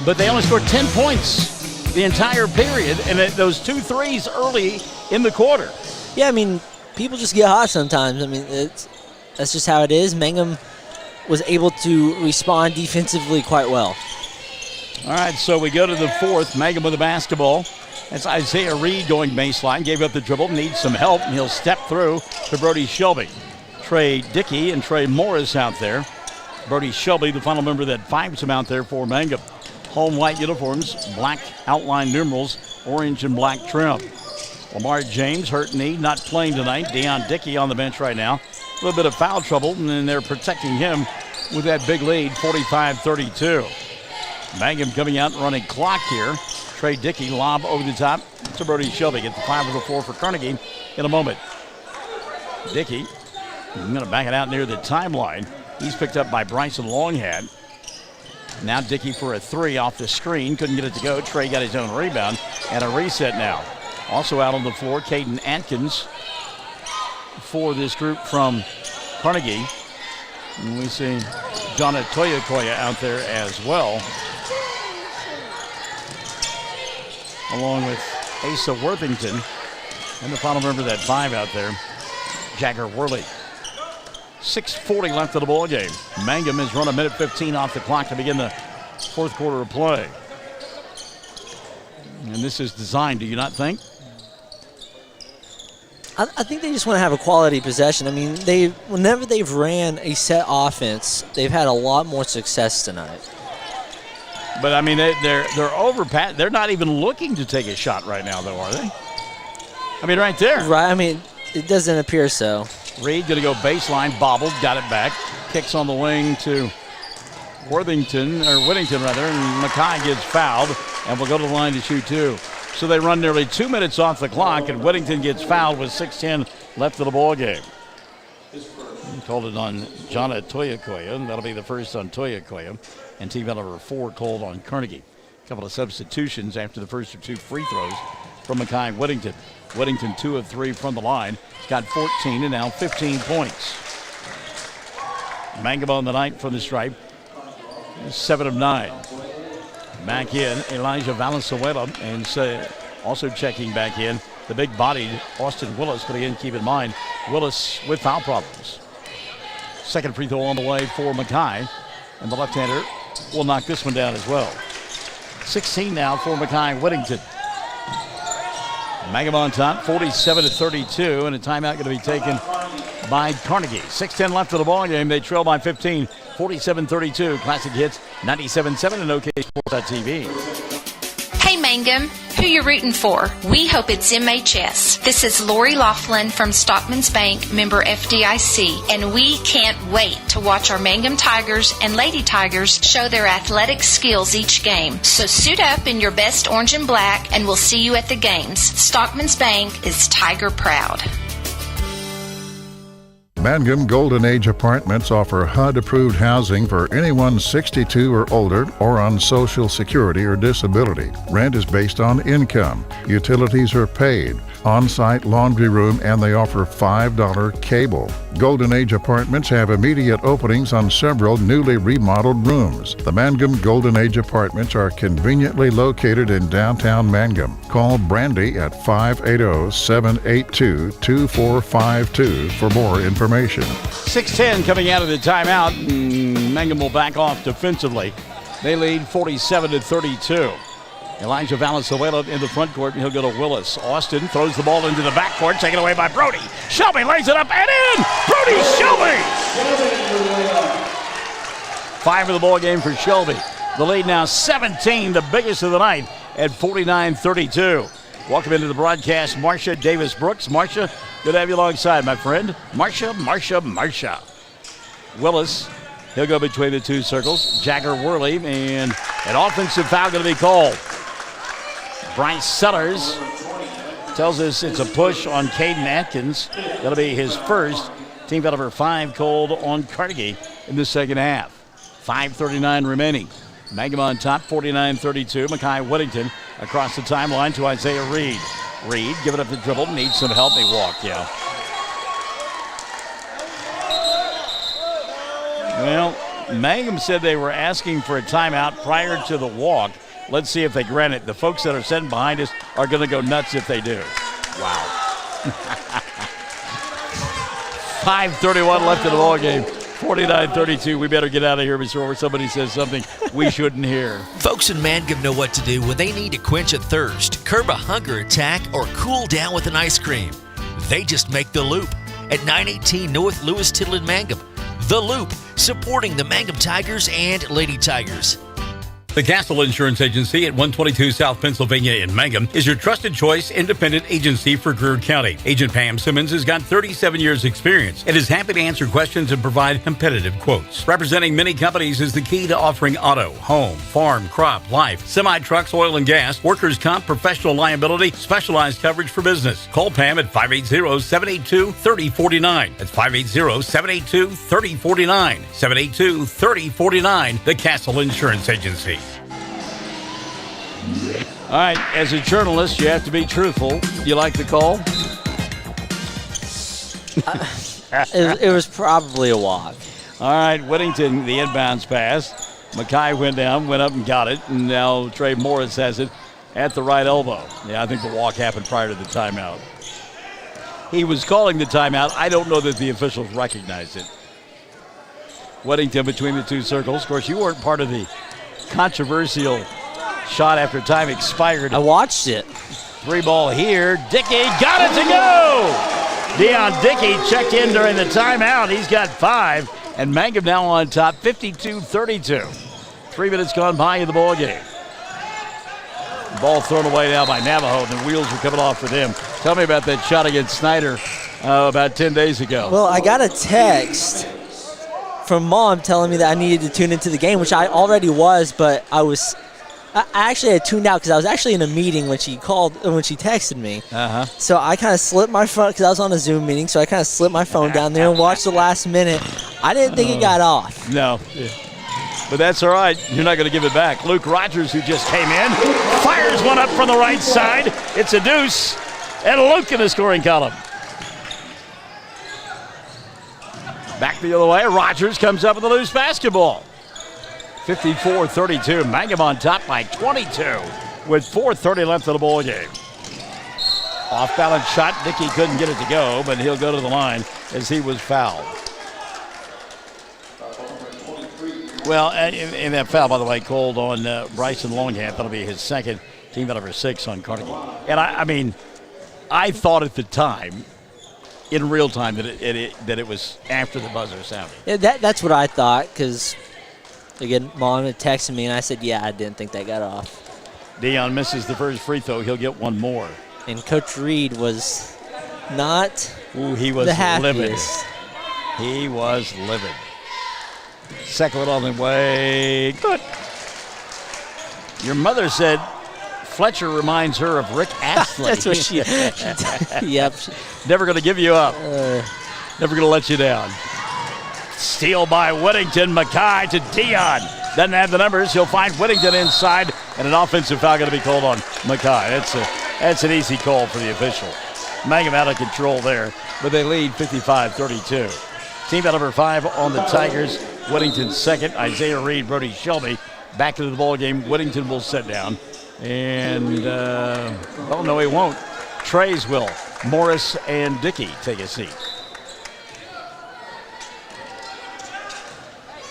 But they only scored 10 points the entire period, and those 2 threes early in the quarter. Yeah, I mean, people just get hot sometimes. I mean, that's just how it is. Mangum was able to respond defensively quite well. All right, so we go to the fourth. Mangum with the basketball. That's Isaiah Reed going baseline. Gave up the dribble, needs some help, and he'll step through to Brody Shelby. Trey Dickey and Trey Morris out there. Brody Shelby, the final member that fives him out there for Mangum. Home white uniforms, black outline numerals, orange and black trim. Lamar James, hurt knee, not playing tonight. Deion Dickey on the bench right now. A little bit of foul trouble, and then they're protecting him with that big lead, 45-32. Mangum coming out and running clock here. Trey Dickey, lob over the top to Brody Shelby. Get the 5 of the 4 for Carnegie in a moment. Dickey, I'm going to back it out near the timeline. He's picked up by Bryson Longhead. Now Dickey for a 3 off the screen. Couldn't get it to go. Trey got his own rebound and a reset now. Also out on the floor, Caden Atkins for this group from Carnegie. And we see Jonna Toyokoya out there as well. along with Asa Worthington. And the final member of that 5 out there, Jagger Worley. 6:40 left of the ball game. Mangum has run 1:15 off the clock to begin the fourth quarter of play. And this is designed, do you not think? I think they just want to have a quality possession. I mean, whenever they've ran a set offense, they've had a lot more success tonight. But I mean, they're overpass. They're not even looking to take a shot right now, though, are they? I mean, right there. Right. I mean, it doesn't appear so. Reed going to go baseline, bobbled, got it back, kicks on the wing to Whittington, rather, and Mackay gets fouled and will go to the line to shoot 2. So they run nearly 2 minutes off the clock, and Whittington gets fouled with 6:10 left of the ball game. He called it on Jana Toyakoya, and that'll be the first on Toyakoya, and team foul number 4 called on Carnegie. A couple of substitutions after the first of 2 free throws from Mackay Whittington. Whittington 2 of 3 from the line. He's got 14 and now 15 points. Mangum on the night from the stripe, 7 of 9. Back in, Elijah Valenzuela, and also checking back in, the big-bodied Austin Willis. But again, keep in mind, Willis with foul problems. Second free throw on the way for Mackay, and the left-hander will knock this one down as well. 16 now for Mackay Whittington. Mangum on top, 47-32, and a timeout going to be taken by Carnegie. 6:10 left of the ball game. They trail by 15, 47-32. Classic Hits 97.7 and OKSports.tv. Hey Mangum, who you rooting for? We hope it's MHS. This is Lori Laughlin from Stockman's Bank, member FDIC, and we can't wait to watch our Mangum Tigers and Lady Tigers show their athletic skills each game. So suit up in your best orange and black, and we'll see you at the games. Stockman's Bank is Tiger proud. Mangum Golden Age Apartments offer HUD-approved housing for anyone 62 or older or on Social Security or disability. Rent is based on income. Utilities are paid. On-site laundry room, and they offer $5 cable. Golden Age Apartments have immediate openings on several newly remodeled rooms. The Mangum Golden Age Apartments are conveniently located in downtown Mangum. Call Brandy at 580-782-2452 for more information. 6:10 coming out of the timeout. Mangum will back off defensively. They lead 47-32. Elijah Valenzuela in the front court, and he'll go to Willis. Austin throws the ball into the backcourt, taken away by Brody. Shelby lays it up and in! Brody Shelby! 5 of the ball game for Shelby. The lead now 17, the biggest of the night at 49-32. Welcome into the broadcast, Marcia Davis Brooks. Marcia, good to have you alongside, my friend. Marcia. Willis, he'll go between the 2 circles. Jagger Worley, and an offensive foul going to be called. Bryce Sellers tells us it's a push on Caden Atkins. That'll be his first. Team foul number 5 called on Carnegie in the second half. 5:39 remaining. Mangum on top, 49-32. Mackay Whittington across the timeline to Isaiah Reed. Reed giving up the dribble, needs some help. He walked, yeah. Well, Mangum said they were asking for a timeout prior to the walk. Let's see if they grant it. The folks that are sitting behind us are going to go nuts if they do. Wow. 5:31 left in the ball game. 49-32. We better get out of here before somebody says something we shouldn't hear. Folks in Mangum know what to do when they need to quench a thirst, curb a hunger attack, or cool down with an ice cream. They just make the Loop at 918 North Lewis Tittle in Mangum. The Loop, supporting the Mangum Tigers and Lady Tigers. The Castle Insurance Agency at 122 South Pennsylvania in Mangum is your trusted choice independent agency for Greer County. Agent Pam Simmons has got 37 years experience and is happy to answer questions and provide competitive quotes. Representing many companies is the key to offering auto, home, farm, crop, life, semi-trucks, oil and gas, workers' comp, professional liability, specialized coverage for business. Call Pam at 580-782-3049. That's 580-782-3049. 782-3049, the Castle Insurance Agency. All right, as a journalist, you have to be truthful. You like the call? It was probably a walk. All right, Whittington, the inbounds pass. Mackay went down, went up and got it, and now Trey Morris has it at the right elbow. Yeah, I think the walk happened prior to the timeout. He was calling the timeout. I don't know that the officials recognized it. Weddington between the two circles. Of course, you weren't part of the controversial shot after time expired. I watched it. 3-ball here. Dickey got it to go! Deion Dickey checked in during the timeout. He's got 5, and Mangum now on top, 52-32. 3 minutes gone by in the ball game. Ball thrown away now by Navajo, and the wheels are coming off for them. Tell me about that shot against Snyder about 10 days ago. Well, I got a text from Mom telling me that I needed to tune into the game, which I already was, but I actually had tuned out because I was actually in a meeting when she texted me. So I kind of slipped my phone because I was on a Zoom meeting. So I kind of slipped my phone down there and watched the last minute. I didn't think it got off. No, but that's all right. You're not going to give it back. Luke Rogers, who just came in, fires one up from the right side. It's a deuce, and Luke in the scoring column. Back the other way. Rogers comes up with a loose basketball. 54-32. Mangum on top by 22 with 4:30 left in the ball game. Off-balance shot. Dickey couldn't get it to go, but he'll go to the line as he was fouled. Well, and that foul, by the way, called on Bryson Longhant. That'll be his second, team number 6 on Carnegie. And I mean, I thought at the time, in real time, that it was after the buzzer sounded. Yeah, that's what I thought because, again, Mom had texted me, and I said, yeah, I didn't think that got off. Deion misses the first free throw. He'll get one more. And Coach Reed was not he was the happiest. Livid. He was livid. Second one on the way. Good. Your mother said Fletcher reminds her of Rick Astley. That's what she yep. Never going to give you up. Never going to let you down. Steal by Whittington. Mackay to Deion. Doesn't have the numbers. He'll find Whittington inside, and an offensive foul going to be called on Mackay. That's an easy call for the official. Mangum out of control there, but they lead 55-32. Team out number 5 on the Tigers. Whittington second. Isaiah Reed, Brody Shelby back into the ball game. Whittington will sit down. And, well, no, he won't. Trays will. Morris and Dickey take a seat.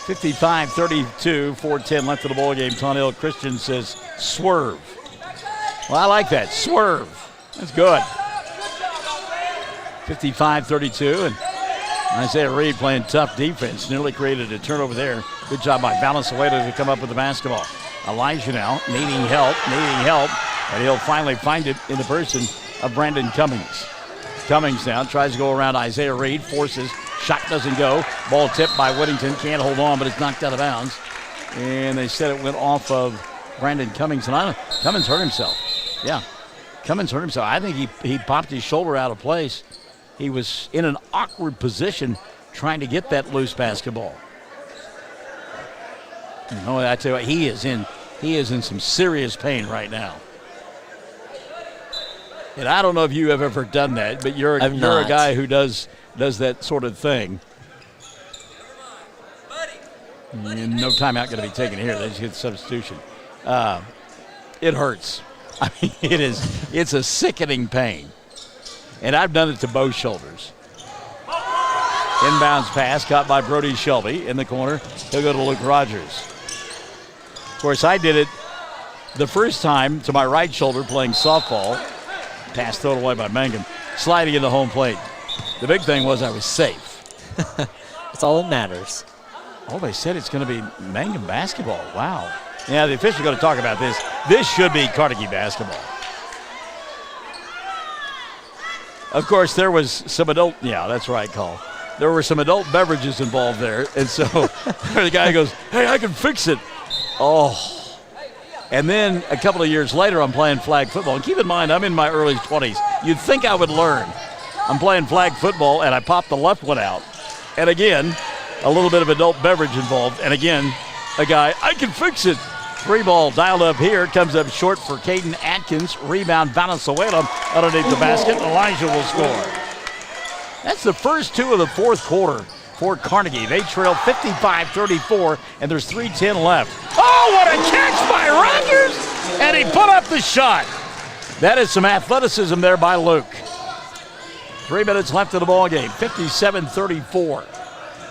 55-32, 4:10 left in the ball game. Tonnell Christian says, swerve. Well, I like that. Swerve. That's good. 55-32, and Isaiah Reed playing tough defense. Nearly created a turnover there. Good job by Valenzuela to come up with the basketball. Elijah now needing help, and he'll finally find it in the person of Brandon Cummings. Cummings now tries to go around Isaiah Reed, forces, shot doesn't go. Ball tipped by Whittington, can't hold on, but it's knocked out of bounds. And they said it went off of Brandon Cummings, and Cummings hurt himself. Yeah, Cummings hurt himself. I think he popped his shoulder out of place. He was in an awkward position trying to get that loose basketball. No, I tell you what, he is in some serious pain right now. And I don't know if you have ever done that, but you're a guy who does that sort of thing. And no timeout going to be taken here. They just get substitution. It hurts. I mean, it's a sickening pain. And I've done it to both shoulders. Inbounds pass caught by Brody Shelby in the corner. He'll go to Luke Rogers. Of course, I did it the first time to my right shoulder playing softball. Pass thrown away by Mangum. Sliding into home plate. The big thing was I was safe. That's all that matters. Oh, they said it's going to be Mangum basketball. Wow. Yeah, the officials are going to talk about this. This should be Carnegie basketball. Of course, there was some adult, that's right, Call. There were some adult beverages involved there. And so the guy goes, hey, I can fix it. Oh. And then a couple of years later, I'm playing flag football. And keep in mind, I'm in my early 20s. You'd think I would learn. I'm playing flag football, and I popped the left one out. And again, a little bit of adult beverage involved. And again, a guy, I can fix it. 3-ball dialed up here. Comes up short for Caden Atkins. Rebound, Valenzuela underneath the basket. Elijah will score. That's the first 2 of the fourth quarter for Carnegie. They trail 55-34, and there's 3:10 left. Oh, what a catch by Rogers! And he put up the shot. That is some athleticism there by Luke. 3 minutes left in the ball game. 57-34.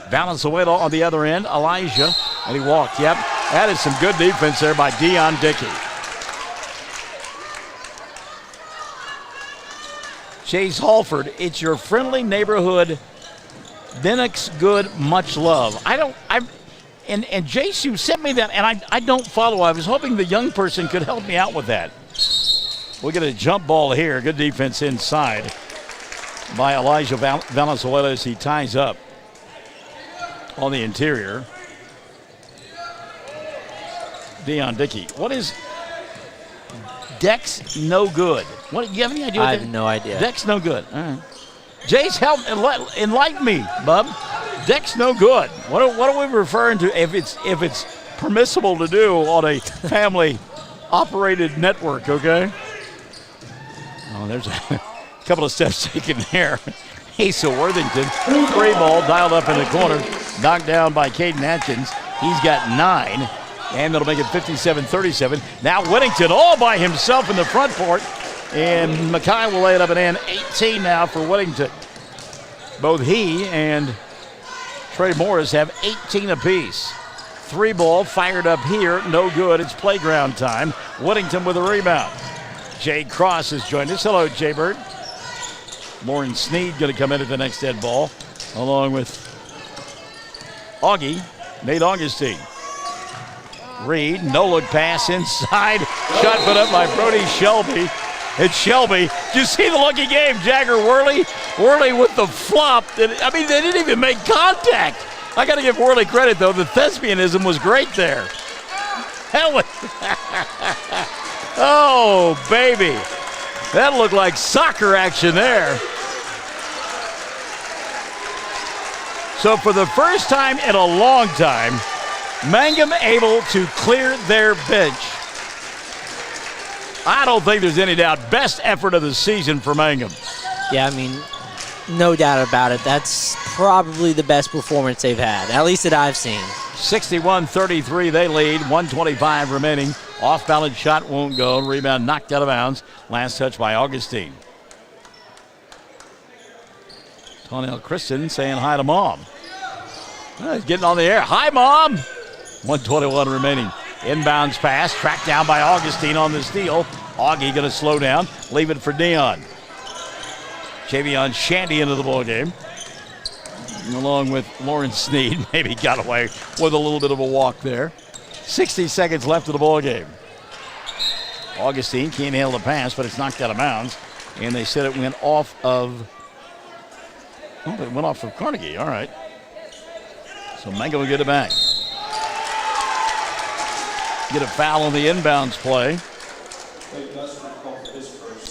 Valenzuela on the other end. Elijah. And he walked. Yep. That is some good defense there by Deion Dickey. Chase Halford, it's your friendly neighborhood. Dennick's good, much love. And Jace, you sent me that, and I don't follow. I was hoping the young person could help me out with that. We'll get a jump ball here. Good defense inside by Elijah Valenzuela as he ties up on the interior. Deion Dickey. What is Deck's no good? What, do you have any idea? I have no idea. Deck's no good. All right. Jace, help enlighten me, bub. Deck's no good. What are we referring to? If it's permissible to do on a family-operated network, okay? Oh, there's a couple of steps taken there. Asa Worthington, 3 ball, dialed up in the corner, knocked down by Caden Atkins. He's got 9, and that'll make it 57-37. Now Whittington all by himself in the front court, and Mackay will lay it up and in. 18 now for Whittington. Both he and Trey Morris have 18 apiece. 3 ball fired up here, no good. It's playground time. Whittington with a rebound. Jay Cross has joined us. Hello, Jay Bird. Lauren Sneed going to come in at the next dead ball, along with Augie, Nate Augustine. Reed, no look pass inside. Shot put up by Brody Shelby. It's Shelby. Did you see the look he gave Jagger Worley? Worley with the flop. They didn't even make contact. I got to give Worley credit, though. The thespianism was great there. Oh, baby. That looked like soccer action there. So for the first time in a long time, Mangum able to clear their bench. I don't think there's any doubt. Best effort of the season for Mangum. Yeah, I mean, no doubt about it. That's probably the best performance they've had, at least that I've seen. 61-33, they lead. 1:25 remaining. Off-balance shot won't go. Rebound knocked out of bounds. Last touch by Augustine. Tonell Kristen saying hi to Mom. He's getting on the air. Hi, Mom. 1:21 remaining. Inbounds pass, tracked down by Augustine on the steal. Augie going to slow down, leave it for Deion. Javion Shandy into the ball game, along with Lawrence Sneed. Maybe got away with a little bit of a walk there. 60 seconds left of the ball game. Augustine can't handle the pass, but it's knocked out of bounds. And they said it went off of, it went off of Carnegie. All right. So Mangum will get it back. Get a foul on the inbounds play.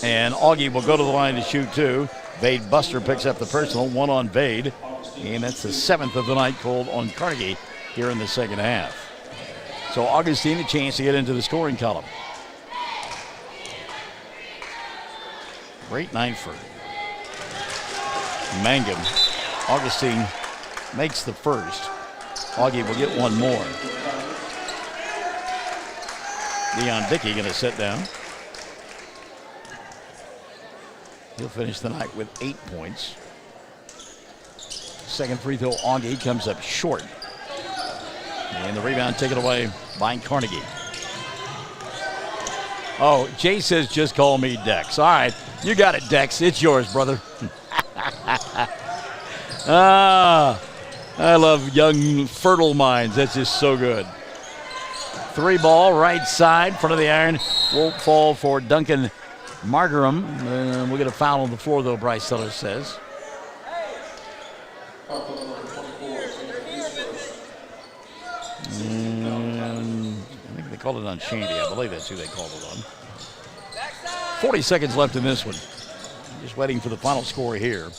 And Augie will go to the line to shoot 2. Vade Buster picks up the personal, 1 on Vade. And that's the 7th of the night called on Carnegie here in the second half. So Augustine a chance to get into the scoring column. Great night for Mangum. Augustine makes the first. Augie will get one more. Deion Dickey going to sit down. He'll finish the night with 8 points. Second free throw, Augie comes up short. And the rebound taken away by Carnegie. Oh, Jay says just call me Dex. All right, you got it, Dex. It's yours, brother. I love young, fertile minds. That's just so good. 3 ball, right side, front of the iron. Won't fall for Duncan Margaram. We'll get a foul on the floor, though, Bryce Sellers says. I think they called it on Shandy. I believe that's who they called it on. 40 seconds left in this one. Just waiting for the final score here.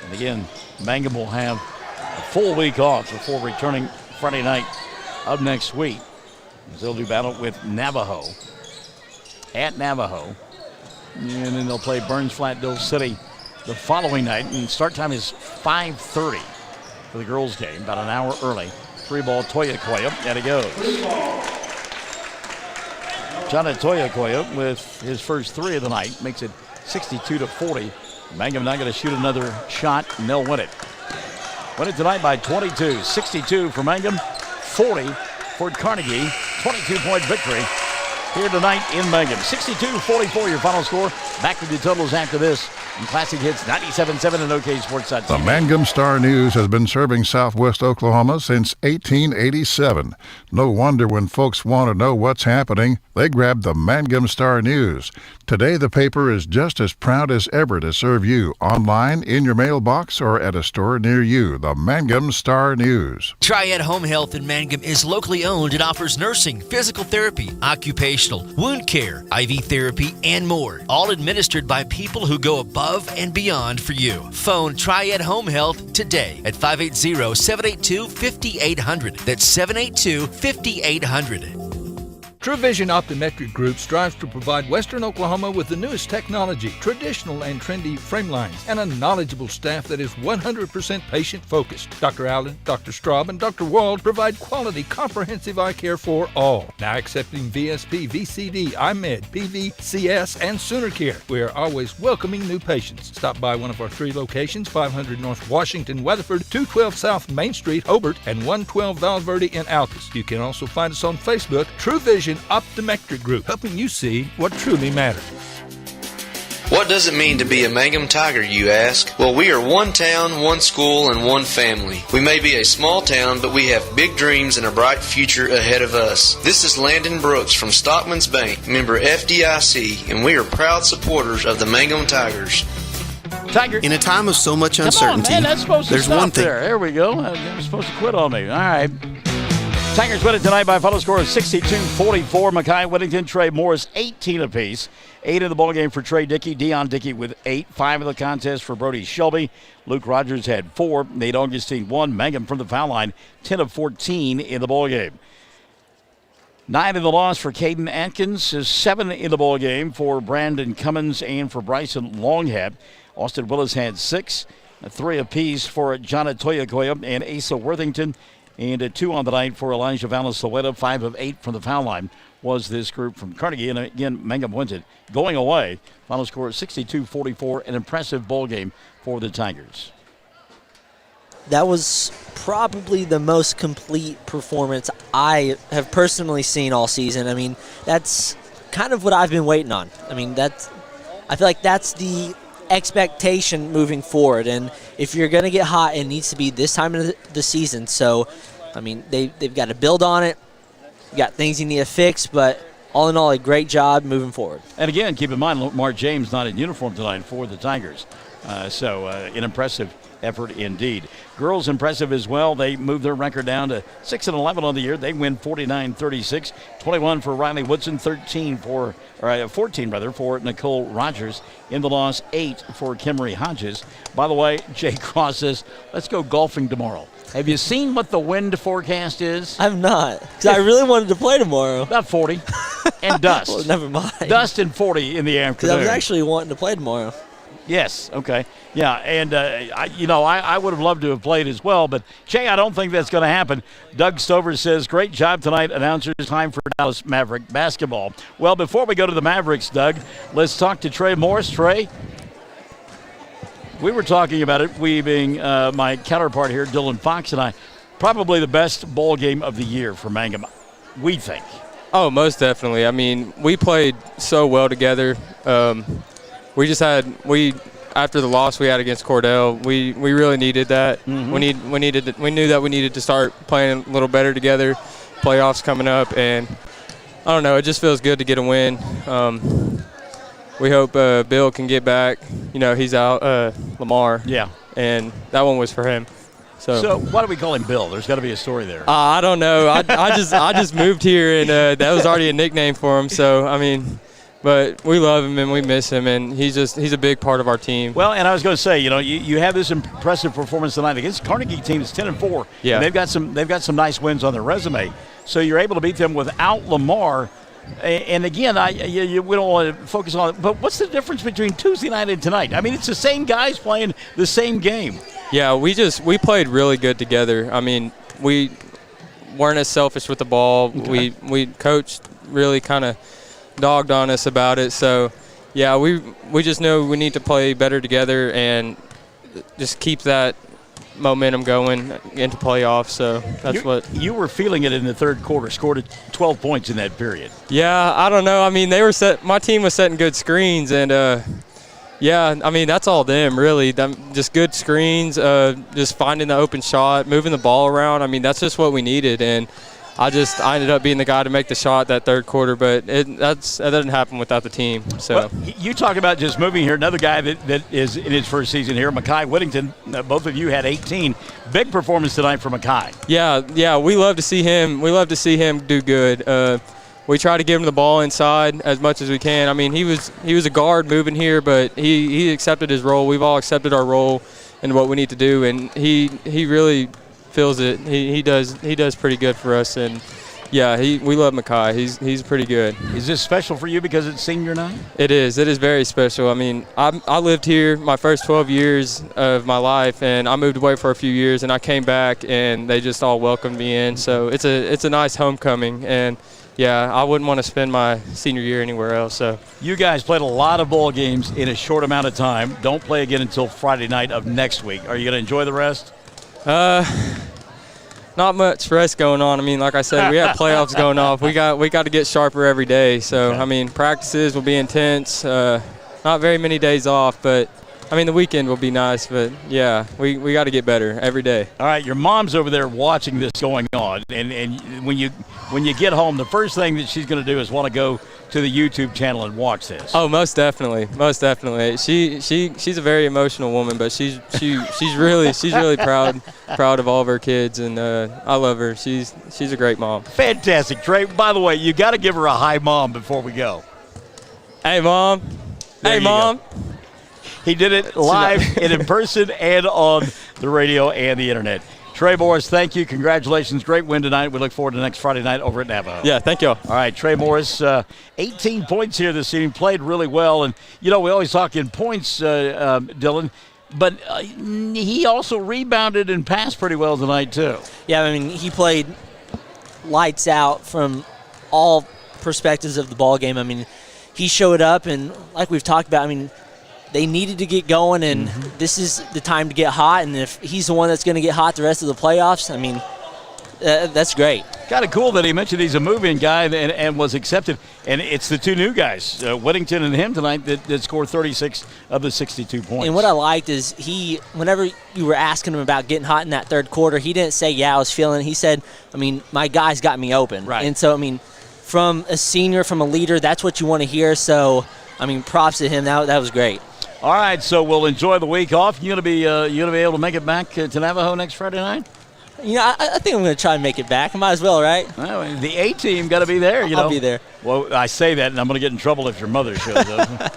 And again, Mangum will have a full week off before returning Friday night of next week. They'll do battle with Navajo at Navajo. And then they'll play Burns Flat-Dill City the following night. And start time is 5:30 for the girls' game, about an hour early. 3 ball, Toya Koya, and it goes. Jcmh with his first 3 of the night makes it 62-40. Mangum not going to shoot another shot, and they'll win it. Win it tonight by 22. 62 for Mangum, 40 for Carnegie. 22-point victory here tonight in Mangum. 62-44 your final score. Back with the totals after this. And Classic Hits 97.7 and OK Sports.TV. The Mangum Star News has been serving Southwest Oklahoma since 1887. No wonder when folks want to know what's happening, they grab the Mangum Star News. Today, the paper is just as proud as ever to serve you online, in your mailbox, or at a store near you. The Mangum Star News. Triad Home Health in Mangum is locally owned and offers nursing, physical therapy, occupational, wound care, IV therapy, and more. All administered by people who go above and beyond for you. Phone Triad Home Health today at 580-782-5800. That's 782-5800. Truvision Optometric Group strives to provide Western Oklahoma with the newest technology, traditional and trendy frame lines, and a knowledgeable staff that is 100% patient-focused. Dr. Allen, Dr. Straub, and Dr. Wald provide quality, comprehensive eye care for all. Now accepting VSP, VCD, IMED, PV, CS, and Sooner Care. We are always welcoming new patients. Stop by one of our 3 locations, 500 North Washington, Weatherford, 212 South Main Street, Hobart, and 112 Valverde in Altus. You can also find us on Facebook, Truvision Optometric Group, helping you see what truly matters. What does it mean to be a Mangum Tiger, you ask? Well, we are one town, one school, and one family. We may be a small town, but we have big dreams and a bright future ahead of us. This is Landon Brooks from Stockman's Bank, member FDIC, and we are proud supporters of the Mangum Tigers. Tiger. In a time of so much uncertainty, on, man, that's supposed to there's stop one thing. There we go. You're supposed to quit on me. All right. Tigers win it tonight by a final score of 62-44. Mackay, Whittington, Trey Morris, 18 apiece. 8 in the ballgame for Trey Dickey. Dion Dickey with 8. 5 in the contest for Brody Shelby. Luke Rogers had 4. Nate Augustine 1. Mangum from the foul line, 10 of 14 in the ballgame. 9 in the loss for Caden Atkins. 7 in the ballgame for Brandon Cummins and for Bryson Longhead. Austin Willis had 6. 3 apiece for Jonna Toyakoya and Asa Worthington. And 2 on the night for Elijah Valenzuela. 5 of 8 from the foul line was this group from Carnegie. And again, Mangum wins it. Going away, final score 62-44. An impressive ball game for the Tigers. That was probably the most complete performance I have personally seen all season. I mean, that's kind of what I've been waiting on. I mean, I feel like that's the expectation moving forward, and if you're going to get hot, it needs to be this time of the season. So, I mean, they've got to build on it. You got things you need to fix, but all in all, a great job moving forward. And again, keep in mind, Mark James not in uniform tonight for the Tigers. So an impressive effort indeed. Girls impressive as well. They moved their record down to 6-11 on the year. They win 49-36. 21 for Riley Woodson, 14 for Nicole Rogers. In the loss, 8 for Kimmery Hodges. By the way, Jay Cross says, let's go golfing tomorrow. Have you seen what the wind forecast is? I've not, because I really wanted to play tomorrow. About 40. And dust. Well, never mind. Dust and 40 in the afternoon. Because I was actually wanting to play tomorrow. Yes, okay. Yeah, and, I would have loved to have played as well, but, Jay, I don't think that's going to happen. Doug Stover says, great job tonight. Announcers, time for Dallas Maverick basketball. Well, before we go to the Mavericks, Doug, let's talk to Trey Morris. Trey, we were talking about it, we being my counterpart here, Dylan Fox, and I, probably the best ball game of the year for Mangum, we think. Oh, most definitely. I mean, we played so well together. After the loss we had against Cordell, we really needed that. Mm-hmm. We knew that we needed to start playing a little better together. Playoffs coming up, and I don't know, it just feels good to get a win. We hope Bill can get back. You know, he's out, Lamar. Yeah. And that one was for him. So why do we call him Bill? There's got to be a story there. I don't know. I just moved here, and that was already a nickname for him. So I mean. But we love him and we miss him, and he's a big part of our team. Well, and I was going to say, you have this impressive performance tonight against Carnegie team that's 10-4. Yeah, and they've got some nice wins on their resume. So you're able to beat them without Lamar. And again, we don't want to focus on it, but what's the difference between Tuesday night and tonight? I mean, it's the same guys playing the same game. Yeah, we played really good together. I mean, we weren't as selfish with the ball. Okay. We coached really kind of dogged on us about it. So, yeah, we just know we need to play better together and just keep that momentum going into playoffs. So that's what you were feeling it in the third quarter. Scored 12 points in that period. Yeah, I don't know. I mean, my team was setting good screens, and yeah, I mean that's all them really. Just good screens, just finding the open shot, moving the ball around. I mean that's just what we needed, and I ended up being the guy to make the shot that third quarter, but that doesn't happen without the team. So well, you talk about just moving here. Another guy that is in his first season here, Mekhi Whittington. Both of you had 18. Big performance tonight for Mekhi. Yeah, we love to see him. We love to see him do good. We try to give him the ball inside as much as we can. I mean, he was a guard moving here, but he accepted his role. We've all accepted our role and what we need to do, and he really feels it. He does pretty good for us, and yeah, we love Mekhi. He's pretty good. Is this special for you because it's senior night? It is. It is very special. I mean, I lived here my first 12 years of my life, and I moved away for a few years, and I came back, and they just all welcomed me in. So it's a nice homecoming, and yeah, I wouldn't want to spend my senior year anywhere else. So you guys played a lot of ball games in a short amount of time. Don't play again until Friday night of next week. Are you going to enjoy the rest? Not much rest going on. I mean, like I said, we have playoffs going off. We got to get sharper every day. So, okay. I mean, practices will be intense. Not very many days off, but, I mean, the weekend will be nice. But, yeah, we got to get better every day. All right, your mom's over there watching this going on. And when you get home, the first thing that she's going to do is want to go to the YouTube channel and watch this. Oh, most definitely. She's a very emotional woman, but she's really proud of all of her kids, and I love her. She's a great mom. Fantastic, Trey. By the way, you got to give her a hi, Mom, before we go. Hey, Mom. Hey, Mom. Go. He did it live and in person and on the radio and the internet. Trey Morris, thank you. Congratulations. Great win tonight. We look forward to next Friday night over at Navajo. Yeah, thank you. All right, Trey Morris, 18 points here this evening. Played really well. And, we always talk in points, Dylan, but he also rebounded and passed pretty well tonight, too. Yeah, I mean, he played lights out from all perspectives of the ball game. I mean, he showed up, and like we've talked about, I mean, they needed to get going, and this is the time to get hot. And if he's the one that's going to get hot the rest of the playoffs, I mean, that's great. Kind of cool that he mentioned he's a move-in guy and was accepted. And it's the two new guys, Whittington and him tonight, that scored 36 of the 62 points. And what I liked is whenever you were asking him about getting hot in that third quarter, he didn't say, yeah, I was feeling it. He said, I mean, my guys got me open. Right. And so, I mean, from a senior, from a leader, that's what you want to hear. So, I mean, props to him. That was great. All right, so we'll enjoy the week off. You gonna be able to make it back to Navajo next Friday night? I think I'm gonna try and make it back. I might as well, right? Well, the A team got to be there. I'll be there. Well, I say that, and I'm gonna get in trouble if your mother shows up.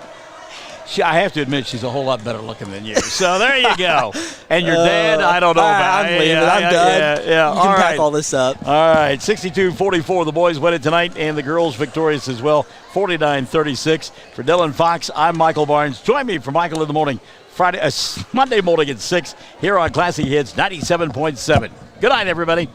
I have to admit, she's a whole lot better looking than you. So there you go. And your dad, I don't know about. I'm leaving. I'm done. Yeah. You can pack all this up. All right, 62-44. The boys win it tonight, and the girls victorious as well, 49-36. For Dylan Fox, I'm Michael Barnes. Join me for Michael in the morning, Monday morning at 6 here on Classy Hits 97.7. Good night, everybody.